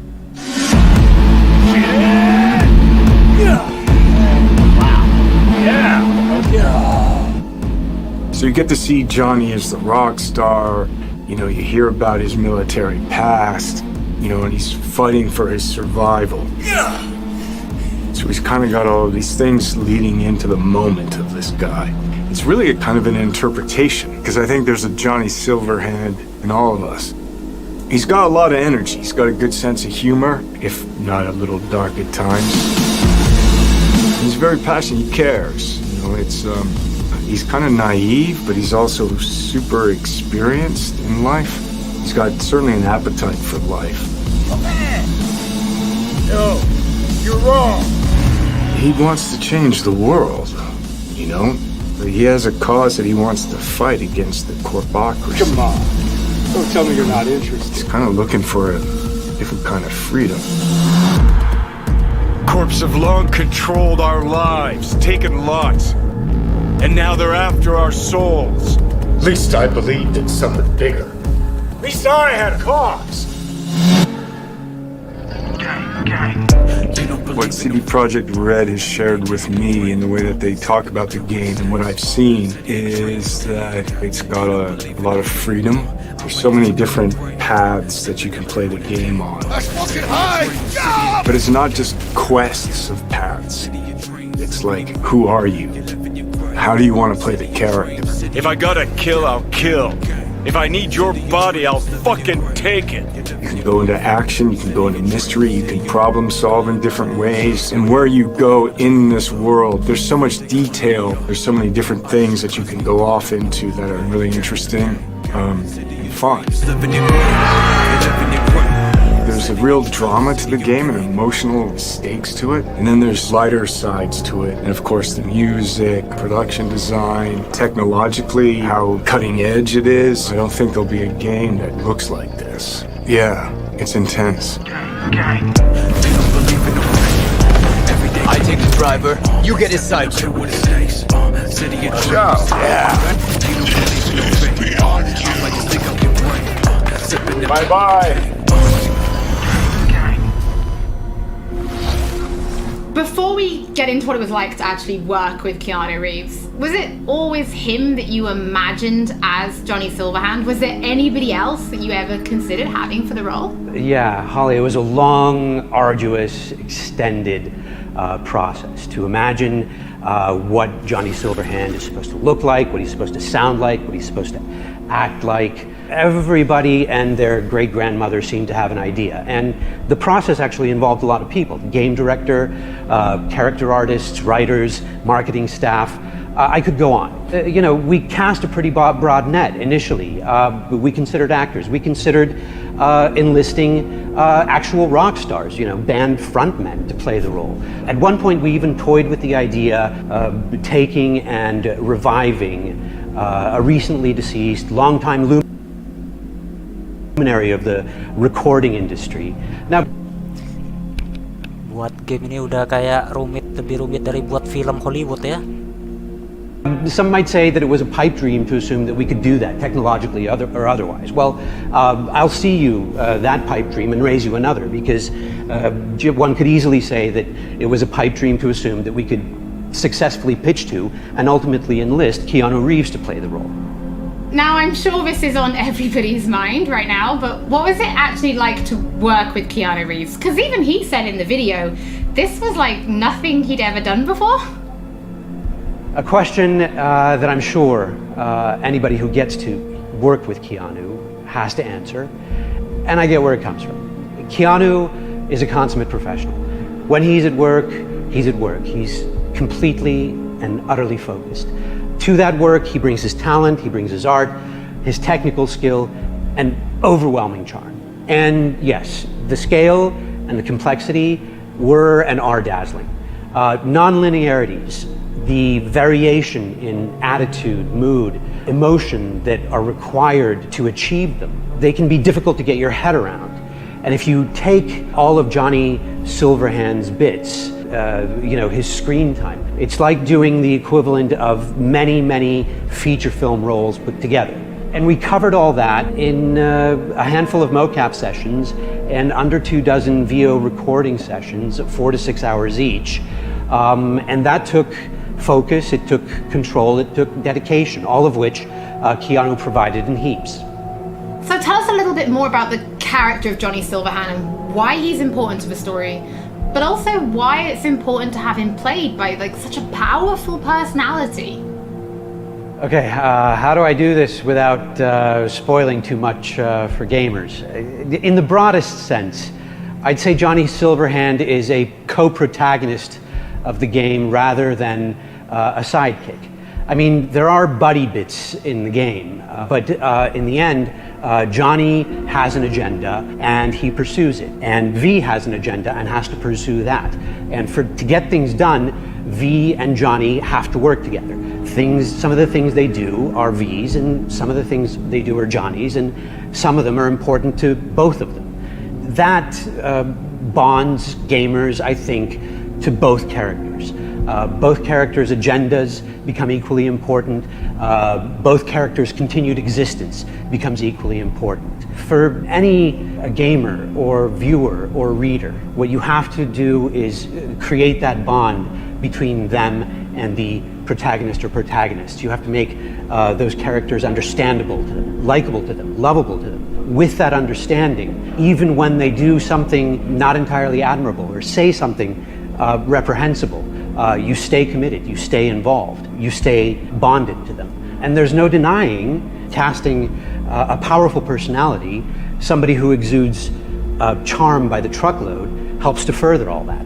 So you get to see Johnny as the rock star. You know, you hear about his military past, you know, and he's fighting for his survival. So he's kind of got all of these things leading into the moment of this guy. It's really a kind of an interpretation, because I think there's a Johnny Silverhand in all of us. He's got a lot of energy. He's got a good sense of humor, if not a little dark at times. He's very passionate. He cares. You know, it's he's kind of naive, but he's also super experienced in life. He's got certainly an appetite for life. No, you're wrong. He wants to change the world, you know? He has a cause that he wants to fight against the corpocracy. Come on. Don't tell me you're not interested. He's kind of looking for a different kind of freedom. Corps have long controlled our lives, taken lots. And now they're after our souls. At least I believed in something bigger. At least I had a cause. What CD Projekt Red has shared with me in the way that they talk about the game and what I've seen is that it's got a lot of freedom. There's so many different paths that you can play the game on. But it's not just quests of paths. It's like, who are you? How do you want to play the character? If I gotta kill, I'll kill. If I need your body, I'll fucking take it. You can go into action, you can go into mystery, you can problem solve in different ways. And where you go in this world, there's so much detail. There's so many different things that you can go off into that are really interesting and fun. There's a real drama to the game and emotional stakes to it. And then there's lighter sides to it. And of course, the music, production design, technologically, how cutting edge it is. I don't think there'll be a game that looks like this. Yeah, it's intense. I take the driver, you get his side. Bye-bye. Before we get into what it was like to actually work with Keanu Reeves, was it always him that you imagined as Johnny Silverhand? Was there anybody else that you ever considered having for the role? Yeah, Holly, it was a long, arduous, extended process to imagine what Johnny Silverhand is supposed to look like, what he's supposed to sound like, what he's supposed to act like. Everybody and their great-grandmother seemed to have an idea. And the process actually involved a lot of people. The game director, character artists, writers, marketing staff. I could go on. We cast a pretty broad net initially. We considered actors. We considered enlisting actual rock stars, band frontmen to play the role. At one point, we even toyed with the idea of taking and reviving a recently deceased, longtime luminary of the recording industry. Now, buat game ini udah kayak lebih rumit dari buat film Hollywood ya. Some might say that it was a pipe dream to assume that we could do that technologically or otherwise. Well, I'll see you that pipe dream and raise you another, because one could easily say that it was a pipe dream to assume that we could successfully pitch to and ultimately enlist Keanu Reeves to play the role. Now, I'm sure this is on everybody's mind right now, but what was it actually like to work with Keanu Reeves? Because even he said in the video, this was like nothing he'd ever done before. A question that I'm sure anybody who gets to work with Keanu has to answer, and I get where it comes from. Keanu is a consummate professional. When he's at work, he's at work. He's completely and utterly focused. To that work, he brings his talent, he brings his art, his technical skill, and overwhelming charm. And yes, the scale and the complexity were and are dazzling. Non-linearities, the variation in attitude, mood, emotion that are required to achieve them, they can be difficult to get your head around. And if you take all of Johnny Silverhand's bits, his screen time, it's like doing the equivalent of many, many feature film roles put together. And we covered all that in a handful of mocap sessions and under 24 VO recording sessions, 4 to 6 hours each. And that took focus, it took control, it took dedication, all of which Keanu provided in heaps. So tell us a little bit more about the character of Johnny Silverhand and why he's important to the story, but also why it's important to have him played by such a powerful personality. Okay, how do I do this without spoiling too much for gamers? In the broadest sense, I'd say Johnny Silverhand is a co-protagonist of the game rather than a sidekick. I mean, there are buddy bits in the game, but in the end, Johnny has an agenda and he pursues it. And V has an agenda and has to pursue that. And to get things done, V and Johnny have to work together. Some of the things they do are V's, and some of the things they do are Johnny's, and some of them are important to both of them. That bonds gamers, I think, to both characters. Both characters' agendas become equally important. Both characters' continued existence becomes equally important. For any gamer or viewer or reader, what you have to do is create that bond between them and the protagonist or protagonists. You have to make those characters understandable to them, likable to them, lovable to them. With that understanding, even when they do something not entirely admirable or say something reprehensible, you stay committed, you stay involved, you stay bonded to them. And there's no denying casting a powerful personality, somebody who exudes charm by the truckload, helps to further all that.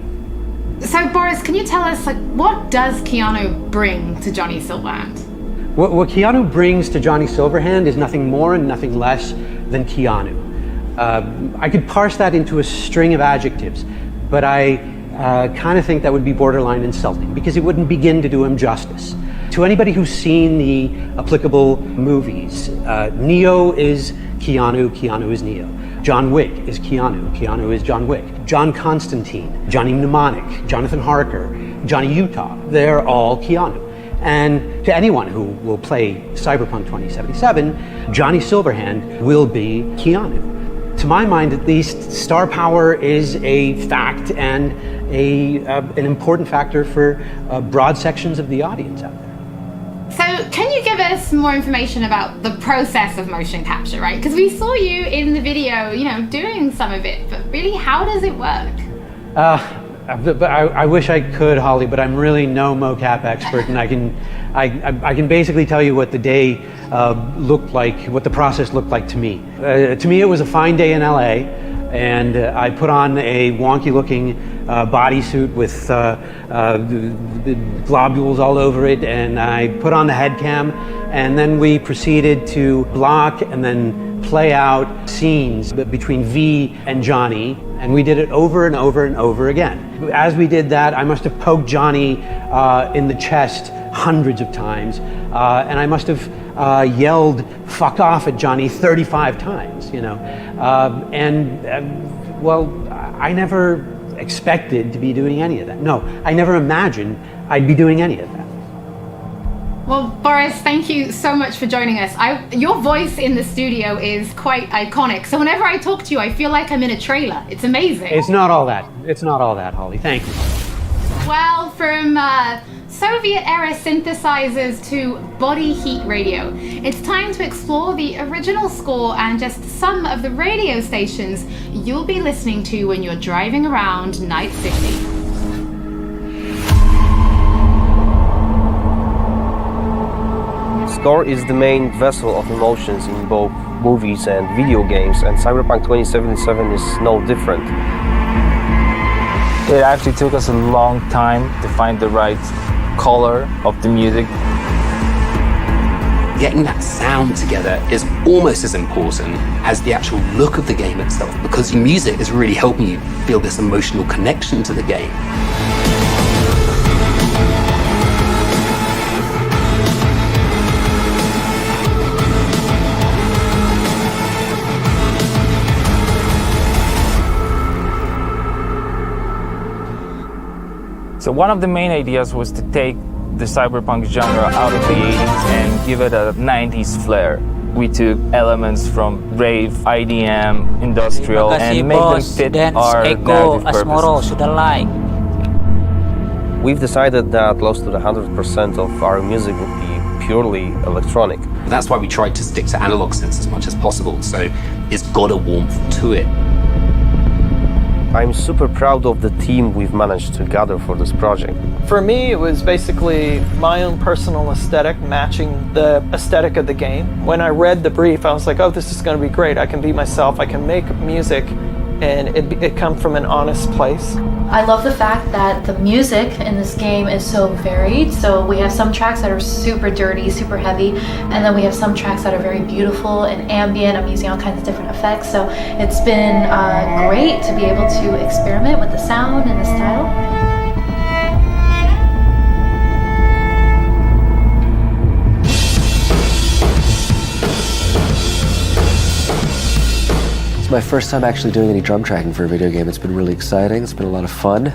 So Boris, can you tell us, what does Keanu bring to Johnny Silverhand? What Keanu brings to Johnny Silverhand is nothing more and nothing less than Keanu. I could parse that into a string of adjectives, but I kind of think that would be borderline insulting because it wouldn't begin to do him justice. To anybody who's seen the applicable movies, Neo is Keanu, Keanu is Neo. John Wick is Keanu, Keanu is John Wick. John Constantine, Johnny Mnemonic, Jonathan Harker, Johnny Utah, they're all Keanu. And to anyone who will play CyberPunk 2077, Johnny Silverhand will be Keanu. To my mind, at least, star power is a fact and an important factor for broad sections of the audience out there. So can you give us more information about the process of motion capture, right? Because we saw you in the video, doing some of it, but really, how does it work? But I wish I could, Holly, but I'm really no mocap expert, and I can basically tell you what the day looked like, what the process looked like to me. To me, it was a fine day in LA, and I put on a wonky-looking bodysuit with globules all over it, and I put on the head cam, and then we proceeded to block and then play out scenes between V and Johnny, and we did it over and over and over again. As we did that, I must have poked Johnny in the chest hundreds of times, and I must have yelled "fuck off" at Johnny 35 times, you know. Well, I never expected to be doing any of that. No, I never imagined I'd be doing any of that. Well, Boris, thank you so much for joining us. Your voice in the studio is quite iconic. So whenever I talk to you, I feel like I'm in a trailer. It's amazing. It's not all that. It's not all that, Holly. Thank you. Well, from Soviet-era synthesizers to body heat radio, it's time to explore the original score and just some of the radio stations you'll be listening to when you're driving around Night City. Score is the main vessel of emotions in both movies and video games, and CyberPunk 2077 is no different. It actually took us a long time to find the right color of the music. Getting that sound together is almost as important as the actual look of the game itself, because the music is really helping you feel this emotional connection to the game. So one of the main ideas was to take the cyberpunk genre out of the 80s and give it a 90s flair. We took elements from rave, IDM, industrial, and made them fit our narrative purposes. We've decided that close to 100% of our music would be purely electronic. That's why we tried to stick to analog synths as much as possible, so it's got a warmth to it. I'm super proud of the team we've managed to gather for this project. For me, it was basically my own personal aesthetic matching the aesthetic of the game. When I read the brief, I was like, oh, this is going to be great. I can be myself. I can make music, and it come from an honest place. I love the fact that the music in this game is so varied. So we have some tracks that are super dirty, super heavy, and then we have some tracks that are very beautiful and ambient. I'm using all kinds of different effects. So it's been great to be able to experiment with the sound and the style. It's my first time actually doing any drum tracking for a video game. It's been really exciting. It's been a lot of fun.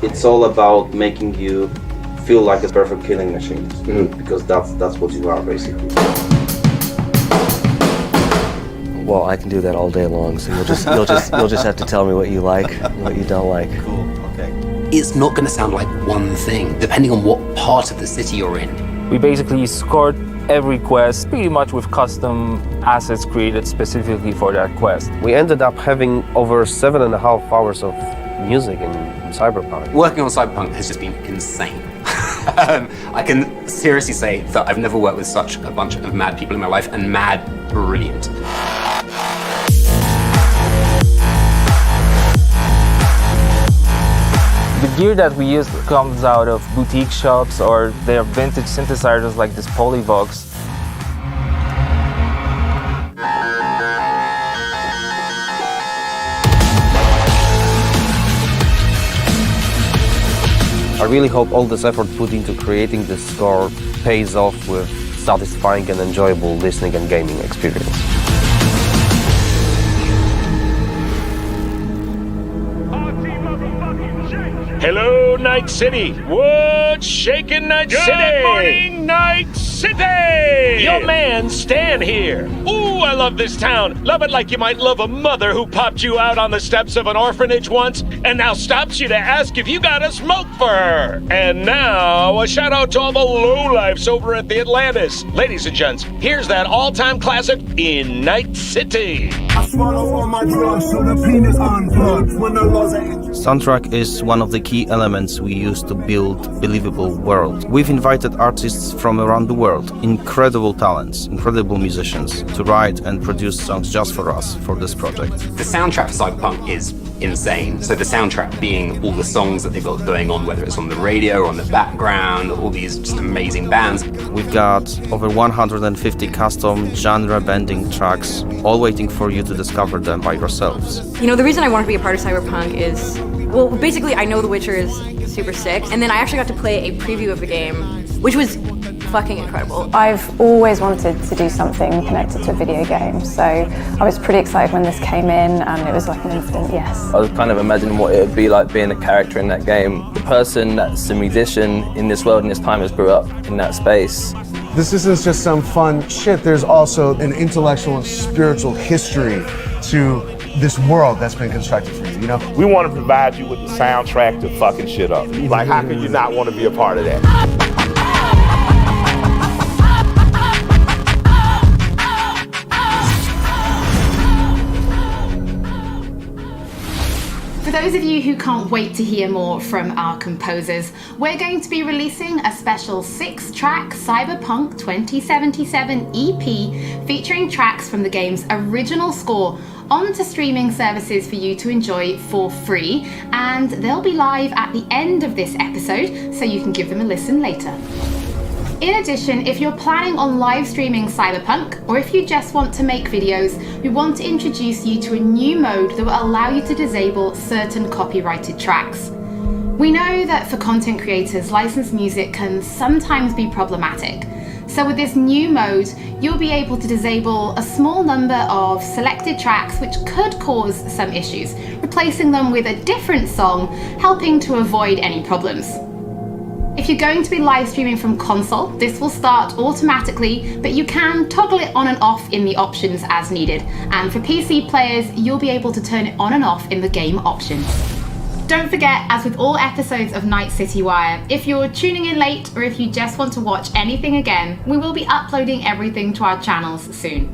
It's all about making you feel like a perfect killing machine, because that's what you are basically. Well, I can do that all day long. So you'll just have to tell me what you like, and what you don't like. Cool. Okay. It's not going to sound like one thing, depending on what part of the city you're in. We basically scored every quest pretty much with custom assets created specifically for that quest. We ended up having over 7.5 hours of music in CyberPunk. Working on CyberPunk has just been insane. I can seriously say that I've never worked with such a bunch of mad people in my life, and mad brilliant. The gear that we use comes out of boutique shops, or they're vintage synthesizers like this Polyvox. I really hope all this effort put into creating this score pays off with satisfying and enjoyable listening and gaming experience. Hello, Night City. What's shaking, Night City? Good morning, morning, Night City! Yo, man, Stan here. Ooh, I love this town. Love it like you might love a mother who popped you out on the steps of an orphanage once and now stops you to ask if you got a smoke for her. And now, a shout out to all the lowlifes over at the Atlantis. Ladies and gents, here's that all-time classic in Night City. I swallow all my drugs so the penis unplugged when the laws are... Soundtrack is one of the key elements we use to build believable world. We've invited artists from around the world, incredible talents, incredible musicians, to write and produce songs just for us for this project. The soundtrack for CyberPunk is insane. So the soundtrack being all the songs that they've got going on, whether it's on the radio or on the background, all these just amazing bands. We've got over 150 custom genre-bending tracks, all waiting for you to discover them by yourselves. You know, the reason I wanted to be a part of CyberPunk is, well, basically I know The Witcher is super sick, and then I actually got to play a preview of the game, which was fucking incredible. I've always wanted to do something connected to a video game, so I was pretty excited when this came in, and it was like an instant yes. I was kind of imagining what it would be like being a character in that game. The person that's a musician in this world and this time has grew up in that space. This isn't just some fun shit, there's also an intellectual and spiritual history to this world that's been constructed for you, you know? We want to provide you with the soundtrack to fucking shit up. Like, how can you not want to be a part of that? For those of you who can't wait to hear more from our composers, we're going to be releasing a special 6-track CyberPunk 2077 EP featuring tracks from the game's original score onto streaming services for you to enjoy for free, and they'll be live at the end of this episode, so you can give them a listen later. In addition, if you're planning on live streaming CyberPunk, or if you just want to make videos, we want to introduce you to a new mode that will allow you to disable certain copyrighted tracks. We know that for content creators, licensed music can sometimes be problematic. So with this new mode, you'll be able to disable a small number of selected tracks which could cause some issues, replacing them with a different song, helping to avoid any problems. If you're going to be live streaming from console, this will start automatically, but you can toggle it on and off in the options as needed. And for PC players, you'll be able to turn it on and off in the game options. Don't forget, as with all episodes of Night City Wire, if you're tuning in late or if you just want to watch anything again, we will be uploading everything to our channels soon.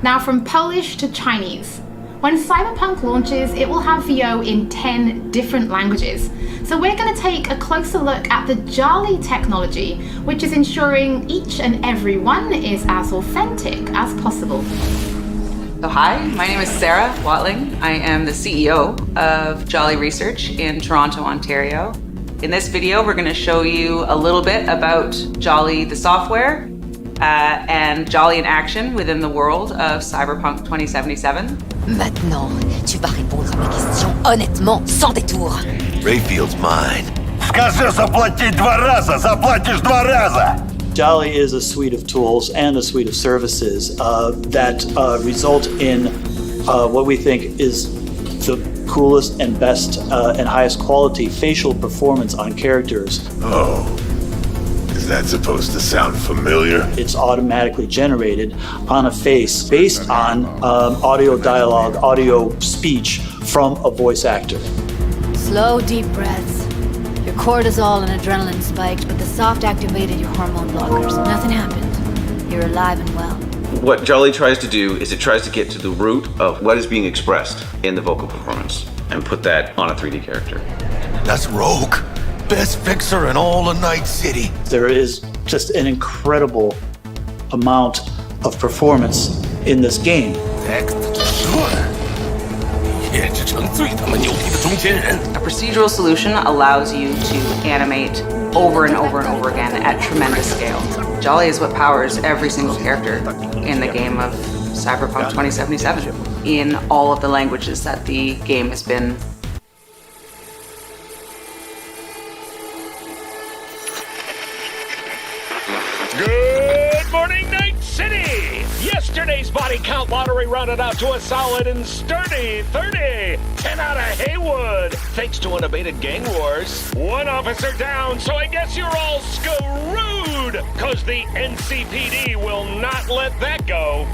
Now, from Polish to Chinese. When CyberPunk launches, it will have VO in 10 different languages. So we're going to take a closer look at the Jolly technology, which is ensuring each and every one is as authentic as possible. So hi, my name is Sarah Watling. I am the CEO of Jolly Research in Toronto, Ontario. In this video, we're going to show you a little bit about Jolly the software and Jolly in action within the world of CyberPunk 2077. Maintenant, tu vas répondre à mes questions honnêtement, sans détour. Rayfield's mine. Скажи заплатить 2 раза, заплатишь 2 раза! Jolly is a suite of tools and a suite of services that result in what we think is the coolest and best and highest quality facial performance on characters. Oh, is that supposed to sound familiar? It's automatically generated on a face based on audio dialogue, audio speech from a voice actor. Slow, deep breaths. Your cortisol and adrenaline spiked, but the soft activated your hormone blockers. Nothing happened. You're alive and well. What Jolly tries to do is it tries to get to the root of what is being expressed in the vocal performance and put that on a 3D character. That's Rogue. Best fixer in all of Night City. There is just an incredible amount of performance in this game. A procedural solution allows you to animate over and over and over again at tremendous scale. Jolly is what powers every single character in the game of CyberPunk 2077 in all of the languages that the game has been. Good morning, Night City! Yes, Yesterday's body count lottery rounded out to a solid and sturdy 30. 10 out of Haywood, thanks to unabated gang wars. One officer down, so I guess you're all screwed, cause the NCPD will not let that go.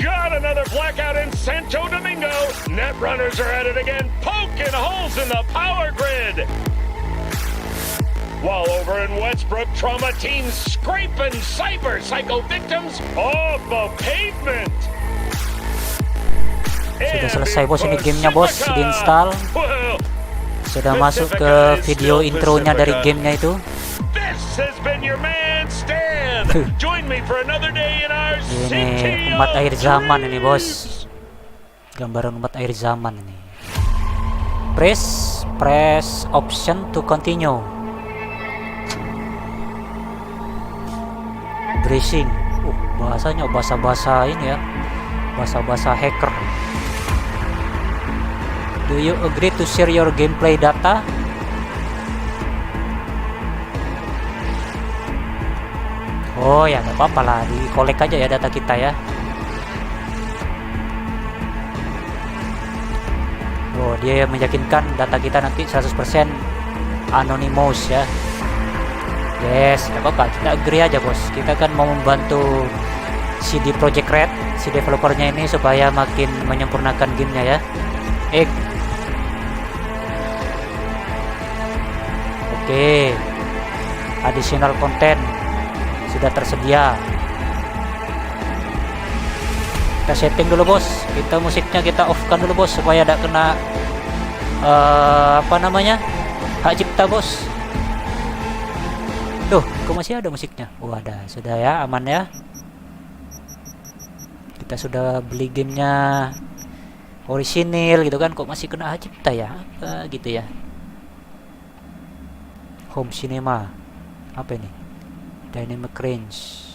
Got another blackout in Santo Domingo. Netrunners are at it again, poking holes in the power grid. While over in Westbrook, trauma teams scraping cyber psycho victims off the pavement. Sudah selesai bos ini gamenya bos, diinstal. Sudah masuk ke video intronya dari gamenya itu. Ini umat akhir zaman ini bos. Gambaran umat akhir zaman ini. Press option to continue. Bracing. Bahasanya bahasa ini ya. Bahasa hacker. Do you agree to share your gameplay data? Oh ya, nggak apa-apa lah, di-collect aja ya data kita ya. Oh, dia meyakinkan data kita nanti 100% anonymous ya. Yes, nggak apa-apa, kita agree aja bos. Kita kan mau membantu CD Projekt Red, si developernya ini, supaya makin menyempurnakan gamenya ya. Oke, additional content sudah tersedia. Kita setting dulu bos, kita musiknya kita off kan dulu bos, supaya tidak kena hak cipta bos. Tuh, kok masih ada musiknya? Oh ada, sudah ya, aman ya. Kita sudah beli gamenya orisinil gitu kan, kok masih kena hak cipta ya? Apa gitu ya? Home cinema, apa ini? Dynamic range.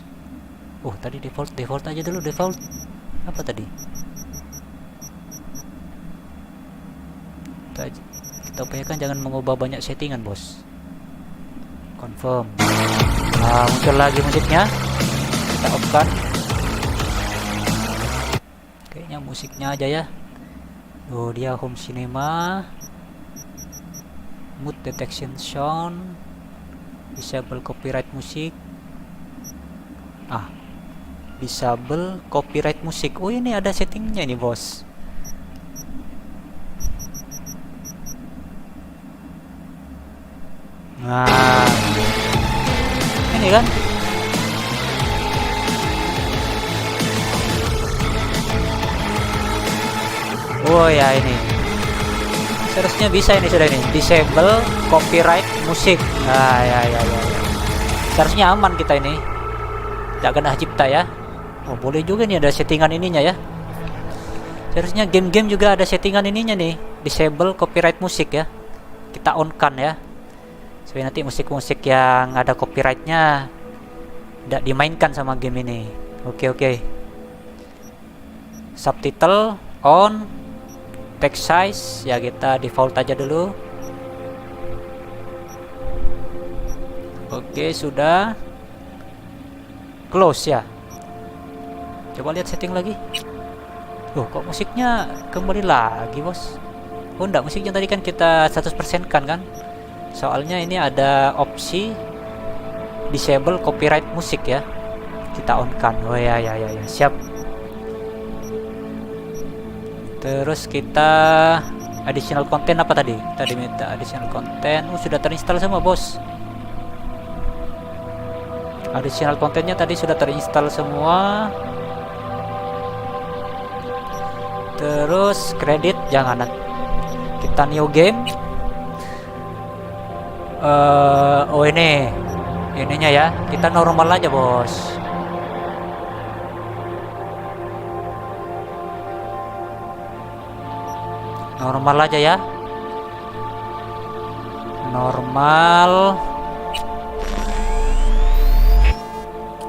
Oh tadi default aja dulu, default. Apa tadi? Kita upayakan jangan mengubah banyak settingan bos. Confirm. Nah, muncul lagi musiknya. Kita off kan. Kayaknya musiknya aja ya. Oh dia home cinema. Mood detection sound. Disable copyright musik. Disable copyright musik. Oh ini ada settingnya nih bos. Nah ini kan. Oh ya ini seharusnya bisa ini, sudah ini disable copyright musik. Nah ya. Seharusnya aman kita ini, tidak kena cipta ya. Oh boleh juga nih ada settingan ininya ya. Seharusnya game-game juga ada settingan ininya nih, disable copyright musik ya. Kita on kan ya, supaya nanti musik-musik yang ada copyrightnya tidak dimainkan sama game ini. Oke. Subtitle on, text size ya kita default aja dulu. Oke sudah. Close ya. Coba lihat setting lagi. Kok musiknya kembali lagi bos? Oh enggak, musiknya tadi kan kita 100% kan. Soalnya ini ada opsi disable copyright musik ya. Kita on kan. Oh ya siap. Terus kita additional content apa tadi? Tadi minta additional content. Sudah terinstall semua bos. Additional contentnya tadi sudah terinstall semua. Terus kredit jangan, kita new game. Oh ininya ya, kita normal aja bos. Normal aja ya, normal.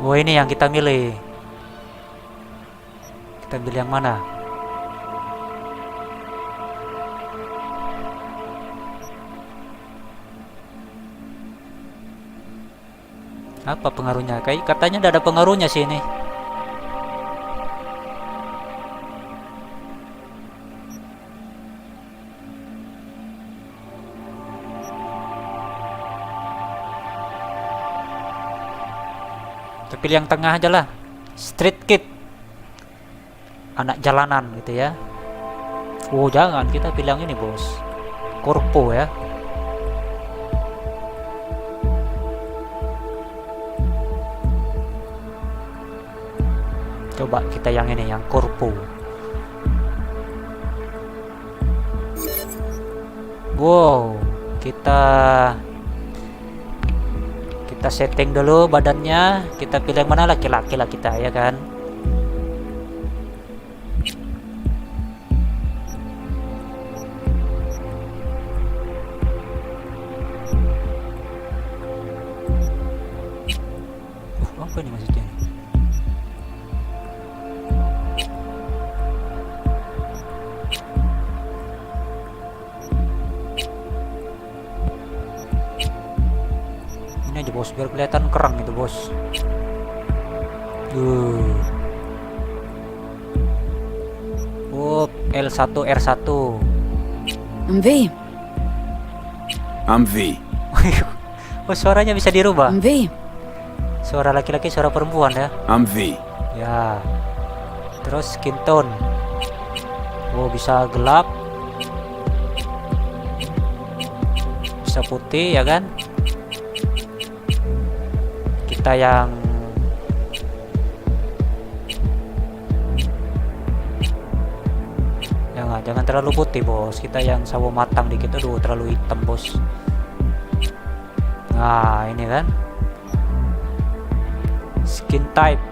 Oh ini yang kita milih. Kita pilih yang mana? Apa pengaruhnya? Kayak katanya tidak ada pengaruhnya sih ini. Kita pilih yang tengah aja lah. Street kid, anak jalanan gitu ya. Oh jangan, kita pilih yang ini bos, korpo ya. Coba kita yang ini, yang korpo. Wow, kita setting dulu badannya. Kita pilih yang mana, laki-laki lah kita ya kan. Apa ini maksudnya? Ini aja bos, biar kelihatan kerang itu bos. Oh, L1 R1. I'm V. I'm V. Oh, suaranya bisa dirubah. I'm V. Suara laki-laki, suara perempuan ya. I'm V. Ya. Terus skin tone. Oh, bisa gelap, bisa putih ya kan. Kita yang jangan terlalu putih bos. Kita yang sawo matang dikit. Aduh, terlalu hitam bos. Nah ini kan skin type.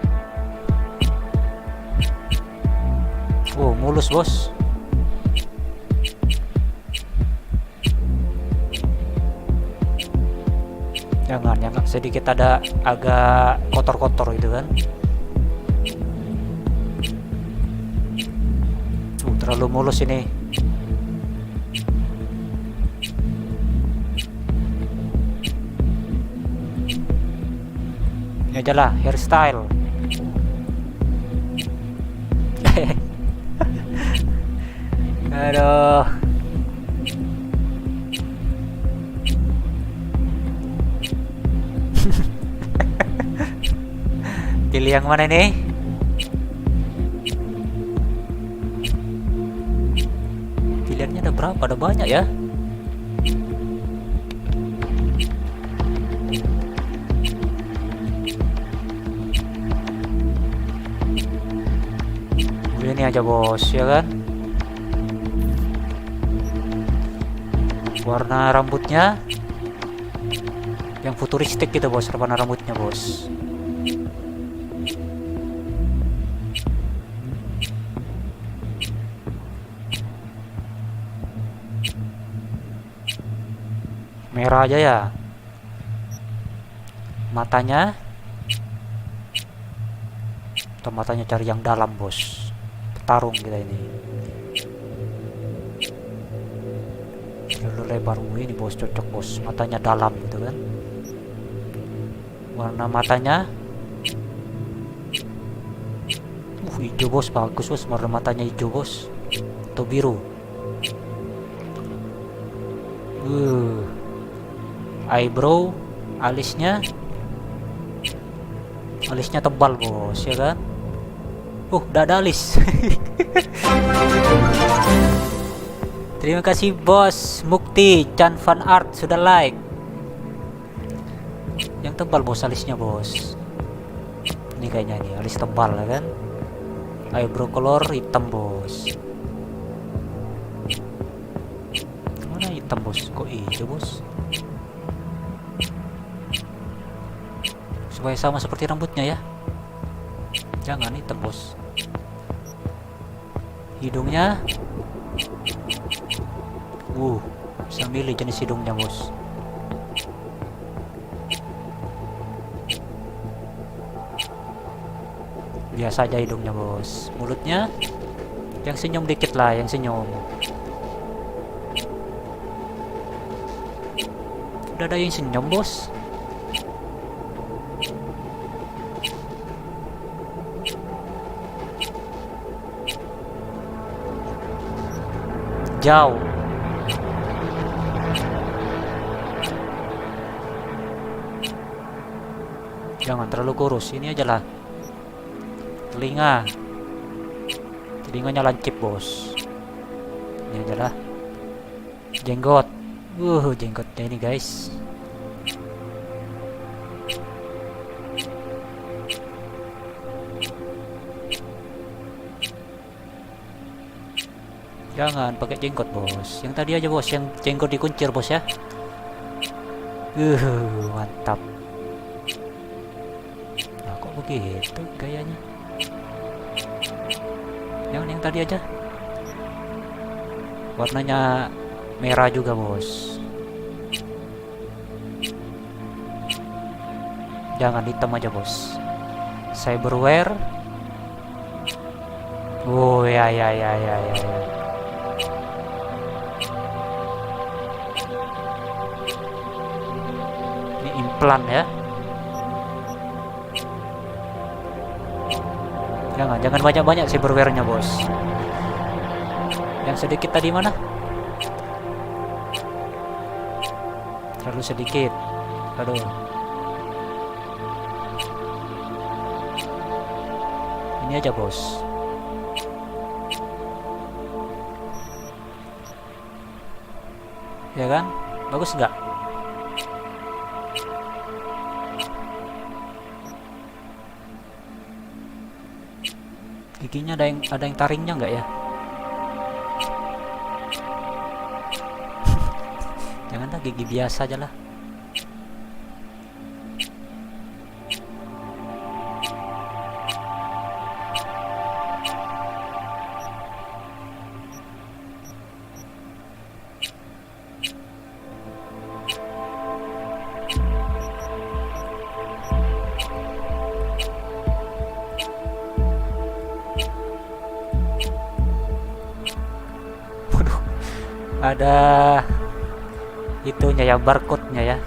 Oh, mulus bos. Jangan sedikit ada agak kotor-kotor gitu kan. Terlalu mulus ini. Ini aja lah hairstyle. Aduh. Pilih yang mana nih? Pilihannya ada berapa? Ada banyak ya. Ini aja bos ya kan. Warna rambutnya yang futuristik gitu bos, warna rambutnya bos. Merah aja ya. Matanya, atau matanya cari yang dalam bos. Petarung kita ini. Lalu lebar ini bos, cocok bos. Matanya dalam gitu kan. Warna matanya hijau bos, bagus bos. Warna matanya hijau bos atau biru. Eyebrow, alisnya tebal bos ya kan. Udah ada alis. Terima kasih bos Mukti Chan Fan Art sudah like. Yang tebal bos alisnya bos. Ini kayaknya nih alis tebal ya kan. Eyebrow color hitam bos. Mana hitam bos? Kok hijau bos? Supaya sama seperti rambutnya ya. Jangan hitam bos. Hidungnya bisa milih jenis hidungnya bos. Biasa aja hidungnya bos. Mulutnya yang senyum dikit lah, yang senyum. Udah ada yang senyum bos. Jauh. Jangan terlalu kurus, ini aja lah. Telinganya lancip bos. Ini aja lah. Jenggot. Jenggotnya ini guys. Jangan pakai jenggot bos. Yang tadi aja bos, yang jenggot dikuncir bos ya. Mantap. Nah, kok begitu gayanya? Yang tadi aja. Warnanya merah juga bos. Jangan hitam aja bos. Cyberware. Oh ya. Ini implan ya. Jangan banyak-banyak cyberware-nya bos. Yang sedikit tadi mana? Terlalu sedikit. Aduh. Ini aja bos. Ya kan? Bagus nggak? Giginya ada yang taringnya nggak ya? Janganlah gigi biasa aja lah. Ada itunya ya, barcode-nya ya.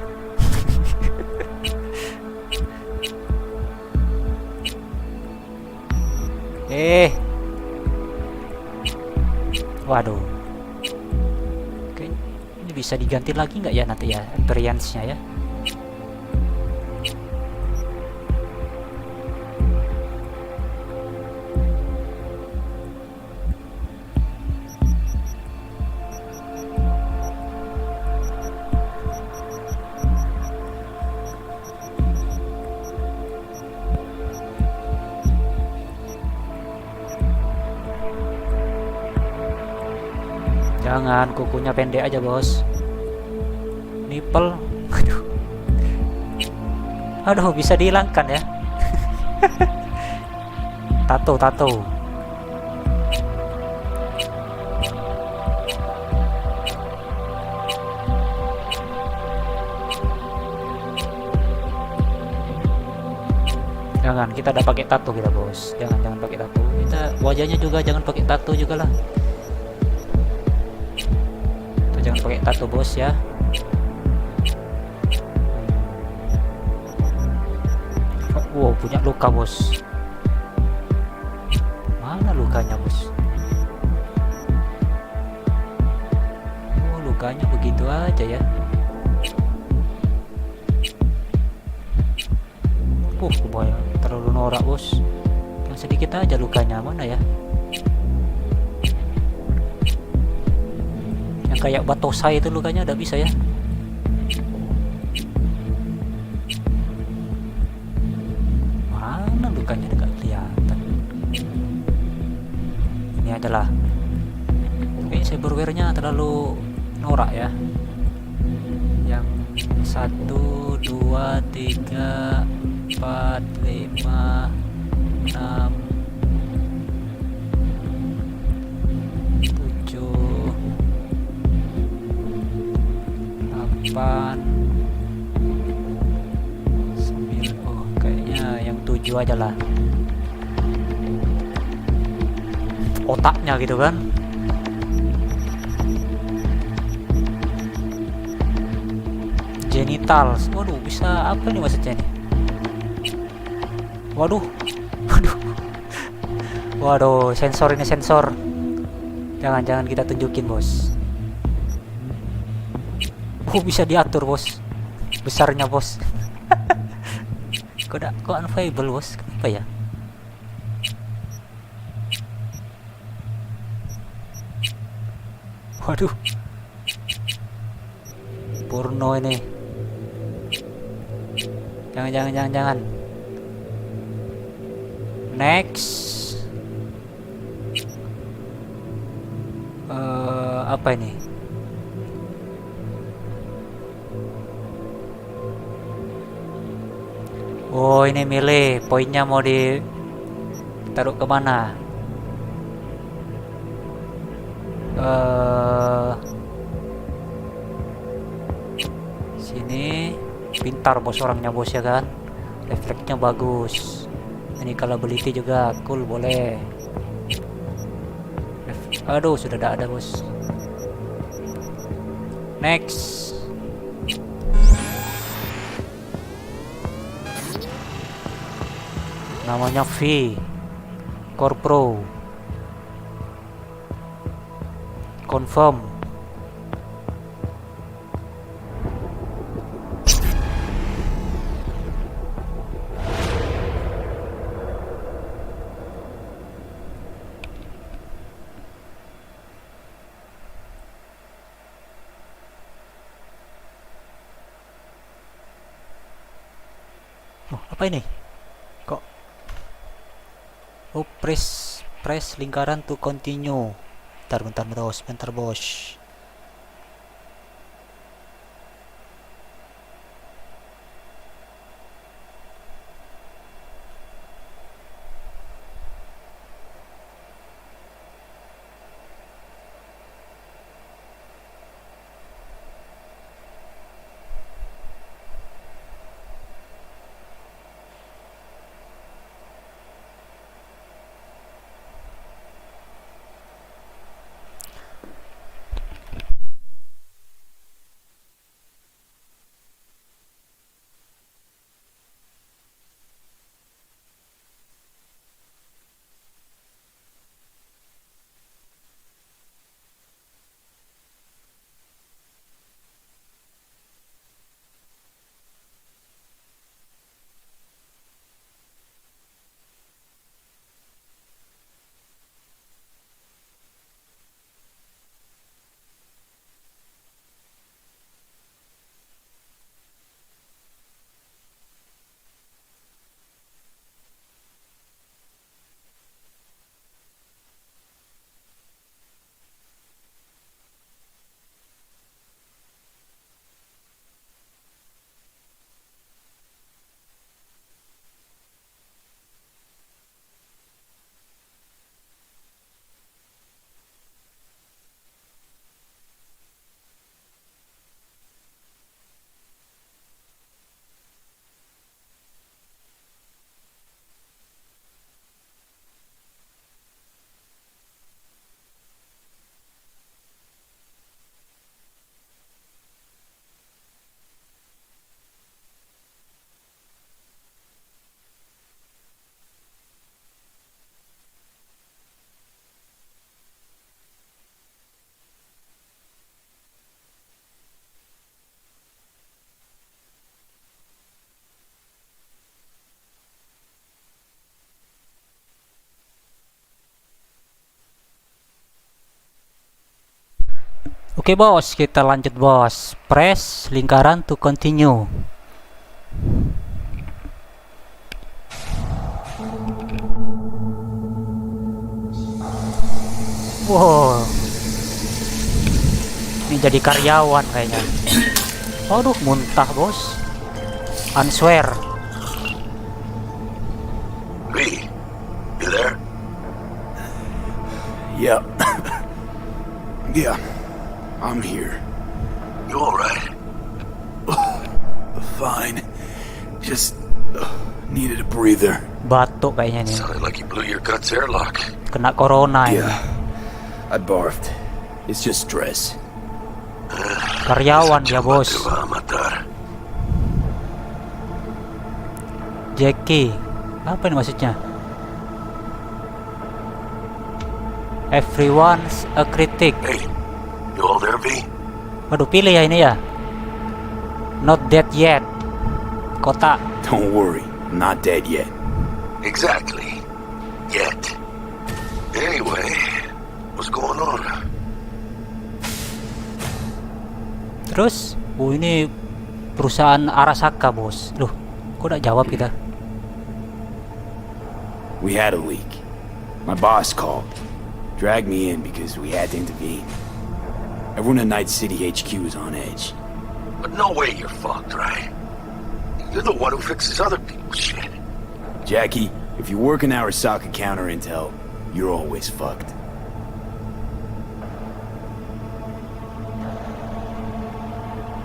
Waduh. Oke, ini bisa diganti lagi nggak ya nanti ya experience-nya ya? Jangan, kukunya pendek aja bos. Nipple. Aduh, bisa dihilangkan ya. Tato. Jangan, kita udah pakai tato kita bos. Jangan pakai tato. Kita wajahnya juga jangan pakai tato juga lah. Jangan pakai tato bos ya. Wow, punya luka bos. Mana lukanya bos? Oh, lukanya begitu aja ya. Kebayang terlalu norak bos. Yang sedikit aja lukanya, mana ya? Kayak batosa itu lukanya udah bisa ya. Mana lukanya nggak kelihatan. Ini adalah kayaknya cyberware-nya terlalu norak ya. Yang 1, 2, 3, 4, 5, 6, 8, 9. Oh, kayaknya yang 7 aja lah. Otaknya gitu kan. Genitals. Waduh, bisa apa nih maksudnya nih? Waduh, sensor ini sensor. Jangan kita tunjukin bos. Bisa diatur bos, besarnya bos. Kok unviable bos? Kenapa ya? Waduh, porno ini. Jangan. Next. Apa ini? Oh, ini milih poinnya mau ditaruh kemana? Sini. Pintar bos orangnya bos ya kan. Refleksnya bagus. Ini colorability juga cool, boleh. Aduh, sudah ada bos. Next. Namanya V Core Pro. Confirm. Oh, apa ini? Kok? Oh, press lingkaran to continue. Bentar bos. Oke bos, kita lanjut bos. Press lingkaran to continue. Wow, ini jadi karyawan kayaknya. Aduh, muntah bos. Answer. V, you there? Yeah. Yeah, I'm here. You alright? Fine. Just needed a breather. Batuk kayaknya nih. Sounded like you blew your guts airlock. Kena corona ya. Yeah, I barfed. It's just stress. Karyawan dia bos. Jackie, apa ini maksudnya? Everyone's a critic. Hey, you all there, V? Waduh, pilih ya ini ya. Not dead yet. Kota. Don't worry, I'm not dead yet. Exactly. Yet. Anyway, what's going on? Terus, ini perusahaan Arasaka, bos. Loh, kok gak jawab kita? We had a leak. My boss called. Dragged me in because we had to intervene. Everyone at Night City HQ is on edge. But no way you're fucked, right? You're the one who fixes other people's shit. Jackie, if you work in Arasaka counter intel, you're always fucked.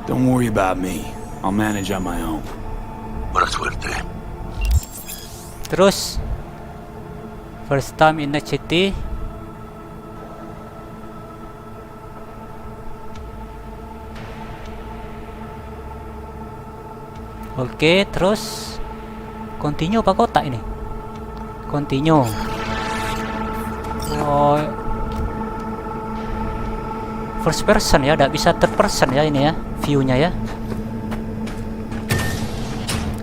Don't worry about me. I'll manage on my own. Buena suerte. Terus, first time in Night City. Oke, terus continue apa kotak ini? Continue. Oh, first person ya, tidak bisa third person ya ini ya, view-nya ya.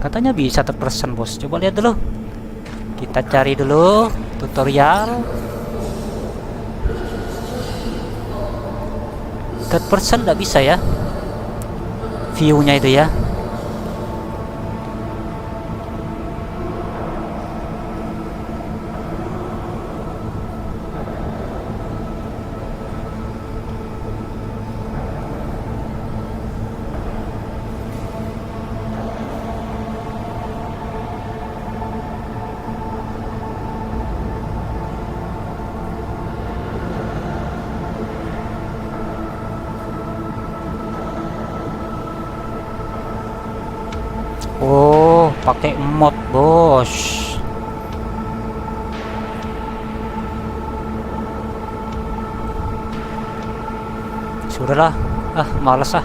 Katanya bisa third person, bos. Coba lihat dulu. Kita cari dulu tutorial. Third person tidak bisa ya, view-nya itu ya. Oh, pakai mod, bos. Sudahlah, malas ah.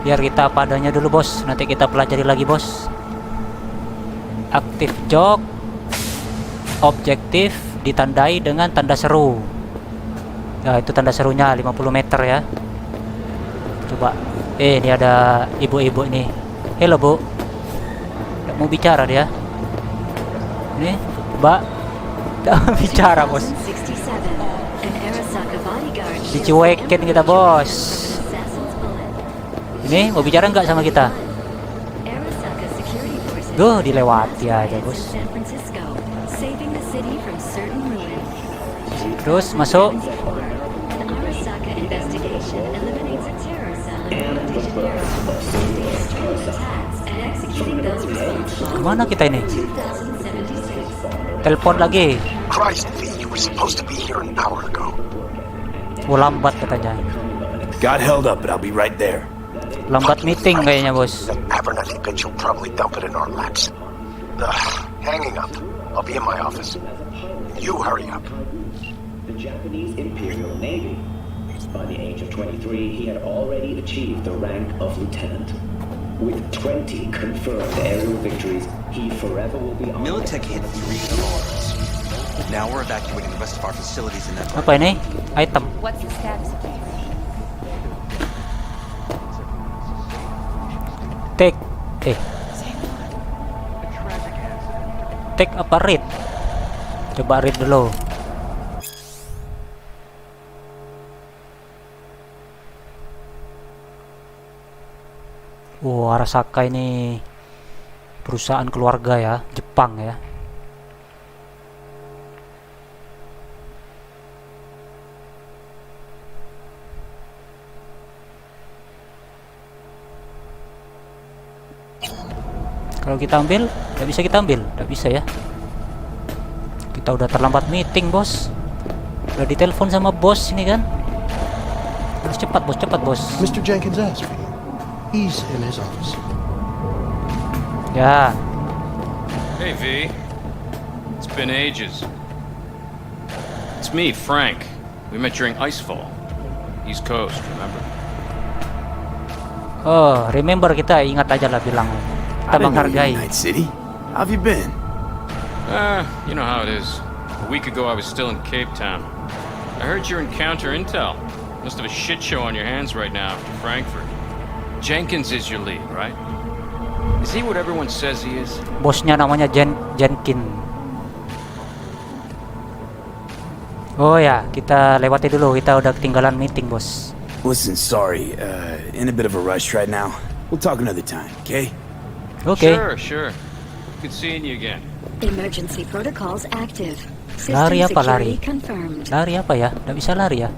Biar kita padanya dulu, bos. Nanti kita pelajari lagi, bos. Aktif jok. Objektif ditandai dengan tanda seru. Ya, itu tanda serunya 50 meter ya. Coba. Ini ada ibu-ibu nih. Halo, Bu. Mau bicara dia. Ini, Mbak. Bicara, bos. Dicuekin kita, bos. Ini mau bicara nggak sama kita? Duh, dilewati aja, bos. Terus masuk. Kemana kita ini? Telepon lagi. Oh, lambat katanya. Got held up, but I'll be right there. Lambat meeting kayaknya, bos. Abernathy bitch will probably dump it in our laps. Hanging up. I'll be in my office. You hurry up. The Japanese Imperial Navy. By the age of 23, he had already achieved the rank of lieutenant. With 20 confirmed aerial victories, he forever will be on. Militech hit 3 alarms. Now we're evacuating the rest of our facilities in that. Apa ini? Item. What's the status of the Take. Take apa read? Coba read dulu. Arasaka ini perusahaan keluarga ya, Jepang ya. Kalau kita ambil, nggak bisa kita ambil, nggak bisa ya. Kita udah terlambat meeting, bos. Udah ditelepon sama bos ini kan. Harus cepat, bos, cepat, bos. Mr. Jenkins asked for you. He's in his office. Ya. Hey, V. It's been ages. It's me, Frank. We met during Icefall. East Coast, remember? Oh, remember kita, ingat aja lah bilang. Kita menghargai. Night City? How have you been? You know how it is. A week ago I was still in Cape Town. I heard you're in counter intel. Must have a shit show on your hands right now after Frankfurt. Jenkins is your lead, right? Is he what everyone says he is? Bosnya namanya Jenkin. Oh ya, kita lewati dulu. Kita udah ketinggalan meeting, bos. Listen, sorry. In a bit of a rush right now. We'll talk another time, okay? Okay. Sure. Good seeing you again. Emergency protocols active. Lari System apa lari? security confirmed. Lari apa ya? Nggak bisa lari ya?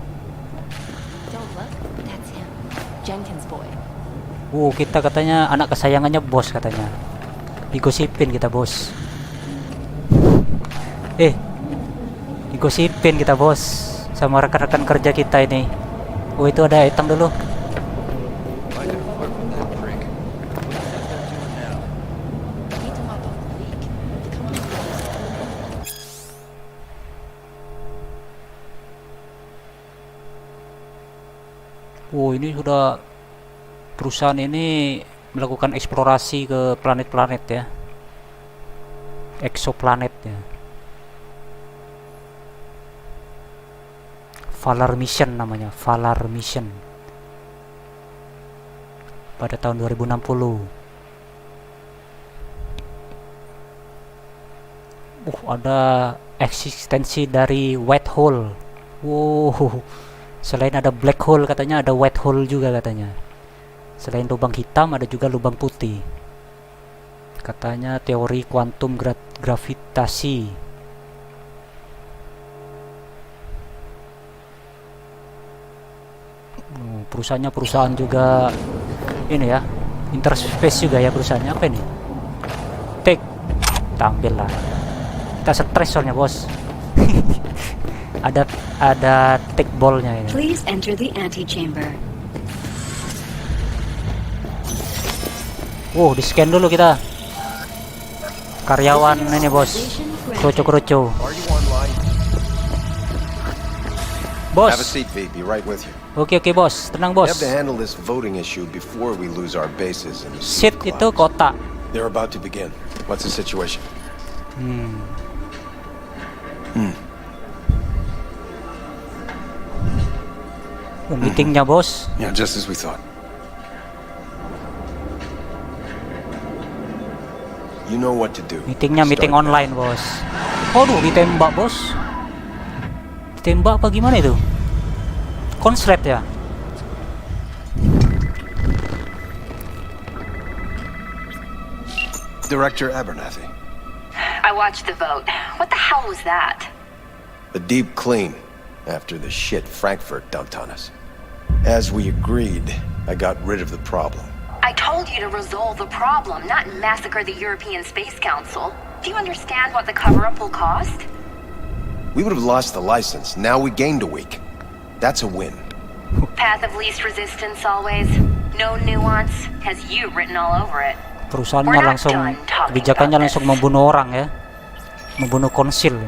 Don't look. That's him. Jenkins boy. Kita katanya anak kesayangannya bos katanya. Digosipin kita, bos. Digosipin kita, bos, sama rekan-rekan kerja kita ini. Itu ada item dulu. Ini sudah perusahaan ini melakukan eksplorasi ke planet-planet ya. Exoplanet ya. Valar Mission namanya, Valar Mission. Pada tahun 2060. Ada eksistensi dari white hole. Selain ada black hole katanya ada white hole juga katanya. Selain lubang hitam ada juga lubang putih. Katanya teori kuantum gravitasi. Perusahaannya perusahaan juga ini ya, interspace juga ya perusahaannya. Apa ini? Take, tampil lah. Kita stres soalnya, bos. ada take ballnya ini. Please enter the antechamber. Di scan dulu kita. Karyawan ini, bos. Kroco. Bos. Have a seat, V. Be right with you. Oke, bos. Tenang, bos. We have to handle this voting issue before we lose our bases in the Seat itu kota. They're about to begin. What's the situation? Meetingnya, bos. Yeah, just as we thought. You know what to do. Meeting online, bos. Ditembak, bos. Ditembak apa gimana itu? Konslet ya? Director Abernathy. I watched the vote. What the hell was that? A deep clean after the shit Frankfurt dumped on us. As we agreed, I got rid of the problem. I told you to resolve the problem, not massacre the European Space Council. Do you understand what the cover-up will cost? We would have lost the license. Now we gained a week. That's a win. Path of least resistance always. No nuance. Has you written all over it. Perusahaannya langsung, kebijakannya langsung membunuh orang ya. Membunuh konsil.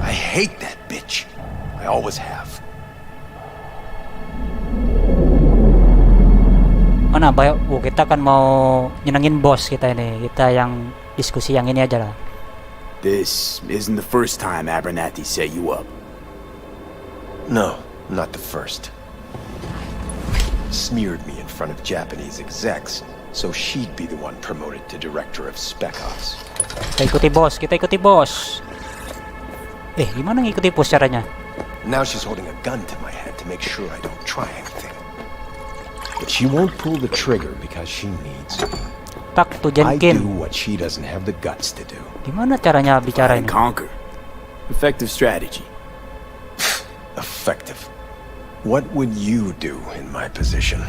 I hate that bitch. I always have. Mana kita kan mau nyenengin bos kita ini. Kita yang diskusi yang ini aja lah. This isn't the first time Abernathy set you up. No, not the first. Smeared me in front of Japanese execs, so she'd be the one promoted to director of Spec Ops. Kita ikuti bos. Gimana ngikuti bos caranya? Now she's holding a gun to my head to make sure I don't try anything. But she won't pull the trigger because she needs me. I do what she doesn't have the guts to do. Gimana caranya bicara ini? Conquer. Effective strategy. Effective. What would you do in my position?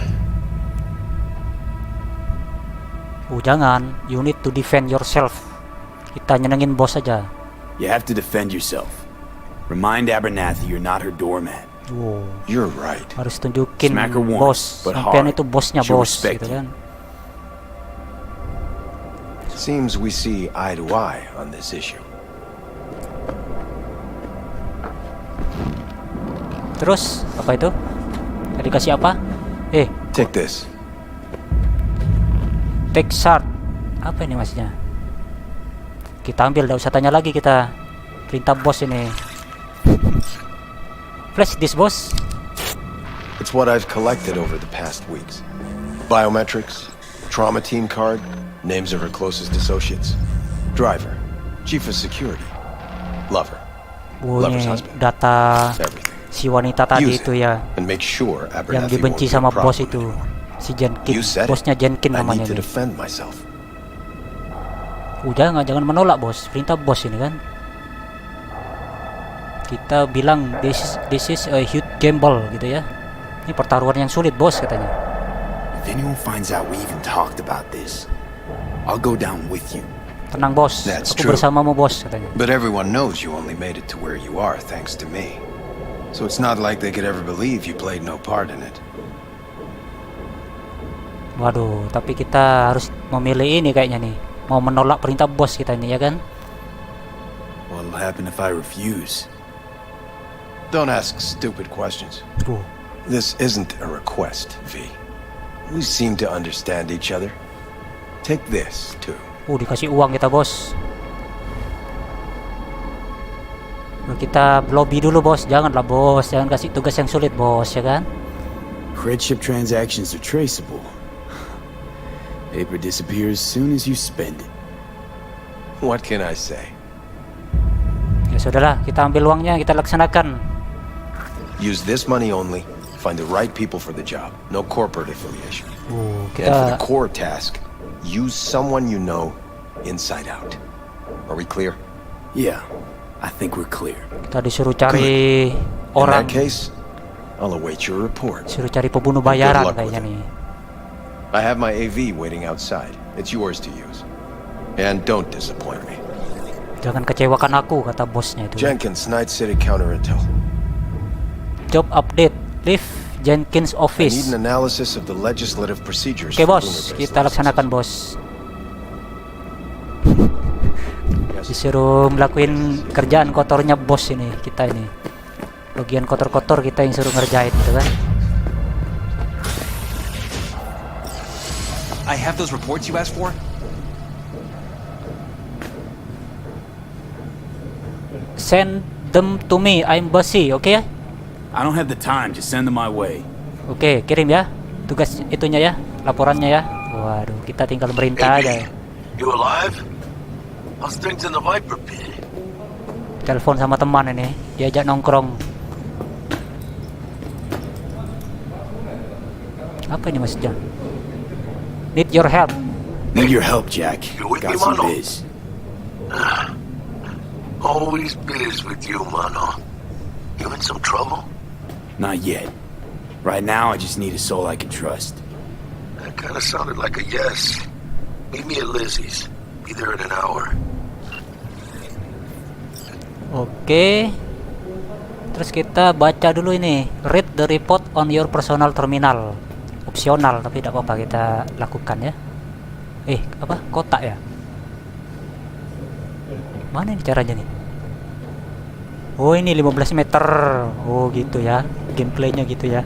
Jangan. You need to defend yourself. Kita nyenengin bos aja. You have to defend yourself. Remind Abernathy you're not her doormat. You're right. Harus tunjukin bos. Sampean itu bosnya, bos. Gitu kan. Seems we see eye to eye on this issue. Terus apa itu? Tadi kasih apa? Take this. Take shard. Apa ini maksudnya? Kita ambil, enggak usah tanya lagi kita. Perintah bos ini. Flash this, bos. It's what I've collected over the past weeks. Biometrics, trauma team card, names of her closest associates. Driver, chief of security, lover, lover's husband. Data si wanita tadi itu ya, and make sure yang dibenci sama bos itu, si Jenkins, bosnya Jenkins namanya nih. Udah, jangan menolak bos, perintah bos ini kan. Kita bilang this is a huge gamble gitu ya. Ini pertaruhan yang sulit bos katanya. If anyone finds out we even talked about this, I'll go down with you. Tenang bos, aku bersamamu bos katanya. But everyone knows you only made it to where you are thanks to me. So it's not like they could ever believe you played no part in it. Waduh, tapi kita harus memilih ini kayaknya nih. Mau menolak perintah bos kita ini ya kan? What'll happen if I refuse? Don't ask stupid questions. This isn't a request, V. We seem to understand each other. Take this, too. Dikasih uang kita, bos. Kita lobby dulu, bos. Janganlah, bos. Jangan kasih tugas yang sulit, bos, ya kan? Friendship transactions are traceable. Paper disappears as soon as you spend it. What can I say? Ya sudahlah, kita ambil uangnya, kita laksanakan. Use this money only. Find the right people for the job. No corporate affiliation. Kita... And for the core task, use someone you know inside out. Are we clear? Yeah, I think we're clear. Kita disuruh cari orang. In that case, I'll await your report. Suruh cari pembunuh bayaran kayaknya nih. I have my AV waiting outside. It's yours to use. And don't disappoint me. Jangan kecewakan aku, kata bosnya itu. Jenkins, Night City Counter Intel. Job update. Leave Jenkins office. I need an analysis of the legislative procedures. Oke, bos, kita laksanakan, bos. Disuruh ngelakuin kerjaan kotornya bos ini, kita ini. Bagian kotor-kotor kita yang suruh ngerjain gitu kan. I have those reports you asked for. Send them to me. I'm busy, oke ya? I don't have the time. Just send them my way. Oke, kirim ya. Tugas itunya ya, laporannya ya. Waduh, kita tinggal merintah aja. You alive? How's things in the Viper pit? Telepon sama teman ini, diajak nongkrong. Apa ini maksudnya? Need your help. Need your help, Jack. Got some biz. Always biz with you, Mano. You in some trouble? Not yet. Right now, I just need a soul I can trust. That kind of sounded like a yes. Meet me at Lizzie's. Be there in an hour. Oke. Terus kita baca dulu ini. Read the report on your personal terminal. Opsional, tapi tidak apa-apa kita lakukan ya. Apa? Kotak ya? Mana ini caranya nih? Oh, ini 15 meter. Oh, gitu ya. Gameplaynya gitu ya.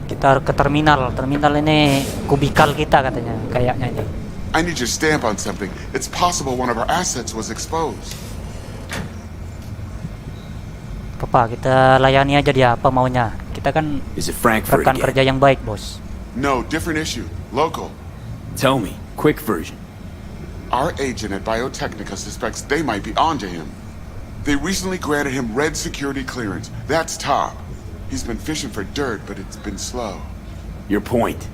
Kita ke terminal. Terminal ini kubikal kita katanya. Kayaknya ini. I need your stamp on something. It's possible one of our assets was exposed. Apa, kita layani aja dia apa maunya. Kita kan rekan kerja yang baik, bos. No, different issue. Local. Tell me, quick version. Our agent at Biotechnica suspects they might be onto him. They recently granted him red security clearance. That's top. He's been fishing for dirt, but it's been slow. Your point?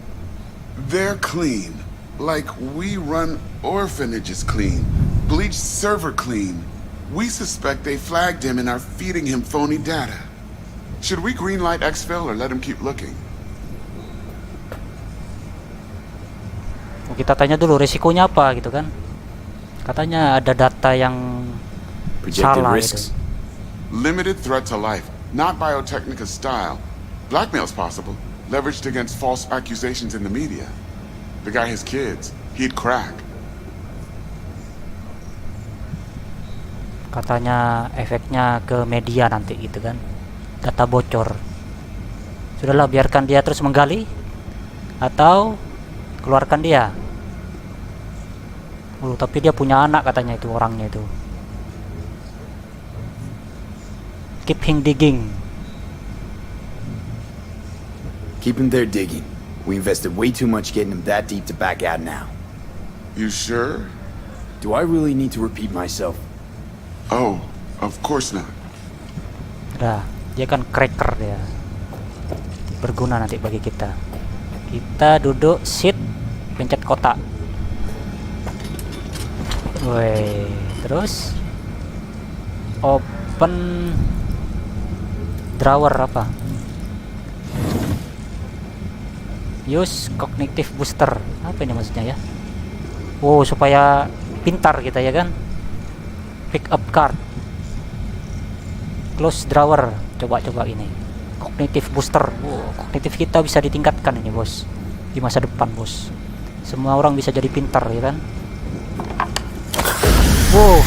They're clean. Like we run orphanages clean. Bleached server clean. We suspect they flagged him and are feeding him phony data. Should we greenlight exfil or let him keep looking? Kita tanya dulu risikonya apa gitu kan. Katanya ada data yang salah gitu. Limited threat to life, not Biotechnica style. Blackmail's possible, leveraged against false accusations in the media. The guy has kids, he'd crack. Katanya efeknya ke media nanti gitu kan. Data bocor. Sudahlah, biarkan dia terus menggali atau keluarkan dia. Tapi dia punya anak katanya itu orangnya itu. Keep him digging. Keep him there digging. We invested way too much getting him that deep to back out now. You sure? Do I really need to repeat myself? Oh, of course not. Udah, dia kan cracker dia. Berguna nanti bagi kita. Kita duduk sit, pencet kotak. Woi, terus open drawer apa? Use cognitive booster. Apa ini maksudnya ya? Wow, supaya pintar kita ya kan? Pick up card. Close drawer. Coba ini. Cognitive booster. Wow, kognitif kita bisa ditingkatkan ini, bos. Di masa depan, bos. Semua orang bisa jadi pintar ya kan? Wow.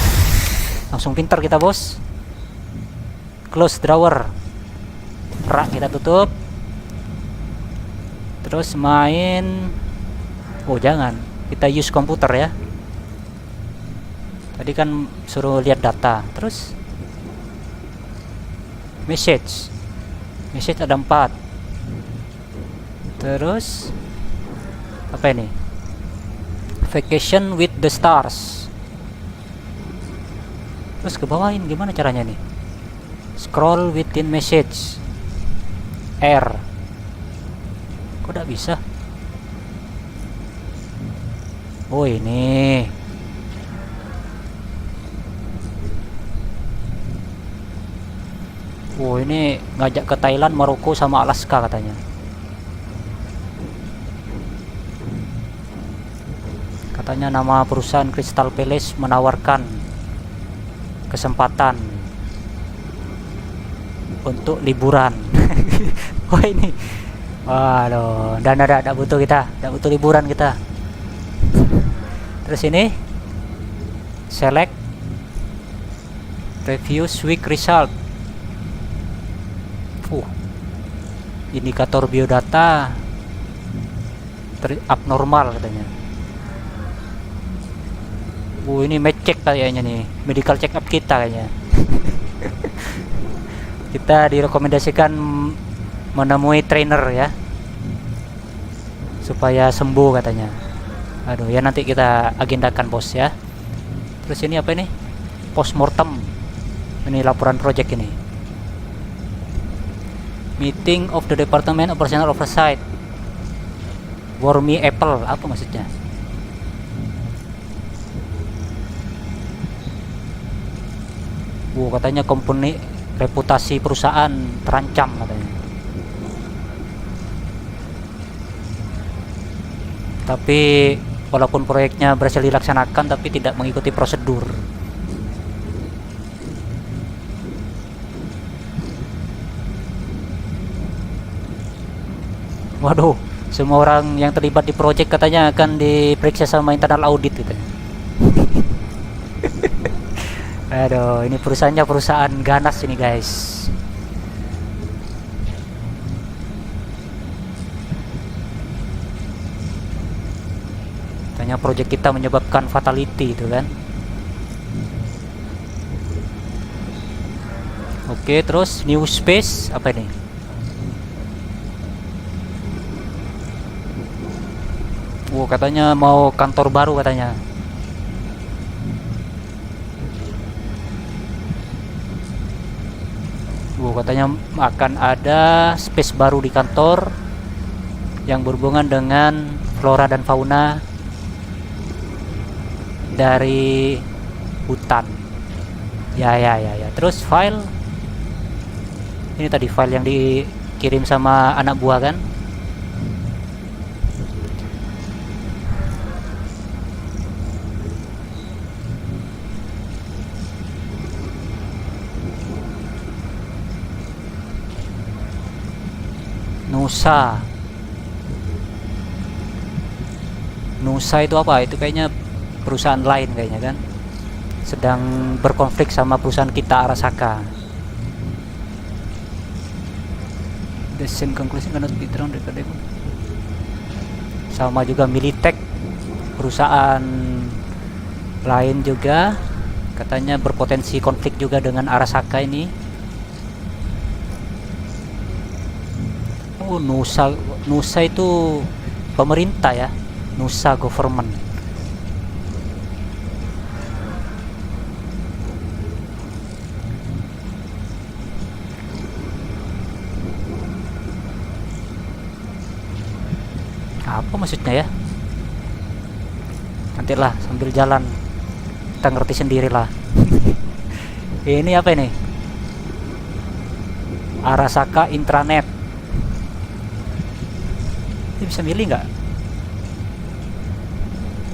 Langsung pintar kita, bos. Close drawer. Rak kita tutup. Terus main. Oh, jangan. Kita use komputer ya. Tadi kan suruh lihat data. Terus message ada 4. Terus apa ini? Vacation with the stars. Terus ke bawahin gimana caranya nih? Scroll within message. R. Kok tidak bisa? Oh, ini. Oh, ini ngajak ke Thailand, Maroko sama Alaska katanya. Katanya nama perusahaan Crystal Palace menawarkan kesempatan untuk liburan. Wah, ini. Waduh, dan ada butuh kita, tidak butuh liburan kita. Terus ini select reviews week result. Indikator biodata abnormal katanya. Ini med check kayaknya nih, medical check up kita kayaknya. Kita direkomendasikan menemui trainer ya, supaya sembuh katanya. Aduh ya, nanti kita agendakan, bos ya. Terus ini apa ini? Postmortem. Ini laporan project ini. Meeting of the Department Operational Oversight. Wormy Apple, apa maksudnya? Katanya komponi reputasi perusahaan terancam katanya. Tapi walaupun proyeknya berhasil dilaksanakan tapi tidak mengikuti prosedur. Waduh, semua orang yang terlibat di proyek katanya akan diperiksa sama internal audit gitu. Aduh, ini perusahaannya perusahaan ganas ini, guys. Katanya proyek kita menyebabkan fatality itu kan. Oke, terus new space apa ini? Katanya mau kantor baru katanya. Katanya akan ada space baru di kantor yang berhubungan dengan flora dan fauna dari hutan. Ya. Terus file. Ini tadi file yang dikirim sama anak buah kan? Nusa itu apa? Itu kayaknya perusahaan lain kayaknya kan, sedang berkonflik sama perusahaan kita Arasaka. The same conclusion cannot be drawn dari sama juga Militech, perusahaan lain juga katanya berpotensi konflik juga dengan Arasaka ini. Nusa itu pemerintah ya. Nusa government. Apa maksudnya ya? Nantilah sambil jalan kita ngerti sendirilah. Ini apa ini? Arasaka intranet. Ini bisa milih nggak?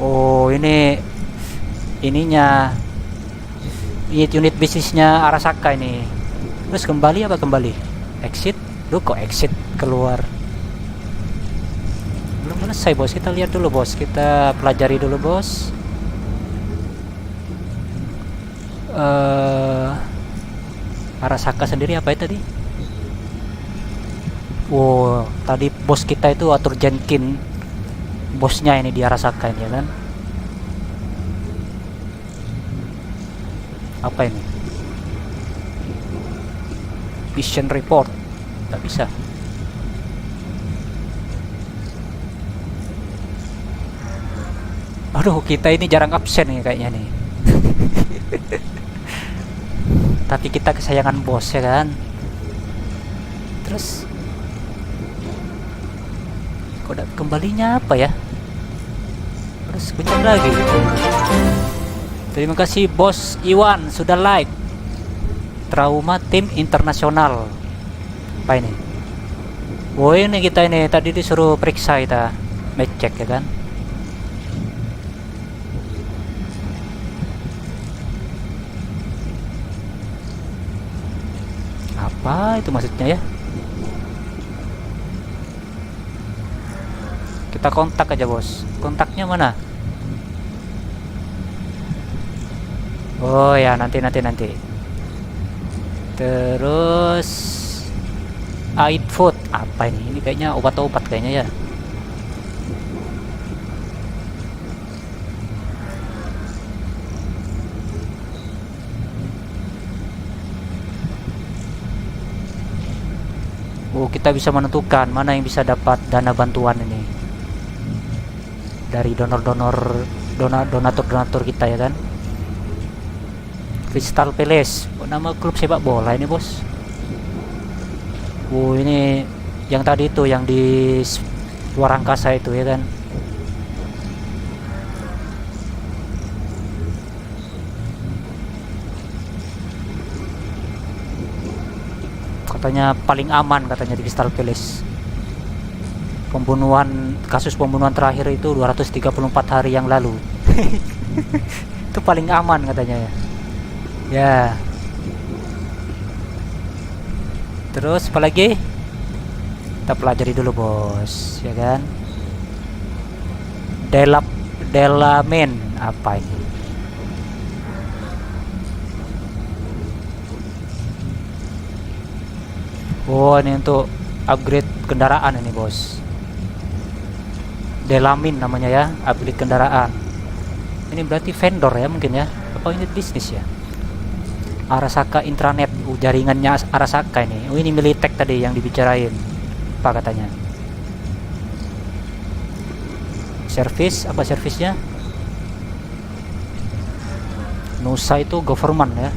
Oh, ininya unit bisnisnya Arasaka ini. Terus kembali apa kembali? Exit? Duh, kok exit keluar? Belum selesai bos, kita lihat dulu bos, kita pelajari dulu bos. Arasaka sendiri apa itu tadi? Wow, tadi bos kita itu Arthur Jenkins, bosnya ini di Arasaka ini ya kan? Apa ini? Mission report, tak bisa. Aduh, kita ini jarang absen nih kayaknya nih. Tapi kita kesayangan bos ya kan. Terus kode kembalinya apa ya? Terus kunci lagi. Terima kasih bos Iwan sudah like. Trauma tim internasional. Apa ini? Oh, ini kita ini tadi disuruh periksa kita, ngecek ya kan. Apa itu maksudnya ya? Kita kontak aja bos. Kontaknya mana? Oh ya, nanti. Terus Aid food apa ini? Ini kayaknya obat-obat kayaknya ya. Oh, kita bisa menentukan mana yang bisa dapat dana bantuan ini dari donatur kita ya kan. Crystal Palace, nama klub sepak bola ini bos. Oh, ini yang tadi itu yang di luar angkasa itu ya kan. Katanya paling aman katanya di Crystal Palace. Kasus pembunuhan terakhir itu 234 hari yang lalu. Itu paling aman katanya ya. Ya. Terus apa lagi? Kita pelajari dulu bos, ya kan? Delamen apa ini? Oh, ini untuk upgrade kendaraan ini bos. Delamin namanya ya, upgrade kendaraan. Ini berarti vendor ya mungkin ya, apa unit bisnis ya? Arasaka intranet, jaringannya Arasaka ini. Oh, ini Militek tadi yang dibicarain. Apa katanya? Service, apa servisnya? Nusa itu government ya.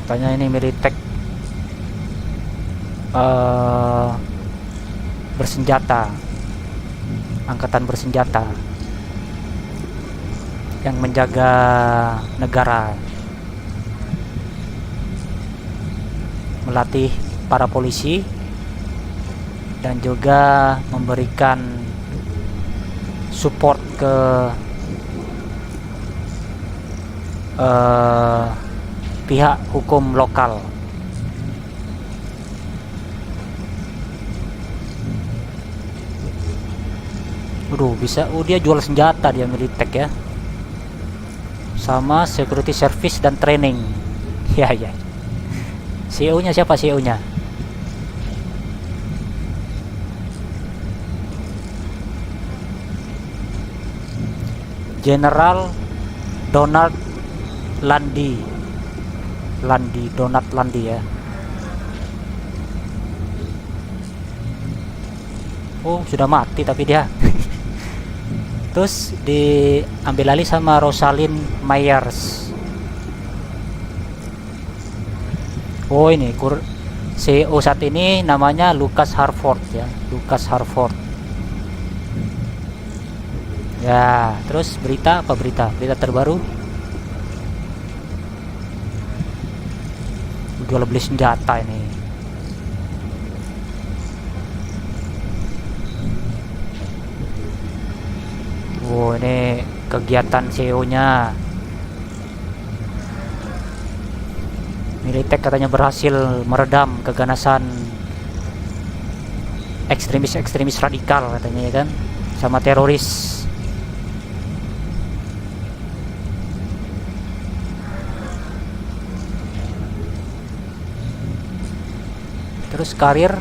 Katanya ini Militek bersenjata, angkatan bersenjata yang menjaga negara, melatih para polisi dan juga memberikan support ke pihak hukum lokal. Bisa, dia jual senjata, dia Militek ya, sama security service dan training. Ya. CEO nya siapa? CEO nya General Donald Landi ya. Oh, sudah mati tapi dia. Terus diambil alih sama Rosalind Myers. Oh, ini CEO saat ini namanya Lucas Harford ya, Lucas Harford. Ya, terus berita apa berita terbaru? Jual beli senjata ini. Oh, ini kegiatan CEO-nya. Militech katanya berhasil meredam keganasan ekstremis radikal katanya ya kan, sama teroris. Terus karir,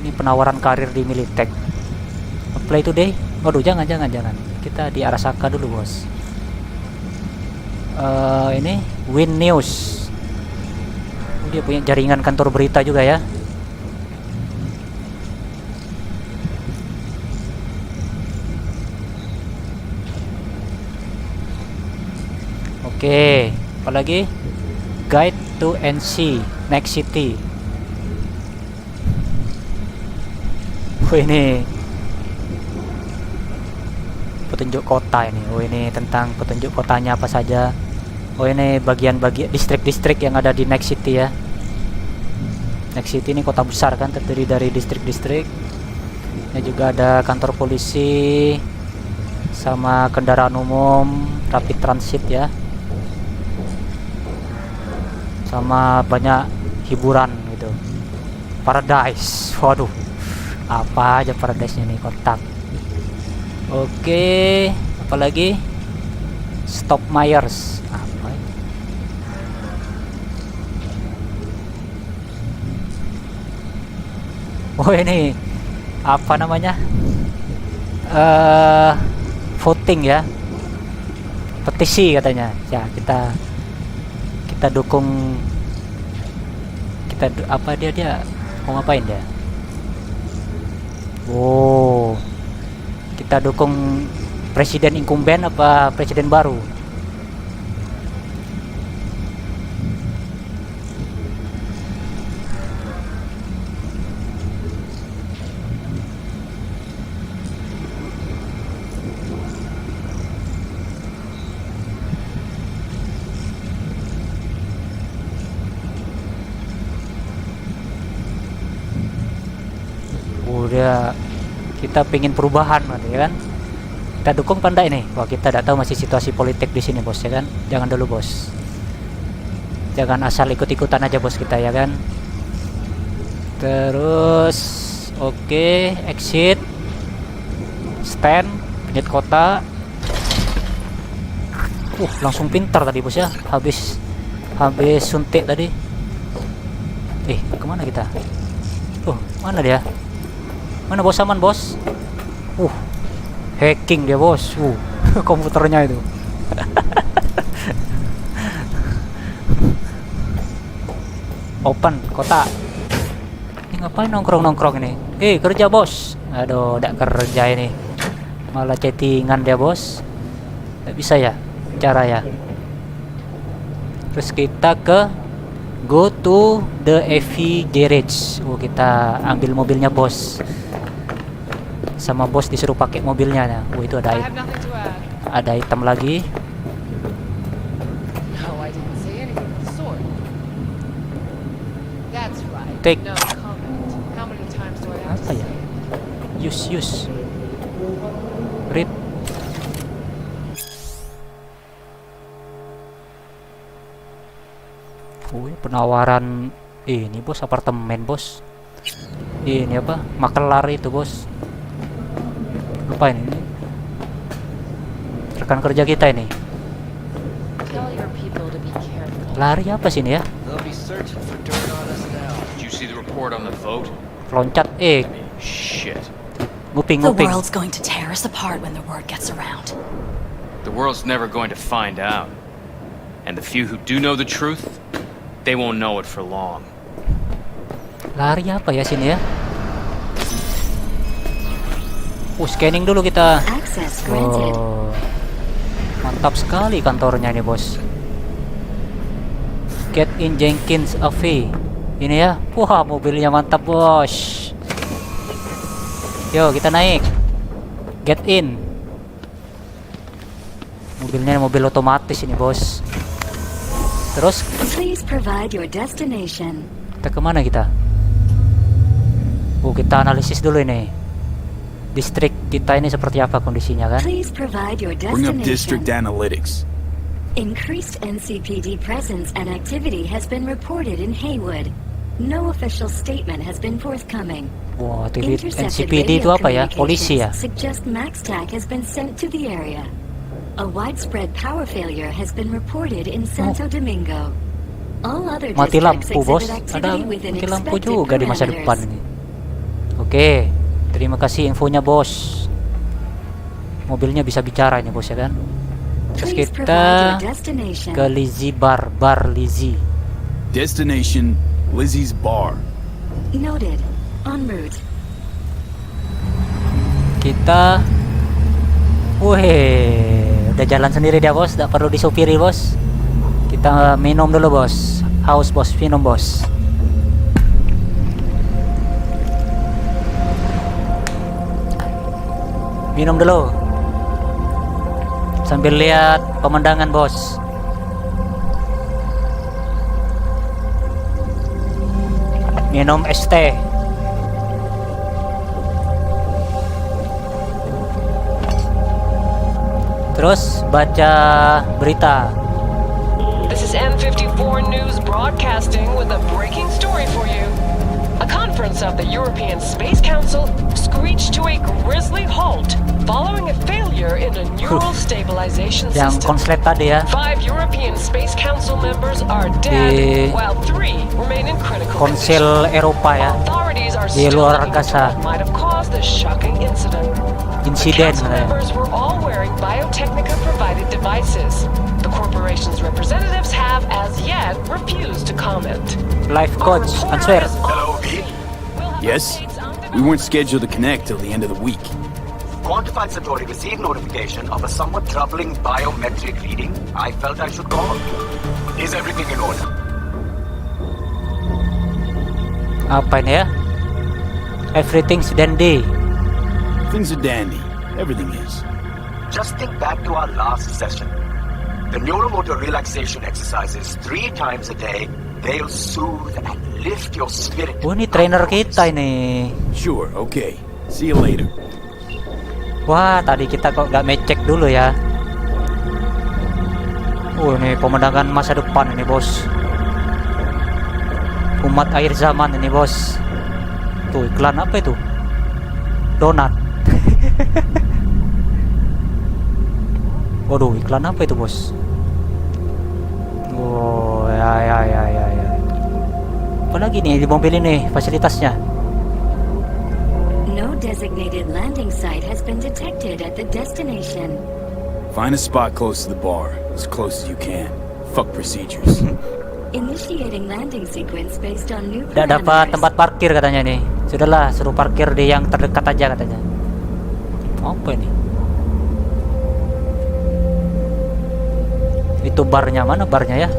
ini penawaran karir di Militech. Play today. Waduh, jangan. Kita di Arasaka dulu, bos. Ini Win News. Dia punya jaringan kantor berita juga ya. Oke, apalagi? Guide to NC Next City. Ini petunjuk kota ini. Oh, ini tentang petunjuk kotanya apa saja. Oh, ini bagian-bagian distrik-distrik yang ada di Next City ya. Next City ini kota besar kan, terdiri dari distrik-distrik. Ini juga ada kantor polisi sama kendaraan umum, rapid transit ya. Sama banyak hiburan gitu. Paradise. Waduh. Apa aja Paradise-nya nih, kotak. Oke, apalagi? Stop Myers. Apa ini? Oh, ini apa namanya? Voting ya. Petisi katanya. Ya, kita dukung. Apa dia mau ngapain dia? Oh, kita dukung presiden incumbent apa presiden baru? Udah, kita pengen perubahan ya kan, kita dukung pandai ini. Wah, kita tidak tahu masih situasi politik di sini, bos ya kan. Jangan dulu, bos, jangan asal ikut-ikutan aja, bos kita ya kan. Terus oke, exit stand penjahit kota. Langsung pintar tadi, bos ya, habis suntik tadi. Kemana kita? Mana dia? Mana bos? Aman, bos? Hacking dia, bos. Komputernya itu. Open kota. Ini ngapain nongkrong ini? Kerja, bos. Aduh, tidak kerja ini. Malah chattingan dia, bos. Tidak bisa ya cara ya. Terus kita ke go to the EV garage. Kita ambil mobilnya, bos. Sama bos disuruh pakai mobilnya. Itu ada item lagi. Take. Apa ya? Use. Read. Penawaran ini, bos, apartemen, bos. Ini apa? Makelar itu, bos. Apa ini? Rekan kerja kita ini. Lari apa sih ini ya? Loncat. Shit. Nguping. The world's going to tear us apart when the word gets around. The world's never going to find out. And the few who do know the truth, they won't know it for long. Lari apa ya sini ya? Scanning dulu kita. Access granted. Oh, mantap sekali kantornya ini, bos. Get in Jenkins AV. Ini ya. Wah, mobilnya mantap, bos. Yo, kita naik. Get in. Mobilnya mobil otomatis ini, bos. Terus Please provide your destination. kita kemana kita? Kita analisis dulu ini. Distrik kita ini seperti apa kondisinya kan? Please provide your Bring up destination. district analytics. Increased NCPD presence and activity has been reported in Haywood. No official statement has been forthcoming. Wah, Intercepted NCPD itu radio apa ya? Polisi ya? communications suggest MaxTac has been sent to the area. A widespread power failure has been reported in Santo Domingo. All other Mati districts lampu, bos. exhibit Ada activity within mati lampu expected juga di masa parameters. depan ini. Oke, terima kasih infonya, bos. Mobilnya bisa bicara ini, bos, ya kan? Terus Please kita provide your destination. ke Lizzie Bar Lizzie. Destination, Lizzie's Bar. Noted. En route. Kita udah jalan sendiri dia, bos. Tidak perlu disupiri, bos. Kita minum dulu, bos. Haus, bos. Minum, bos. Minum dulu. Sambil lihat pemandangan, bos. Minum es teh. Terus baca berita. This is M54 News broadcasting with a breaking story for you. A conference of the European Space Council screeched to a grisly halt following a failure in a neural stabilization Yang system. konslet tadi ya. 5 European Space Council members are dead, while 3 remain in critical condition. Konsil Eropa ya. Authorities are Di still luar looking into angkasa. what might have caused the shocking incident. Insiden The council katanya. members were all wearing Biotechnica-provided devices. The corporation's representatives have, as yet, refused to comment. Life coach, answer. Hello, V. Yes? We weren't scheduled to connect till the end of the week. Quantified Satori received notification of a somewhat troubling biometric reading. I felt I should call. Is everything in order? Apa ini ya? Everything's dandy. Things are dandy. Everything is. Just think back to our last session. The neuromotor relaxation exercises 3 times a day. They'll soothe and lift your spirit. Oh, ini trainer kita ini. Sure, okay. See you later. Wah, tadi kita kok gak ngecek dulu ya. Ini pemandangan masa depan ini, bos. Umat akhir zaman ini, bos. Tuh, iklan apa itu? Donat. Waduh, iklan apa itu, bos? Oh, ya. Apalagi nih di mobil ini fasilitasnya? No designated landing site has been detected at the destination. Find a spot close to the bar, as close as you can. Fuck procedures. Initiating landing sequence based on new Tidak dapat tempat parkir katanya nih. Sudahlah, suruh parkir di yang terdekat aja katanya. Apa ini? Itu barnya, mana barnya ya?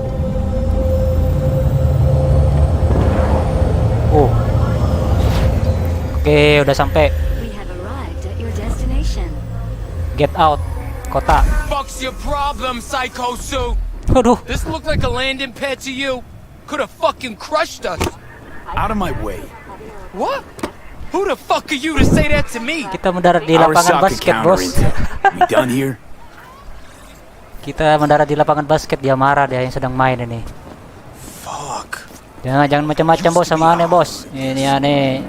Oh. Oke, udah sampai. We have arrived at your destination. Get out, kota. Fuck's your problem, Psycho Suit? Aduh. This looked like a landing pad to you. Could have fucking crushed us. Out of my way. What? Who the fuck are you to say that to me? Kita mendarat di lapangan basket, bos. We done here? Kita mendarat di lapangan basket, dia marah dia yang sedang main ini. Fuck. Jangan macam-macam, bos, sama aneh, bos. Ini aneh.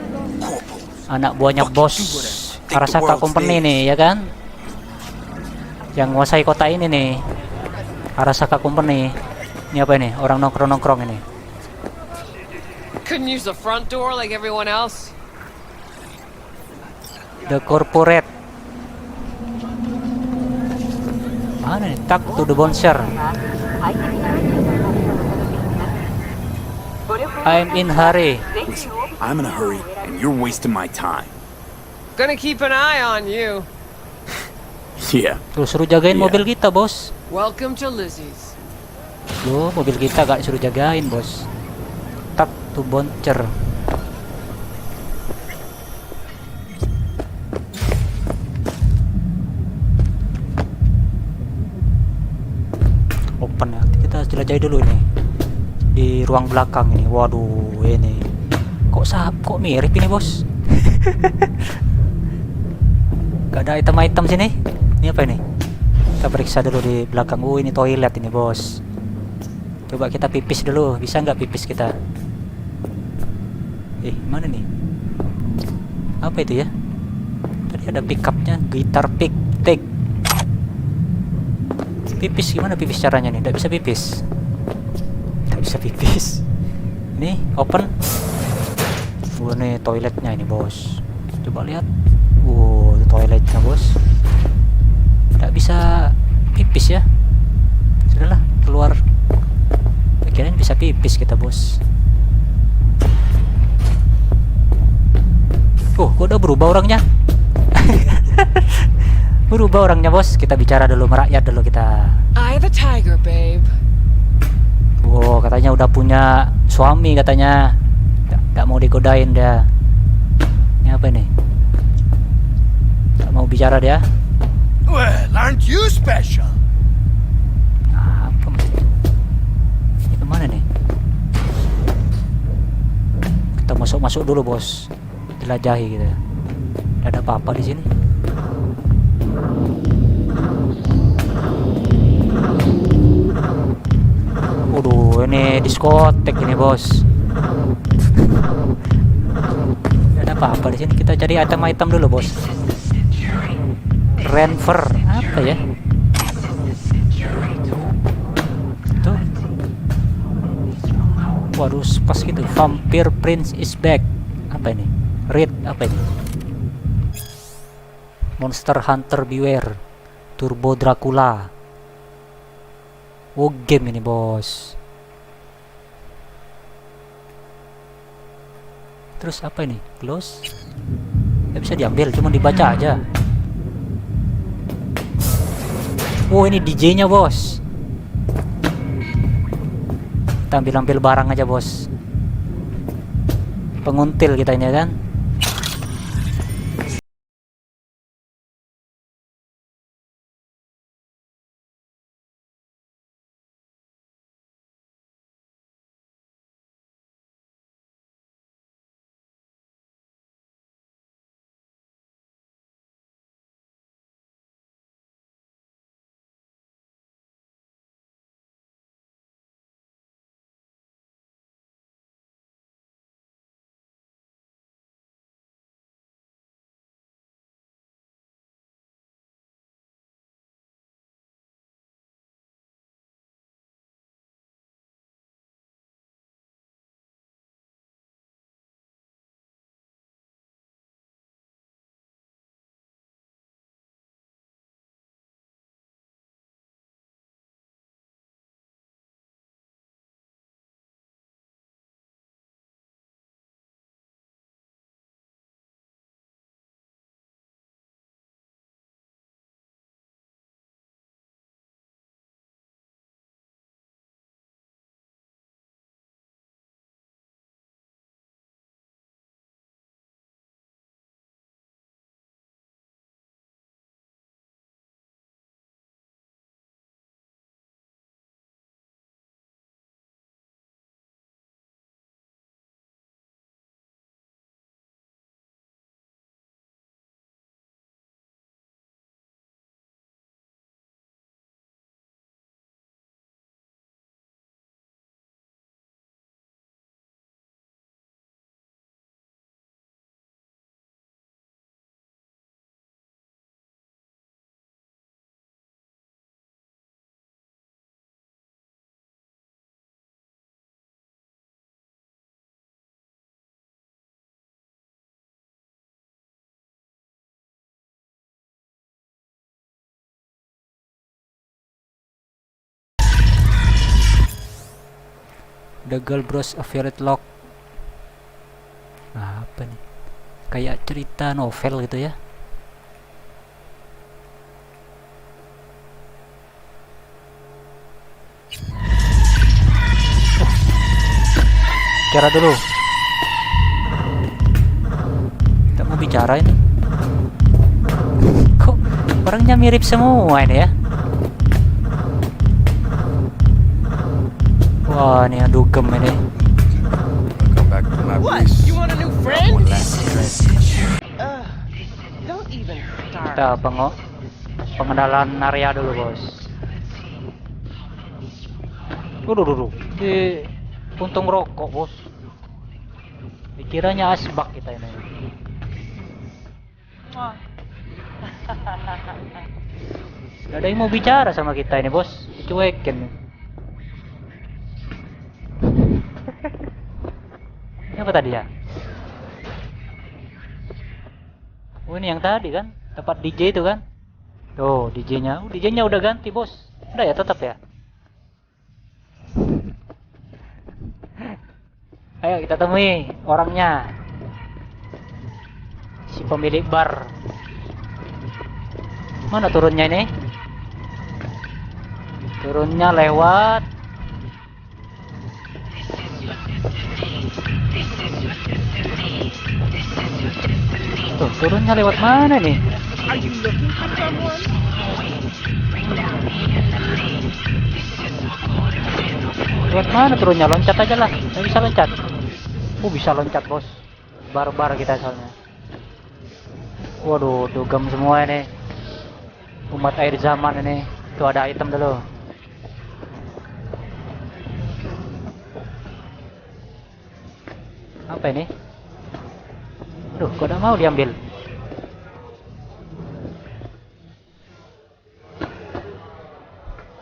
Anak buahnya bos Arasaka Company nih, ya kan? Yang menguasai kota ini nih. Arasaka Company. Ini apa ini? Orang nongkrong-nongkrong ini. Couldn't use the front door like everyone else. The corporate. Mana nih? Talk to the bouncer. I'm in hurry. I'm in a hurry, and you're wasting my time. Gonna keep an eye on you. Yeah. Tuh suruh jagain mobil kita, bos. Welcome to Lizzie's. Tuh mobil kita gak suruh jagain, bos. Tak tuh boncer. Open ya. Kita jelajahi dulu nih. Di ruang belakang ini. Waduh, ini. Kok mirip ini, bos? Gak ada item-item sini. Ini apa ini? Kita periksa dulu di belakang. Ini toilet ini, bos. Coba kita pipis dulu. Bisa nggak pipis kita? Mana nih? Apa itu ya? Tadi ada pickupnya. Gitar pick. Take. Pipis gimana pipis caranya nih? Nggak bisa pipis. Nggak bisa pipis. Ini open. Nih toiletnya ini, bos. Coba lihat. Itu toiletnya, bos. Nggak bisa pipis ya. Sudahlah, keluar. Kirain bisa pipis kita, bos. Kok udah berubah orangnya? Berubah orangnya, bos. Kita bicara dulu, merakyat dulu kita. I the tiger, babe. Wow, katanya udah punya suami katanya. Gak mau digodain dia. Ini apa ini? Gak mau bicara dia. Well, aren't you special? Apa maksudnya? Ini kemana nih? Kita masuk dulu, bos. Jelajahi gitu. Gak ada apa-apa di sini. Waduh, ini diskotek ini, bos. Gak ada apa-apa di sini. Kita cari item-item dulu, bos. Renver apa ya? Tuh. Waduh, pas gitu. Vampire Prince is back. Apa ini? Read apa ini? Monster Hunter Beware. Turbo Dracula. Oh, game ini, bos. Terus apa ini? Close. Gak bisa diambil, cuma dibaca aja. Oh, ini DJ-nya, bos. Kita ambil barang aja, bos. Penguntil kita ini kan. The girl bros a favorite lock. Nah, apa nih? Kayak cerita novel gitu ya. Bicara dulu. Kita mau bicara ini. Kok orangnya mirip semua ini ya? Wah, ini yang dugem ini. What? You want a new friend? Don't even start. Kita pengenalan area dulu, bos. Duh. Untung rokok, bos. Dikiranya asbak kita ini. Gak ada yang mau bicara sama kita ini, bos. Dicuekin. Ini apa tadi ya? Oh, ini yang tadi kan? Tempat DJ itu kan? Tuh, DJ-nya. DJ-nya udah ganti, bos. Udah ya, tetap ya. Ayo kita temui orangnya. Si pemilik bar. Mana turunnya ini? Turunnya lewat tuh, turunnya lewat mana nih? Lewat mana turunnya? Loncat aja lah. Nggak bisa loncat. Bisa loncat, bos. Barbar kita soalnya. Waduh, dugem semua ini. Umat air zaman ini. Tuh ada item dulu. Apa ini? Aduh, kok udah mau diambil?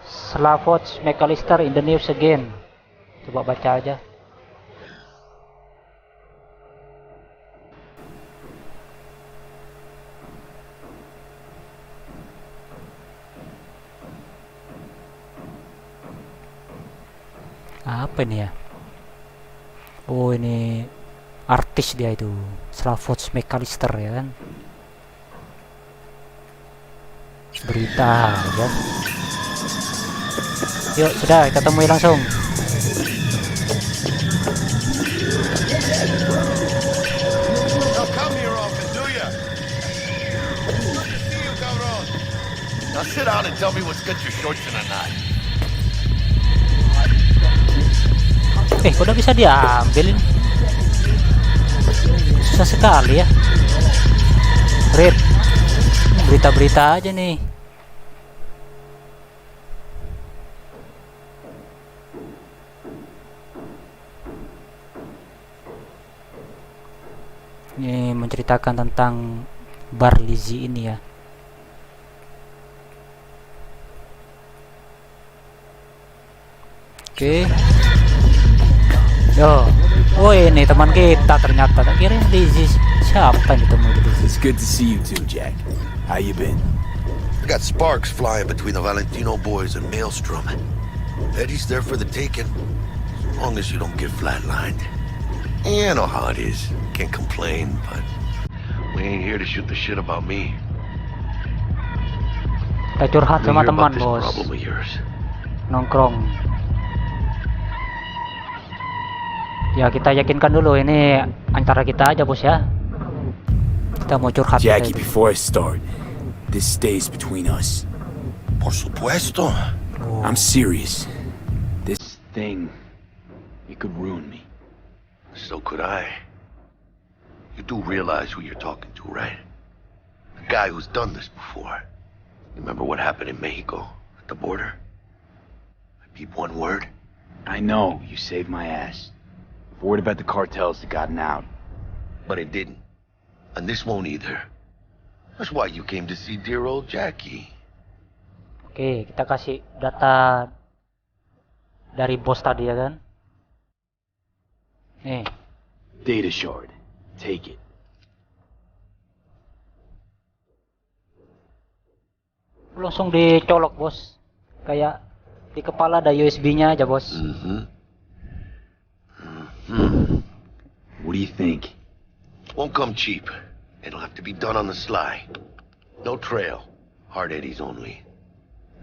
Slavoj McAllister in the news again. Coba baca aja. Apa ini ya? Oh, ini artis dia itu, Slavoj McAllister ya kan. Berita ya. Yuk, sudah kita temui langsung. Now sit down and tell me what's got your shorts in a knot. Kok udah bisa diambil ini? Susah sekali ya. Read berita-berita aja nih. Ini menceritakan tentang bar Lizzie ini ya. Oke. Yo, oh ini teman kita ternyata. Tak kira Lizzie siapa yang ditemu di Lizzie. It's good to see you too, Jack. How you been? Got sparks flying between the Valentino boys and Maelstrom. Eddie's there for the taking, as long as you don't get flatlined. You know how it is. Can't complain, but we ain't here to shoot the shit about me. Kita curhat sama teman, bos. Nongkrong. Ya, kita yakinkan dulu ini antara kita aja, bos ya. Kita mau curhat. Jackie, before I start, this stays between us. Por supuesto. I'm serious. This thing, it could ruin me. So could I. You do realize who you're talking to, right? The guy who's done this before. Remember what happened in Mexico, at the border? I peep one word. I know, you saved my ass. Word about the cartels had gotten out. But it didn't. And this won't either. That's why you came to see dear old Jackie. Oke, kita kasih data dari bos tadi ya kan. Nih. Data shard. Take it. Langsung dicolok, bos. Kayak di kepala ada USB-nya aja, bos. What do you think? Won't come cheap. It'll have to be done on the sly. No trail. Hard eddies only.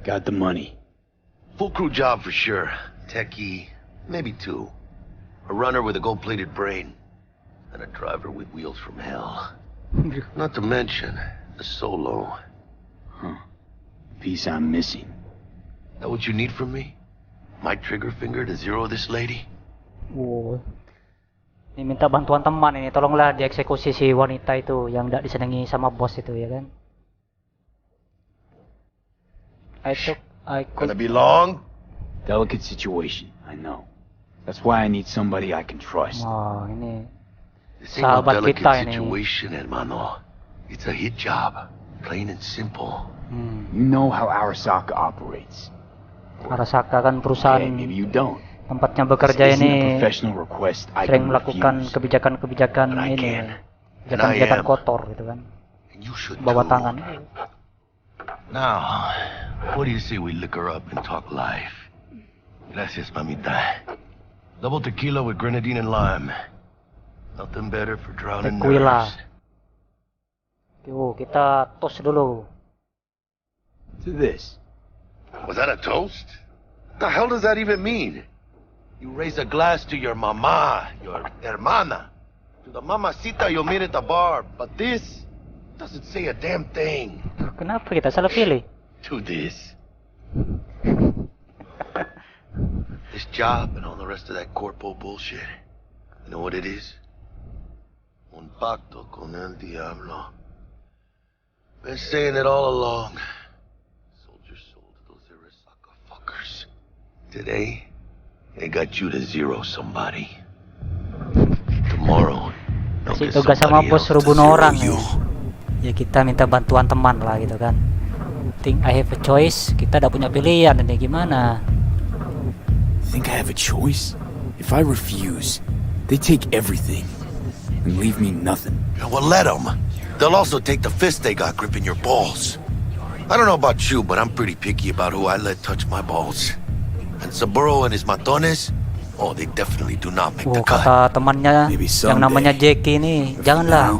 Got the money. Full crew job for sure. Techie, maybe 2. A runner with a gold-plated brain. And a driver with wheels from hell. Not to mention the solo. Huh. Piece I'm missing. That what you need from me? My trigger finger to zero this lady? Wow. Ini minta bantuan teman ini, tolonglah dieksekusi si wanita itu yang tidak disenangi sama bos itu, ya kan? I could... Gonna be long? Delicate situation, I know. That's why I need somebody I can trust. Oh, ini This ain't no sahabat delicate kita ini. situation, hermano. It's a hit job. Plain and simple. You know how Arasaka operates. Arasaka kan perusahaan Okay, maybe you don't. tempatnya bekerja This isn't a ini professional request I sering can melakukan refuse. kebijakan-kebijakan ini, kebijakan-kebijakan kotor gitu kan, bawa tangan. Now, what do you say we liquor up and talk life? Gracias, mamita. Double tequila with grenadine and lime. Nothing better for drowning Tequila. nerves. Yuk, kita toast dulu. To this. Was that a toast? What the hell does that even mean? You raise a glass to your mama, your hermana, to the mamacita you'll meet at the bar, but this doesn't say a damn thing. Kenapa kita salah pilih? To this. This job and all the rest of that corpo bullshit. You know what it is? Un pacto con el diablo. Been saying it all along. Sold your soul to those Arasaka fuckers. Today, they got you to zero somebody. Tomorrow, they'll Si get tugas sama somebody bos else to suruh bunuh zero orang you. ya kita minta bantuan teman lah gitu kan. Think I have a choice, kita udah punya pilihan ini gimana? Think I have a choice? If I refuse, they take everything and leave me nothing. Yeah, well, let them. They'll also take the fist they got gripping your balls. I don't know about you, but I'm pretty picky about who I let touch my balls. And Saburo and his matones, oh, they definitely do not make the cut. Kata temannya yang namanya Jackie ini, janganlah,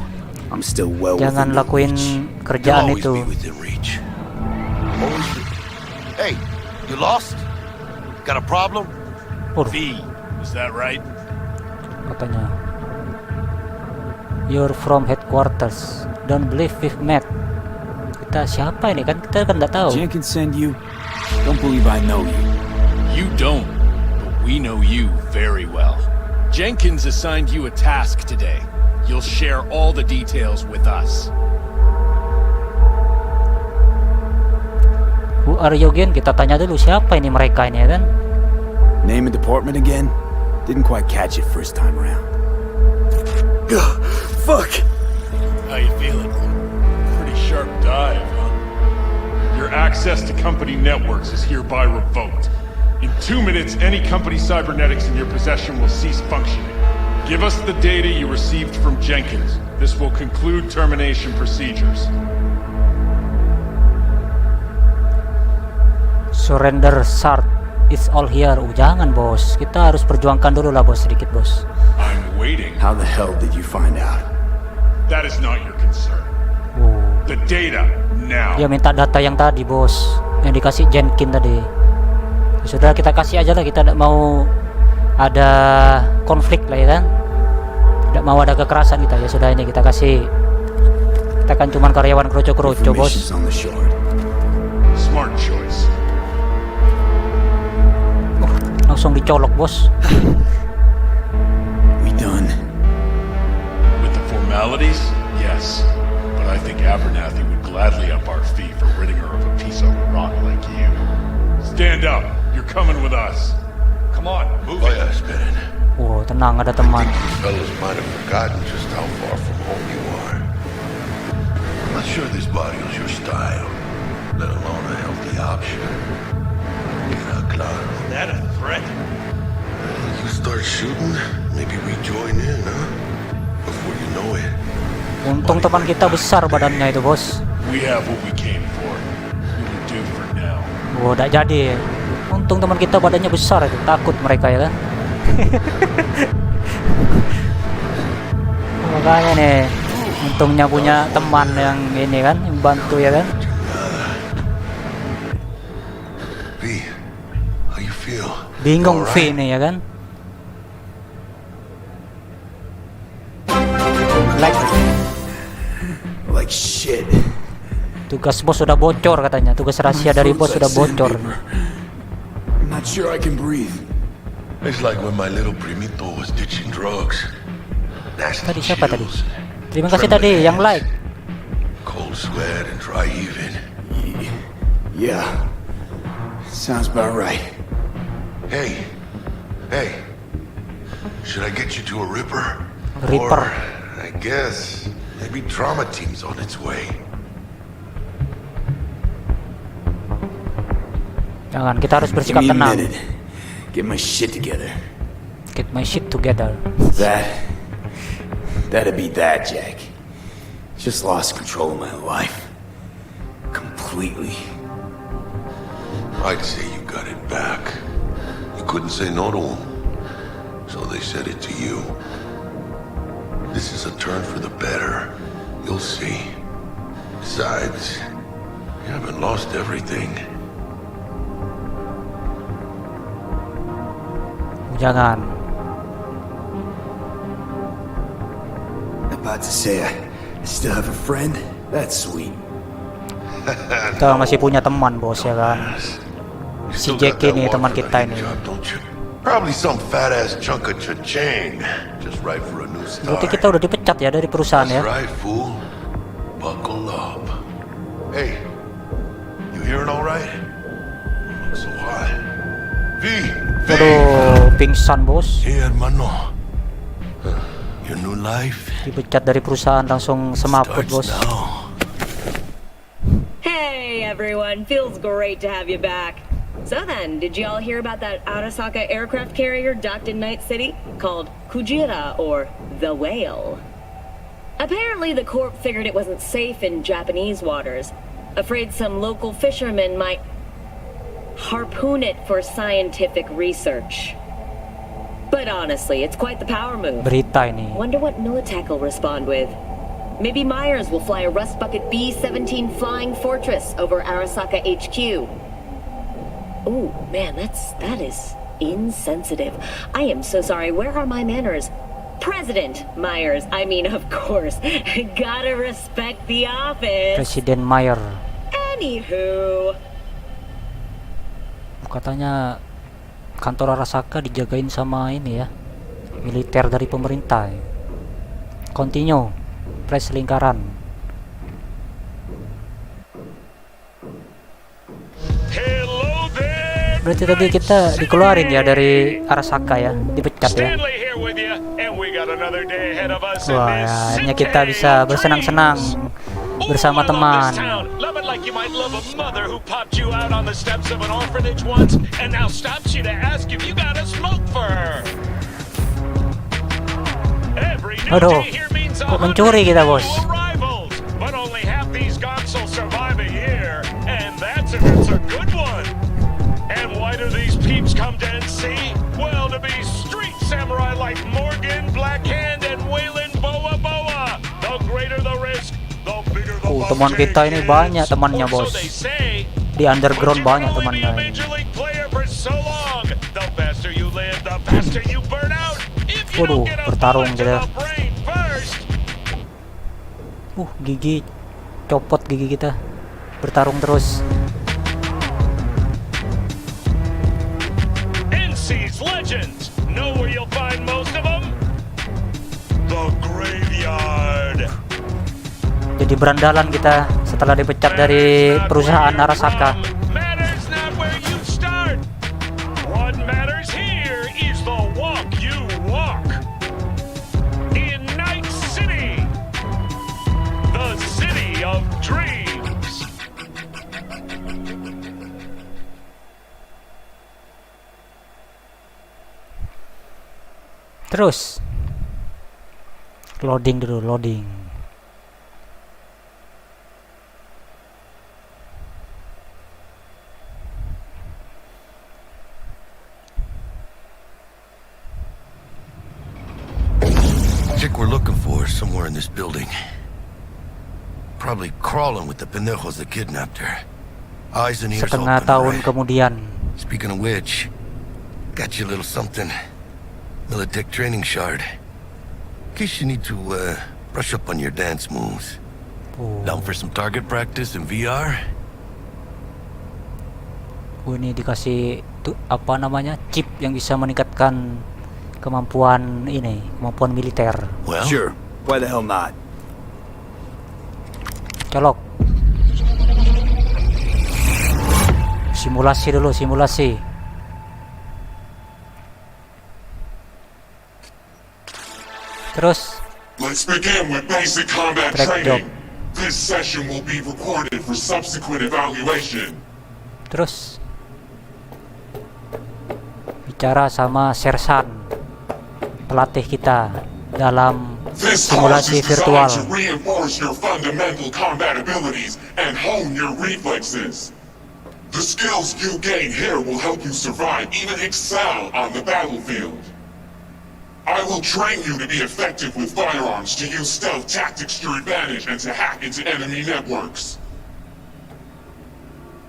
I'm still well jangan within the lakuin reach. kerjaan You'll always itu. be within reach. Always be. Hey, you lost? Got a problem? V, is that right? Katanya, you're from headquarters. Don't believe we've met. Kita siapa ini kan? Kita kan nggak tahu. Jenkins send you? Don't believe I know you. You don't, but we know you very well. Jenkins assigned you a task today. You'll share all the details with us. Who are you again? Kita tanya dulu siapa ini mereka ini ya kan? Name and department again? Didn't quite catch it first time around. Fuck! How you feeling? Pretty sharp dive, huh? Your access to company networks is hereby revoked. In 2 minutes, any company cybernetics in your possession will cease functioning. Give us the data you received from Jenkins. This will conclude termination procedures. Surrender shard. It's all here. Jangan bos, kita harus perjuangkan dulu lah bos, sedikit bos. I'm waiting. How the hell did you find out? That is not your concern. The data, now. Dia minta data yang tadi bos, yang dikasih Jenkins tadi. Ya sudah kita kasih aja lah, kita tidak mau ada konflik lah ya kan. Tidak mau ada kekerasan kita, ya sudah ini kita kasih. Kita kan cuman karyawan kroco-kroco bos. Smart choice. Langsung dicolok bos. We done. With the formalities, yes. But I think Abernathy would gladly up our fee for ridding her of a piece of rock like you. Stand up. You're coming with us. Come on, move it. Oh yeah, spin it. Wow, tenang, ada teman. These fellas might have forgotten just how far from home you are. I'm not sure this body is your style, let alone a healthy option. Is that a threat? You start shooting, maybe we join in, huh? Before you know it. Untung teman kita besar badannya itu bos. We have what we came for. We will do for now. Wow, tidak jadi. Untung teman kita badannya besar itu, takut mereka ya kan. Makanya nih, untungnya punya teman yang ini kan, yang bantu ya kan. V, how you feel? Bingung V nih ya kan. Like shit. Tugas bos sudah bocor katanya. Tugas rahasia dari bos sudah bocor. I'm not sure I can breathe. It's like when my little primito was ditching drugs. Tadi siapa tadi? Terima kasih tadi yang like. Cold sweat and dry heaving. Yeah. Sounds about right. Hey. Should I get you to a Ripper? Ripper. Or, I guess, maybe trauma team's on its way. Jangan, kita harus bersikap Give me a tenang. minute. Get my shit together. Get my shit together. That'd be that, Jack. Just lost control of my life. Completely. I'd say you got it back. You couldn't say no to them. So they said it to you. This is a turn for the better. You'll see. Besides, you haven't lost everything. Jangan. About to say I still have a friend? That's sweet. Kita masih punya teman bos ya kan. Si Jack ini teman kita ini. Probably some fat ass chunk of cha-ching. Just right for a new start. Berarti kita udah dipecat ya dari perusahaan ya. That's right, fool. Buckle up. Hey, you hearing all right? Look so hot. V. Aduh, pingsan bos. Hey, hermano. Your new life. Dipecat dari perusahaan langsung semaput bos. Hey everyone, feels great to have you back. So then, did y'all hear about that Arasaka aircraft carrier docked in Night City called Kujira or the Whale? Apparently the Corp figured it wasn't safe in Japanese waters, afraid some local fishermen might harpoon it for scientific research. But honestly, it's quite the power move. Berita ini. Wonder what Militech will respond with. Maybe Myers will fly a Rust Bucket B-17 Flying Fortress over Arasaka HQ. Ooh, man, that is insensitive. I am so sorry. Where are my manners? President Myers. I mean, of course. Gotta respect the office. Presiden Myers. Anywho. Katanya kantor Arasaka dijagain sama ini ya. Militer dari pemerintah. Continue. Press lingkaran. Berarti tadi kita dikeluarin ya dari Arasaka ya, dipecat ya. Wah, hanya kita bisa bersenang-senang bersama teman. Aduh, kok mencuri kita bos? Why do these peeps come to NC? Well, to be street samurai like Morgan, Blackhand, and Waylon Boa Boa. The greater the risk, the bigger the Teman kita ini banyak temannya bos. Di underground banyak temannya. Waduh, bertarung kita. Gigi copot gigi kita. Bertarung terus. Legends. Know where you'll find most of them? The graveyard. Jadi berandalan kita setelah dipecat dari perusahaan Arasaka. Matters not where you start. What matters here is the walk you walk. In Night City, the city of dreams. Terus loading dulu, loading. chick we're looking for is somewhere in this building. Probably crawling with the pendejos that kidnapped her. Eyes and ears open. Setengah tahun kemudian. Speaking of which, got you a little something. Militech training shard. In case you need to brush up on your dance moves. Down for some target practice in VR? Ini dikasih apa namanya, chip yang bisa meningkatkan kemampuan militer. Well, sure. Why the hell not? Colok. Simulasi dulu, simulasi. Terus. Let's begin with basic combat training. This session will be recorded for subsequent evaluation. Terus. Bicara sama Sersan, pelatih kita dalam simulasi virtual. To reinforce your fundamental combat abilities and hone your reflexes. The skills you gain here will help you survive, even excel on the battlefield. I will train you to be effective with firearms, to use stealth tactics to your advantage, and to hack into enemy networks.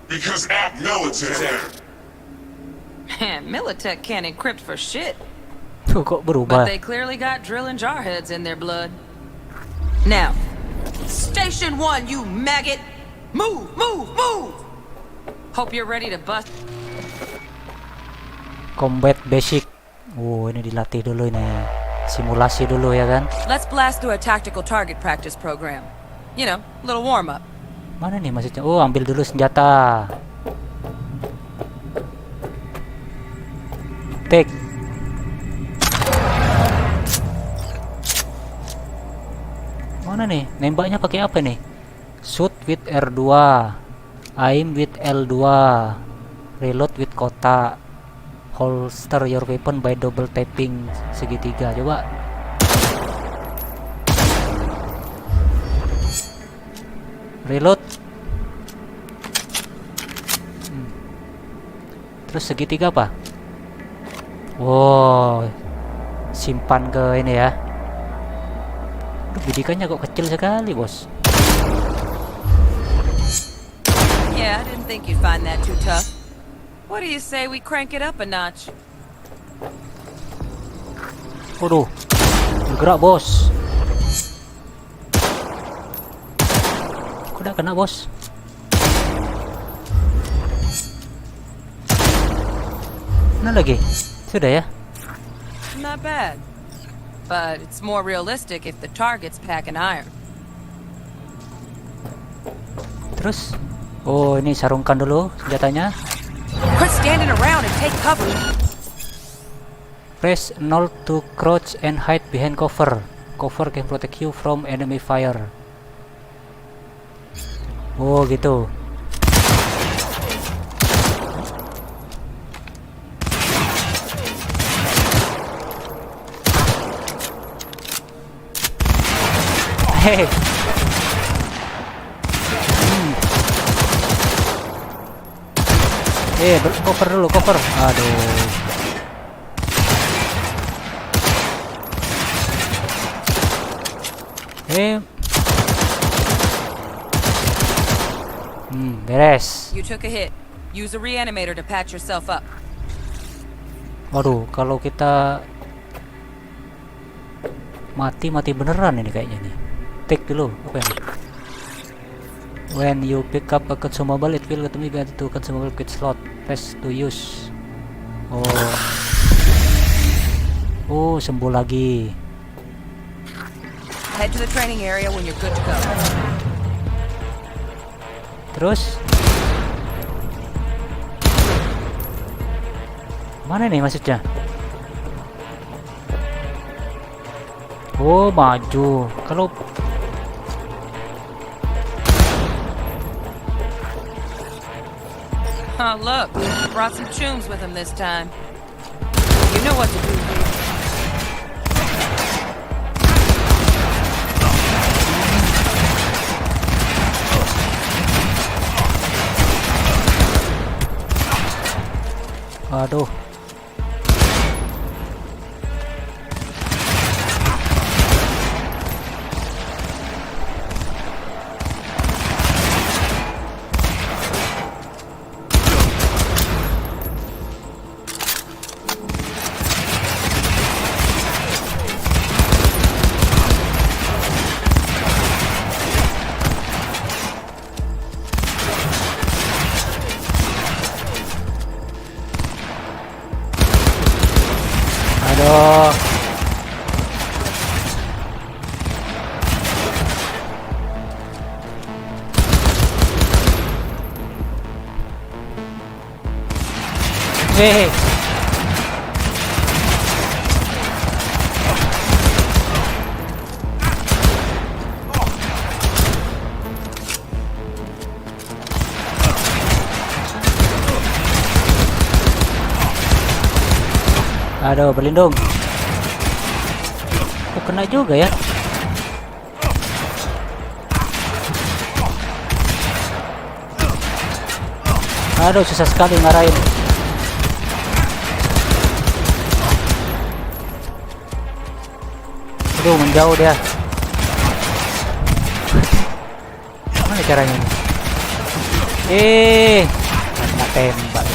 Because at Militech... Man, Militech can't encrypt for shit. Kok berubah? But they clearly got drill and jar heads in their blood. Now, Station 1, you maggot! Move, move, move! Hope you're ready to bust. Combat basic. Ini dilatih dulu ini. Simulasi dulu ya kan? Let's blast through a tactical target practice program. You know, a little warm up. Mana nih maksudnya? Oh, ambil dulu senjata. Take. Mana nih? Nembaknya pakai apa nih? Shoot with R2, aim with L2, reload with kotak, holster your weapon by double tapping segitiga. Coba. Reload. Terus segitiga apa? Wow, simpan ke ini ya. Bidikannya kok kecil sekali, bos. Yeah, I didn't think you'd find that too tough. What do you say we crank it up a notch? Waduh, bergerak, bos. Udah kena, bos. Mana lagi? Sudah ya? Not bad. But it's more realistic if the target's packing iron. Terus? Oh, ini sarungkan dulu senjatanya. Quit standing around and take cover. Press 0 to crouch and hide behind cover. Cover can protect you from enemy fire. Oh, gitu. Hehe. Cover dulu, cover. Aduh. Beres. You took a hit. Use a reanimator to patch yourself up. Waduh, kalau kita mati beneran ini kayaknya nih. Take dulu, apa ini? When you pick up a consumable, it will automatically get to consumable kit slot. Press to use. Oh, sembuh lagi. Head to the training area when you're good to go. Terus? Mana nih maksudnya? Oh, maju. Kalau oh, look. Brought some chooms with him this time. You know what to do here. Aduh. Aduh. Hei. Aduh, berlindung. Oh, kena juga ya. Aduh, susah sekali ngarahin. Aduh, menjauh dia. Gimana caranya ini? Kena tembak.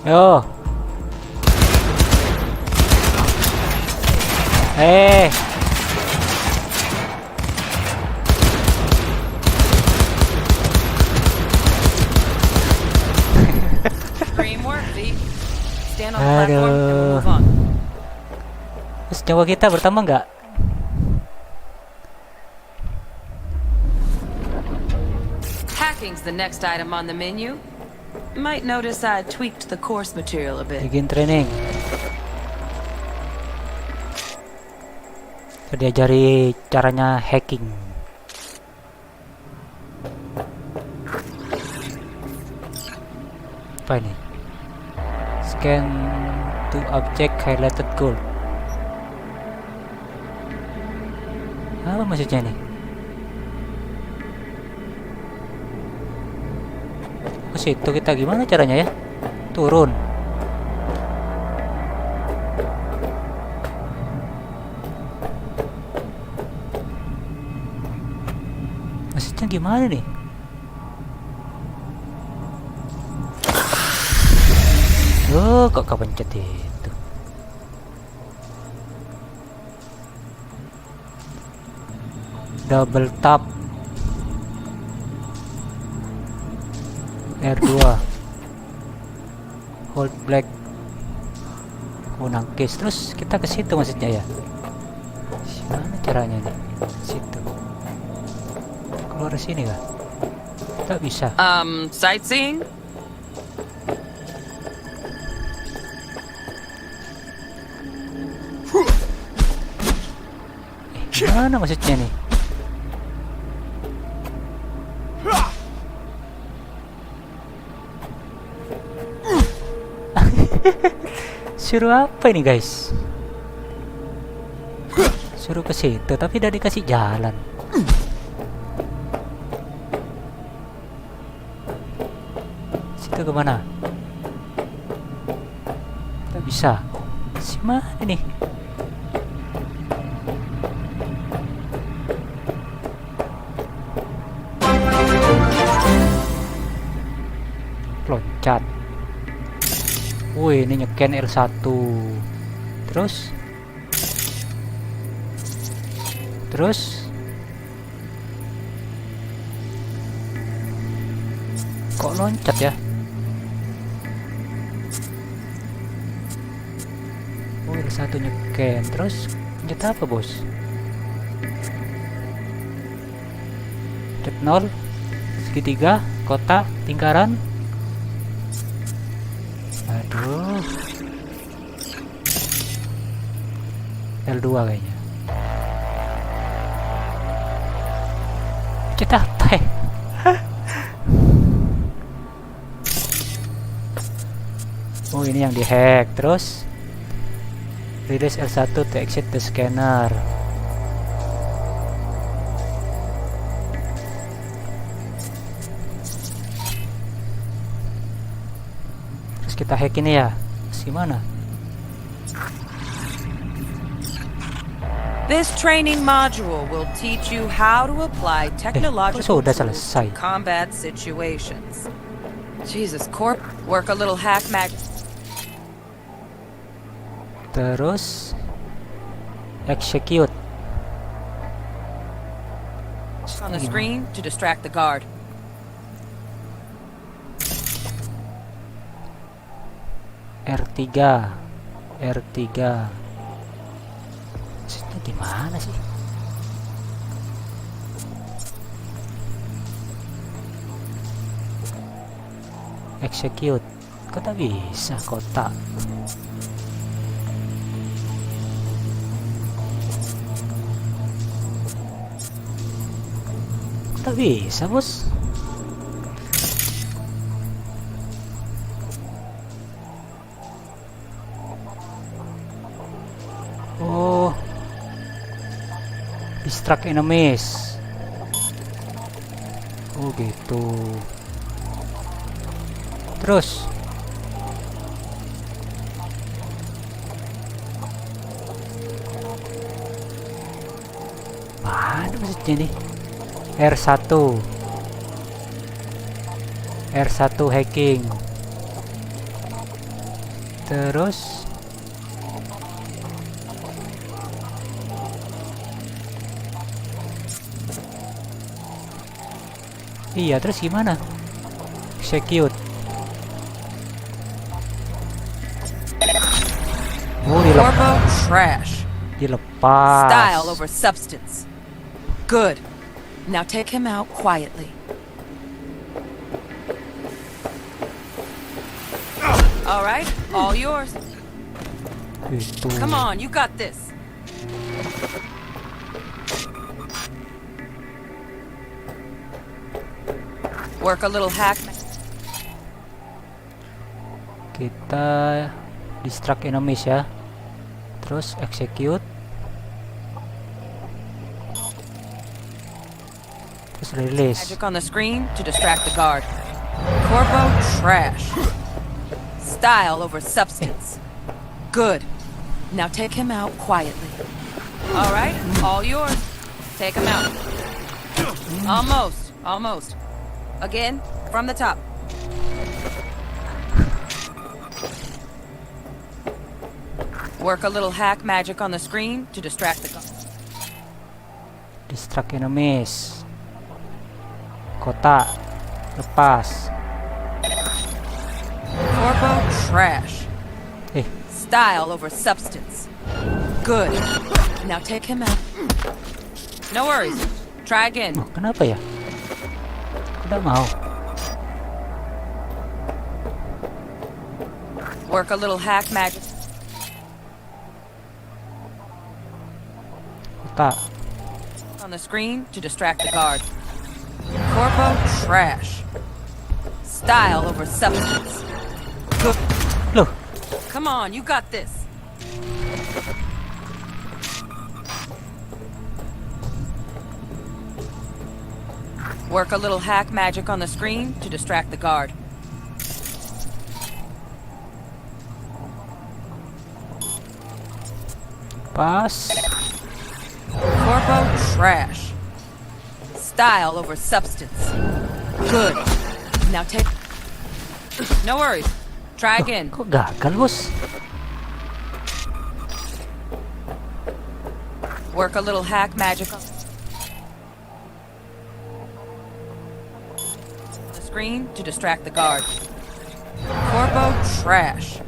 Yo. Aduh. Terus nyawa kita bertambah nggak? Hacking's the next item on the menu. Might notice I tweaked the course material a bit. Bikin training. Diajari caranya hacking. Apa ini? Scan to object highlighted gold. Apa maksudnya nih? Ke situ kita gimana caranya ya? Turun. Maksudnya gimana nih? Oh, kok kepencet itu? Double tap R2, hold black, nangkis. Terus kita ke situ maksudnya ya? Gimana caranya nih? Situ. Keluar sini kah? Tak bisa. Sightseeing? Gimana maksudnya nih? Suruh apa ini guys? Suruh ke situ tapi udah dikasih jalan. Situ kemana? Tak bisa. Si mana nih? Loncat. Wih, ini nyeken L1. Terus kok loncat ya? Oh, L1 nyeken. Terus pencet apa bos? Pencet 0, segitiga, kotak, lingkaran. Aduh, L2 kayaknya. Kita apa ya? Oh, ini yang dihack. Terus release L1 to exit the scanner. Kita hack ini ya. Gimana? This training module will teach you how to apply technological sudah tools selesai. to combat situations. Jesus, Corp, work a little hack magic. Terus execute On the screen to distract the guard. R3 maksudnya gimana sih? Execute kok tak bisa kotak. Tak bisa, bos. Oh, distract enemies. Oh gitu. Terus mana maksudnya nih? R1 hacking. Terus iya, terus gimana? Execute. Oh, dilepas. Style over substance. Good. Now take him out quietly. All right, all yours. Come on, you got this. Work a little hack. Kita distract enemies ya. Terus execute. Release. Magic on the screen to distract the guard. Corpo trash. Style over substance. Good. Now take him out quietly. All right, all yours. Take him out. Almost. Again, from the top. Work a little hack magic on the screen to distract the guard. Distract enemies. Kotak lepas. Corpo trash. Style over substance. Good. Now take him out. No worries. Try again. Oh, kenapa ya? Tidak mau. Work a little hack magic. Kotak. On the screen to distract the guard. Corpo trash. Style over substance. Good. Loh. Come on, you got this. Work a little hack magic on the screen to distract the guard. Pas. Corpo trash. Style over substance. Good. Now take... No worries. Try again. Kok gagal, bos? Work a little hack magic on the screen to distract the guard. Corpo trash.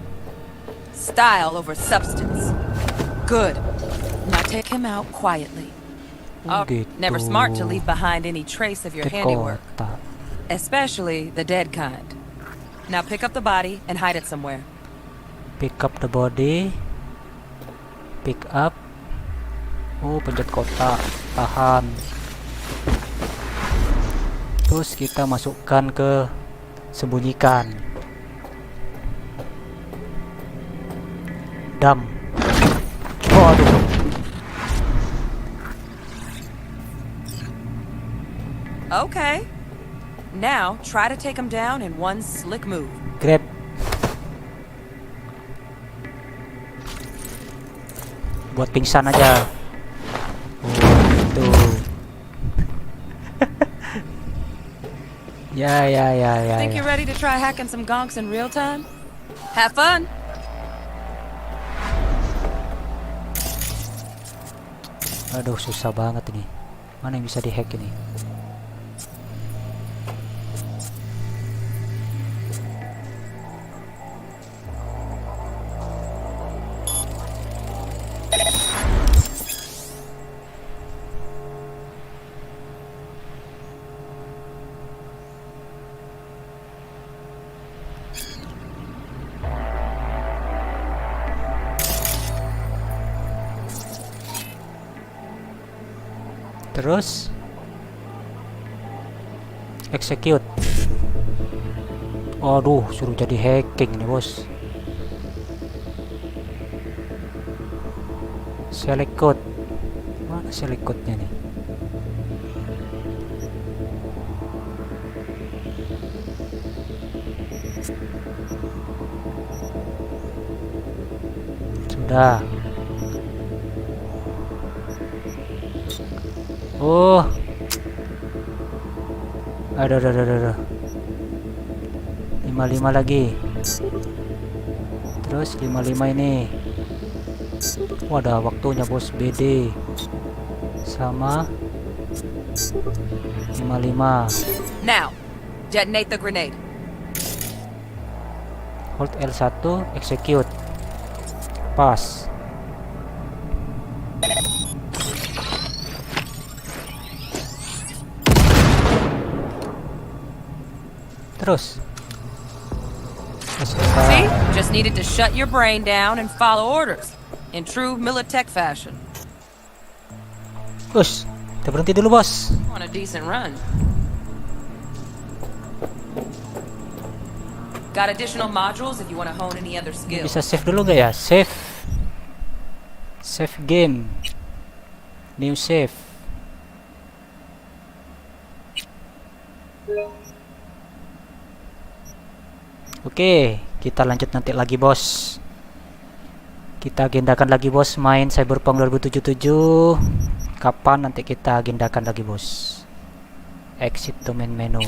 Style over substance. Good. Now take him out quietly. Never smart to leave behind any trace of your handiwork. Especially the dead kind. Now pick up the body and hide it somewhere. Pick up the body. Pick up. Oh, pencet kotak. Tahan. Terus kita masukkan ke sembunyikan. Dam. Waduh. Okay. Now, try to take him down in one slick move. Grab. Buat pingsan aja. Ya. Think you're ready to try hacking some gonks in real time? Have fun. Aduh, susah banget ini. Mana yang bisa dihack ini? Terus execute. Aduh, suruh jadi hacking nih bos. Select code. Mana select code-nya nih? Sudah. Oh, ada. 55 lagi. Terus 55 ini. Wadah, waktunya bos. BD sama 55. Now, detonate the grenade. Hold L1, execute. Pas. Terus. See? Just needed to shut your brain down and follow orders. In true Militech fashion. Bos, kita berhenti dulu bos. On a decent run. Got additional modules if you want to hone any other skills. Bisa save dulu gak ya? Save. Save game. New save. Oke, kita lanjut nanti lagi bos. Kita agendakan lagi bos main CyberPunk 2077. Kapan nanti kita agendakan lagi bos. Exit to main menu.